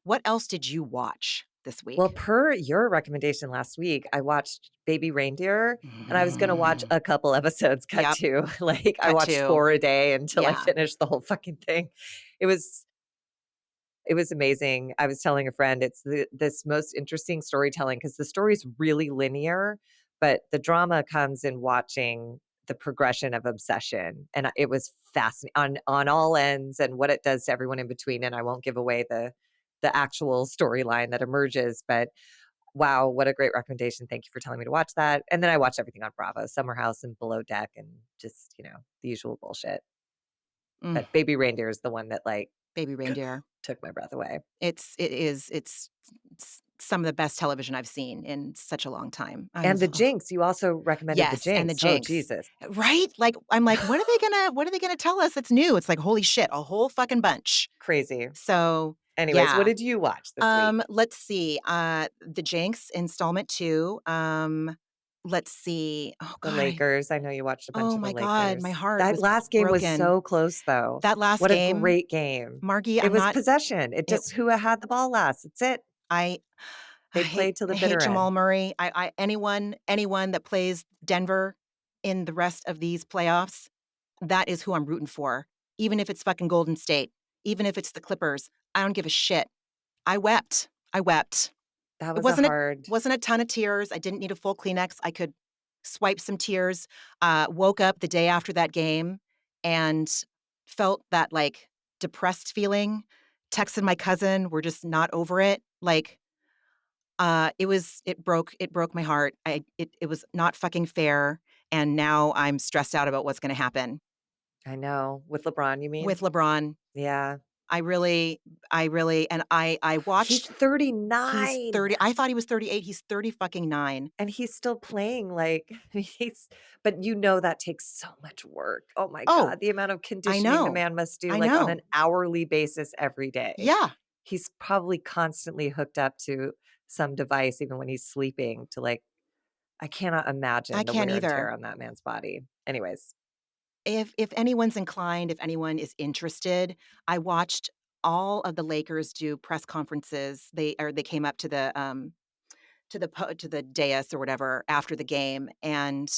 [SPEAKER 1] what else did you watch this
[SPEAKER 2] Well,
[SPEAKER 1] week?
[SPEAKER 2] per your recommendation last week, I watched Baby Reindeer, and I was gonna watch
[SPEAKER 1] Mm.
[SPEAKER 2] a couple episodes cut
[SPEAKER 1] Yep,
[SPEAKER 2] to. Like, I
[SPEAKER 1] cut
[SPEAKER 2] watched
[SPEAKER 1] to.
[SPEAKER 2] 4 a day until I
[SPEAKER 1] Yeah.
[SPEAKER 2] finished the whole fucking thing. It was it was amazing. I was telling a friend it's this most interesting storytelling because the story's really linear, but the drama comes in watching the progression of obsession, and it was fascinating on all ends and what it does to everyone in between, and I won't give away the actual storyline that emerges, but wow, what a great recommendation. Thank you for telling me to watch that. And then I watched everything on Bravo, Summer House and Below Deck and just, the usual bullshit.
[SPEAKER 1] Mm,
[SPEAKER 2] But Baby Reindeer is the one that like
[SPEAKER 1] baby reindeer.
[SPEAKER 2] took my breath away.
[SPEAKER 1] It's some of the best television I've seen in such a long time.
[SPEAKER 2] And The Jinx, you also recommended The
[SPEAKER 1] Yes, and the
[SPEAKER 2] Jinx. Oh,
[SPEAKER 1] Jinx.
[SPEAKER 2] Jesus.
[SPEAKER 1] Right? Like, I'm like, what are they gonna tell us that's new? It's like, holy shit, a whole fucking bunch.
[SPEAKER 2] Crazy.
[SPEAKER 1] So,
[SPEAKER 2] Anyways, what
[SPEAKER 1] yeah.
[SPEAKER 2] did you watch this week?
[SPEAKER 1] Let's see, the Jinx installment 2, let's see. Oh
[SPEAKER 2] The
[SPEAKER 1] god,
[SPEAKER 2] Lakers. I know you watched a bunch
[SPEAKER 1] oh
[SPEAKER 2] of the
[SPEAKER 1] my god, my
[SPEAKER 2] Lakers.
[SPEAKER 1] heart
[SPEAKER 2] That
[SPEAKER 1] was
[SPEAKER 2] last game was
[SPEAKER 1] broken.
[SPEAKER 2] so close, though.
[SPEAKER 1] That last
[SPEAKER 2] What a
[SPEAKER 1] game,
[SPEAKER 2] great game.
[SPEAKER 1] Margie,
[SPEAKER 2] It
[SPEAKER 1] I'm
[SPEAKER 2] was
[SPEAKER 1] not
[SPEAKER 2] possession. It
[SPEAKER 1] it
[SPEAKER 2] just who had the ball last. That's it.
[SPEAKER 1] I I
[SPEAKER 2] They
[SPEAKER 1] hate
[SPEAKER 2] played to
[SPEAKER 1] I
[SPEAKER 2] the
[SPEAKER 1] hate
[SPEAKER 2] bitter
[SPEAKER 1] Jamal
[SPEAKER 2] end.
[SPEAKER 1] Murray. Anyone that plays Denver in the rest of these playoffs, that is who I'm rooting for. Even if it's fucking Golden State, even if it's the Clippers, I don't give a shit. I wept. I wept.
[SPEAKER 2] That
[SPEAKER 1] It
[SPEAKER 2] was a hard
[SPEAKER 1] wasn't a ton of tears. I didn't need a full Kleenex. I could swipe some tears. Woke up the day after that game and felt that, like, depressed feeling. Texted my cousin, we're just not over it. Like, it broke my heart. It was not fucking fair, and now I'm stressed out about what's gonna happen
[SPEAKER 2] I know. With LeBron, you mean?
[SPEAKER 1] with LeBron.
[SPEAKER 2] Yeah.
[SPEAKER 1] I really and I
[SPEAKER 2] He's
[SPEAKER 1] watched. He's
[SPEAKER 2] 39
[SPEAKER 1] 30. I thought he was 38. He's 30 fucking 9.
[SPEAKER 2] and he's still playing like he's but that takes so much work. Oh my
[SPEAKER 1] Oh,
[SPEAKER 2] god, the amount of
[SPEAKER 1] I
[SPEAKER 2] conditioning the
[SPEAKER 1] know.
[SPEAKER 2] man must do
[SPEAKER 1] I
[SPEAKER 2] like on an
[SPEAKER 1] know.
[SPEAKER 2] hourly basis every day.
[SPEAKER 1] Yeah,
[SPEAKER 2] He's probably constantly hooked up to some device even when he's sleeping to like I cannot
[SPEAKER 1] I
[SPEAKER 2] imagine the
[SPEAKER 1] can't
[SPEAKER 2] wear and tear
[SPEAKER 1] either.
[SPEAKER 2] on that man's body. Anyways,
[SPEAKER 1] If anyone's inclined, if anyone is interested, I watched all of the Lakers do press conferences. They came up to the dais or whatever after the game, and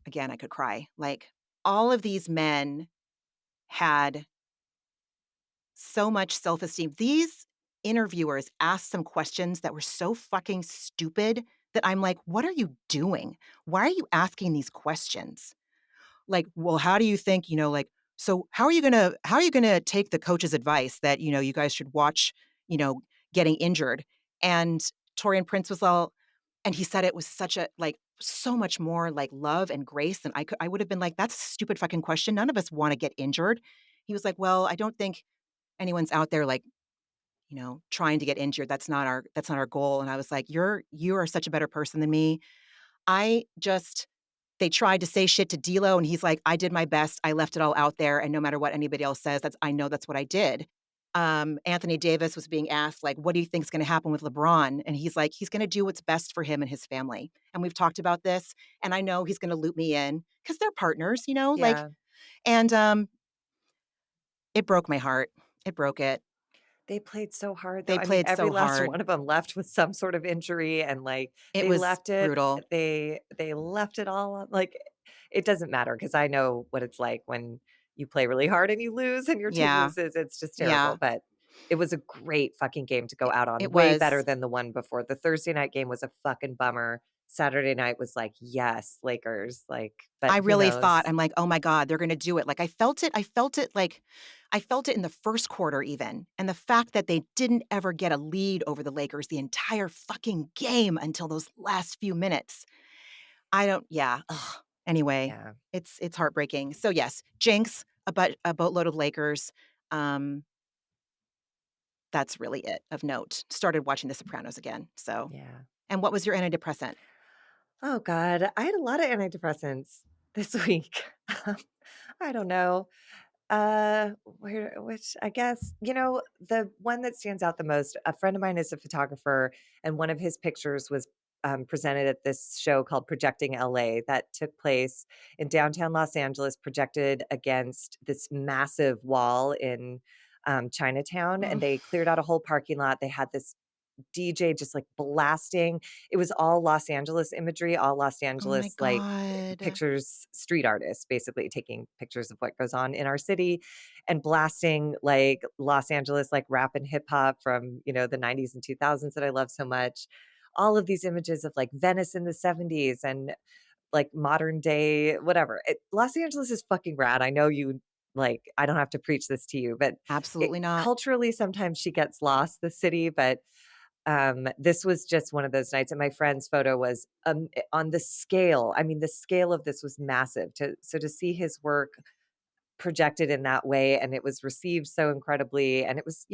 [SPEAKER 1] again, I could cry. Like, all of these men had so much self-esteem. These interviewers asked some questions that were so fucking stupid that I'm like, "What are you doing? Why are you asking these questions?" like, "Well, how do you think, like, so how are you gonna take the coach's advice that, you guys should watch, you know, getting injured?" And Torian Prince was all and he said it was such a like, so much more, like, love and grace than I would have been like, "That's a stupid fucking question. None of us wanna get injured." He was like, "Well, I don't think anyone's out there, like, trying to get injured. That's not our goal." And I was like, You are such a better person than me. I just they tried to say shit to D'Lo, and he's like, "I did my best. I left it all out there, and no matter what anybody else says, I know that's what I did." Anthony Davis was being asked, like, "What do you think's gonna happen with LeBron?" And he's like, "He's gonna do what's best for him and his family." And we've talked about this, and I know he's gonna loop me in because 'cause they're partners, like,
[SPEAKER 2] Yeah.
[SPEAKER 1] and, it broke my heart. It broke it.
[SPEAKER 2] They played so hard, though.
[SPEAKER 1] They
[SPEAKER 2] I mean,
[SPEAKER 1] played
[SPEAKER 2] every
[SPEAKER 1] so
[SPEAKER 2] last
[SPEAKER 1] hard.
[SPEAKER 2] one of them left with some sort of injury, and, like,
[SPEAKER 1] It
[SPEAKER 2] they
[SPEAKER 1] was
[SPEAKER 2] left it
[SPEAKER 1] brutal.
[SPEAKER 2] they left it all on like, it doesn't matter because I know what it's like when you play really hard and you lose and your team
[SPEAKER 1] Yeah.
[SPEAKER 2] loses, it's just terrible,
[SPEAKER 1] Yeah.
[SPEAKER 2] but it was a great fucking game to go
[SPEAKER 1] It
[SPEAKER 2] out
[SPEAKER 1] it
[SPEAKER 2] on, way better
[SPEAKER 1] was.
[SPEAKER 2] than the one before. The Thursday night game was a fucking bummer. Saturday night was like, "Yes, Lakers," like, but
[SPEAKER 1] I
[SPEAKER 2] who
[SPEAKER 1] really thought,
[SPEAKER 2] knows?
[SPEAKER 1] I'm like, "Oh my god, they're gonna do it." Like, I felt it in the first quarter even, and the fact that they didn't ever get a lead over the Lakers the entire fucking game until those last few minutes. I don't yeah, ugh. Anyway,
[SPEAKER 2] Yeah,
[SPEAKER 1] it's heartbreaking. So, yes, jinx, a boatload of Lakers. Um, that's really it of note. Started watching The Sopranos again, so
[SPEAKER 2] yeah.
[SPEAKER 1] and what was your antidepressant?
[SPEAKER 2] Oh god, I had a lot of antidepressants this week. I don't know. Where which I guess, the one that stands out the most, a friend of mine is a photographer, and one of his pictures was, presented at this show called Projecting LA that took place in downtown Los Angeles, projected against this massive wall in, Chinatown, and
[SPEAKER 1] Mm.
[SPEAKER 2] they cleared out a whole parking lot. They had this DJ just, like, blasting. It was all Los Angeles imagery, all Los
[SPEAKER 1] Oh my
[SPEAKER 2] Angeles, like,
[SPEAKER 1] god.
[SPEAKER 2] pictures, street artists basically taking pictures of what goes on in our city and blasting, like, Los Angeles, like, rap and hip hop from, the '90s and 2000s that I love so much. All of these images of, like, Venice in the '70s and, like, modern day whatever. Los Angeles is fucking rad. I know you like, I don't have to preach this to you, but
[SPEAKER 1] Absolutely not.
[SPEAKER 2] culturally, sometimes she gets lost, the city, but this was just one of those nights, and my friend's photo was, on the scale, I mean, the scale of this was massive to see his work projected in that way, and it was received so incredibly, and it was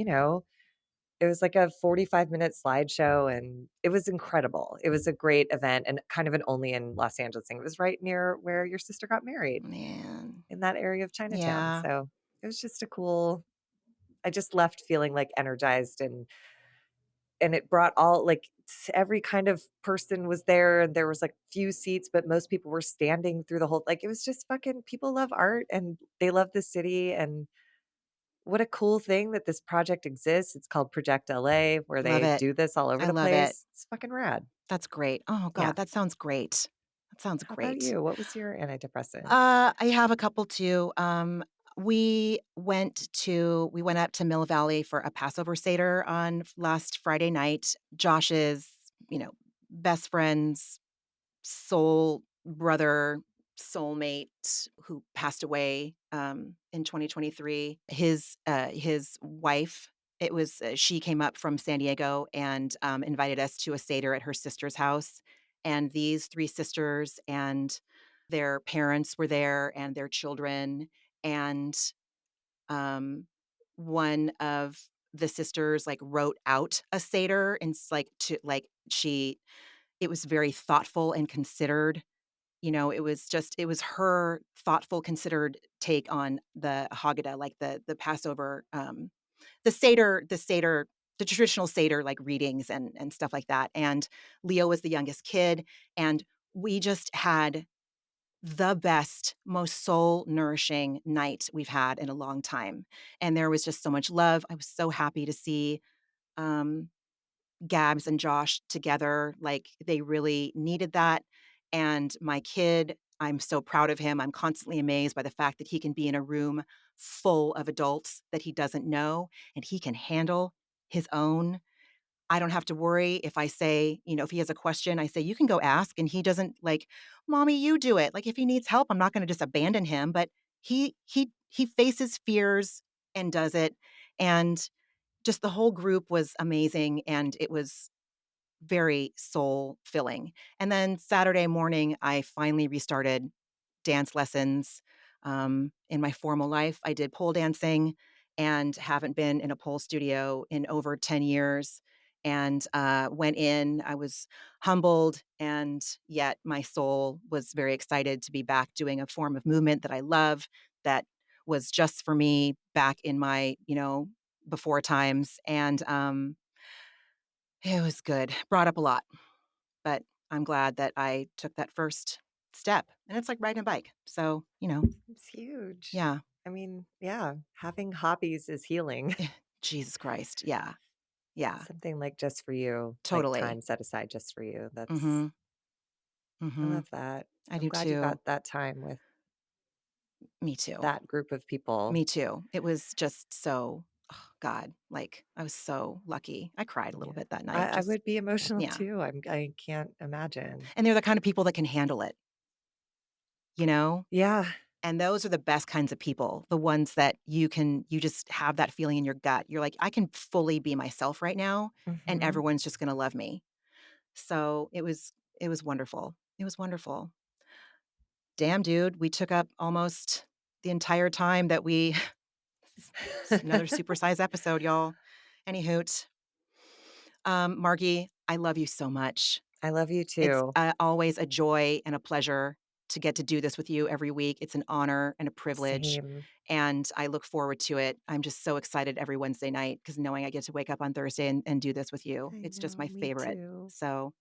[SPEAKER 2] like a 45-minute slideshow, and it was incredible. It was a great event and kind of an only in Los Angeles thing. It was right near where your sister got married,
[SPEAKER 1] Man.
[SPEAKER 2] in that area of Chinatown,
[SPEAKER 1] Yeah.
[SPEAKER 2] so it was just a cool I just left feeling, like, energized and it brought all like every kind of person was there and there was like few seats but most people were standing through the whole like it was just fucking people love art and they love the city and what a cool thing that this project exists. It's called Project LA where
[SPEAKER 1] Love
[SPEAKER 2] they
[SPEAKER 1] it.
[SPEAKER 2] do this all over
[SPEAKER 1] I
[SPEAKER 2] the
[SPEAKER 1] love it.
[SPEAKER 2] place. It's fucking rad.
[SPEAKER 1] That's great. Oh
[SPEAKER 2] Yeah.
[SPEAKER 1] god, that sounds great. That sounds
[SPEAKER 2] How about
[SPEAKER 1] great.
[SPEAKER 2] you? What was your antidepressant?
[SPEAKER 1] I have a couple too. We went up to Mill Valley for a Passover Seder on last Friday night. Josh's, you know, best friend's soul brother, soulmate who passed away, in 2023. His wife, she came up from San Diego and, invited us to a Seder at her sister's house, and these 3 sisters and their parents were there and their children, and, um, one of the sisters, like, wrote out a Seder and she it was very thoughtful and considered. It was her thoughtful, considered take on the Haggadah, like the Passover, the traditional Seder, like, readings and stuff like that, and Leo was the youngest kid, and we just had the best, most soul-nourishing night we've had in a long time, and there was just so much love. I was so happy to see, um Gabs and Josh together, like, they really needed that, and my kid, I'm so proud of him, I'm constantly amazed by the fact that he can be in a room full of adults that he doesn't know, and he can handle his own. I don't have to worry if I say, if he has a question, I say, "You can go ask," and he doesn't like, "Mommy, you do it." Like, if he needs help, I'm not gonna just abandon him, but he faces fears and does it, and just the whole group was amazing, and it was very soul filling. And then Saturday morning, I finally restarted dance lessons. In my formal life, I did pole dancing and haven't been in a pole studio in over 10 years. And went in, I was humbled, and yet my soul was very excited to be back doing a form of movement that I love, that was just for me back in my, before times. And it was good. Brought up a lot. But I'm glad that I took that first step, and it's like riding a bike. So,
[SPEAKER 2] It's huge.
[SPEAKER 1] yeah.
[SPEAKER 2] I mean, yeah, having hobbies is healing.
[SPEAKER 1] Jesus Christ. Yeah. Yeah.
[SPEAKER 2] Something like just for you, like
[SPEAKER 1] Totally.
[SPEAKER 2] time set aside just for you.
[SPEAKER 1] Mhm.
[SPEAKER 2] I
[SPEAKER 1] Mhm.
[SPEAKER 2] love that.
[SPEAKER 1] I
[SPEAKER 2] I'm
[SPEAKER 1] do
[SPEAKER 2] glad you
[SPEAKER 1] too.
[SPEAKER 2] got that time with
[SPEAKER 1] Me too.
[SPEAKER 2] that group of people.
[SPEAKER 1] Me too. It was just so, oh God, like, I was so lucky. I cried a little
[SPEAKER 2] Yeah.
[SPEAKER 1] bit that night,
[SPEAKER 2] I
[SPEAKER 1] just
[SPEAKER 2] would be emotional
[SPEAKER 1] yeah.
[SPEAKER 2] too. I can't imagine.
[SPEAKER 1] And they're the kind of people that can handle it, you know?
[SPEAKER 2] Yeah.
[SPEAKER 1] And those are the best kinds of people, the ones that you just have that feeling in your gut. You're like, "I can fully be myself right now, and
[SPEAKER 2] Hmm.
[SPEAKER 1] everyone's just gonna love me." So, it was wonderful. It was wonderful. Damn, dude, we took up almost the entire time that we it's another supersized episode, y'all. Any hoot. Margee, I love you so much.
[SPEAKER 2] I love you
[SPEAKER 1] It's,
[SPEAKER 2] too.
[SPEAKER 1] always a joy and a pleasure to get to do this with you every week. It's an honor and a privilege,
[SPEAKER 2] Same.
[SPEAKER 1] and I look forward to it. I'm just so excited every Wednesday night because knowing I get to wake up on Thursday and do this with you.
[SPEAKER 2] I
[SPEAKER 1] It's just
[SPEAKER 2] know,
[SPEAKER 1] my
[SPEAKER 2] me
[SPEAKER 1] favorite.
[SPEAKER 2] too.
[SPEAKER 1] So,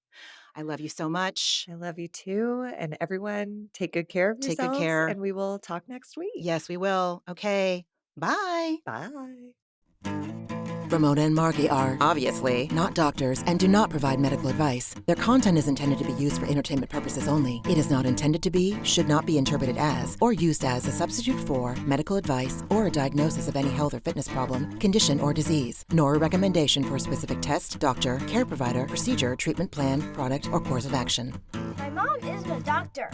[SPEAKER 1] I love you so much.
[SPEAKER 2] I love you too. And everyone, take good care of
[SPEAKER 1] Take good
[SPEAKER 2] yourselves,
[SPEAKER 1] care.
[SPEAKER 2] and we will talk next week.
[SPEAKER 1] Yes, we will. Okay. Bye.
[SPEAKER 2] Bye.
[SPEAKER 3] Ramona and Margee are obviously not doctors and do not provide medical advice. Their content is intended to be used for entertainment purposes only. It is not intended to be, should not be interpreted as, or used as a substitute for medical advice or a diagnosis of any health or fitness problem, condition, or disease, nor a recommendation for a specific test, doctor, care provider, procedure, treatment plan, product, or course of action.
[SPEAKER 4] My mom isn't a doctor.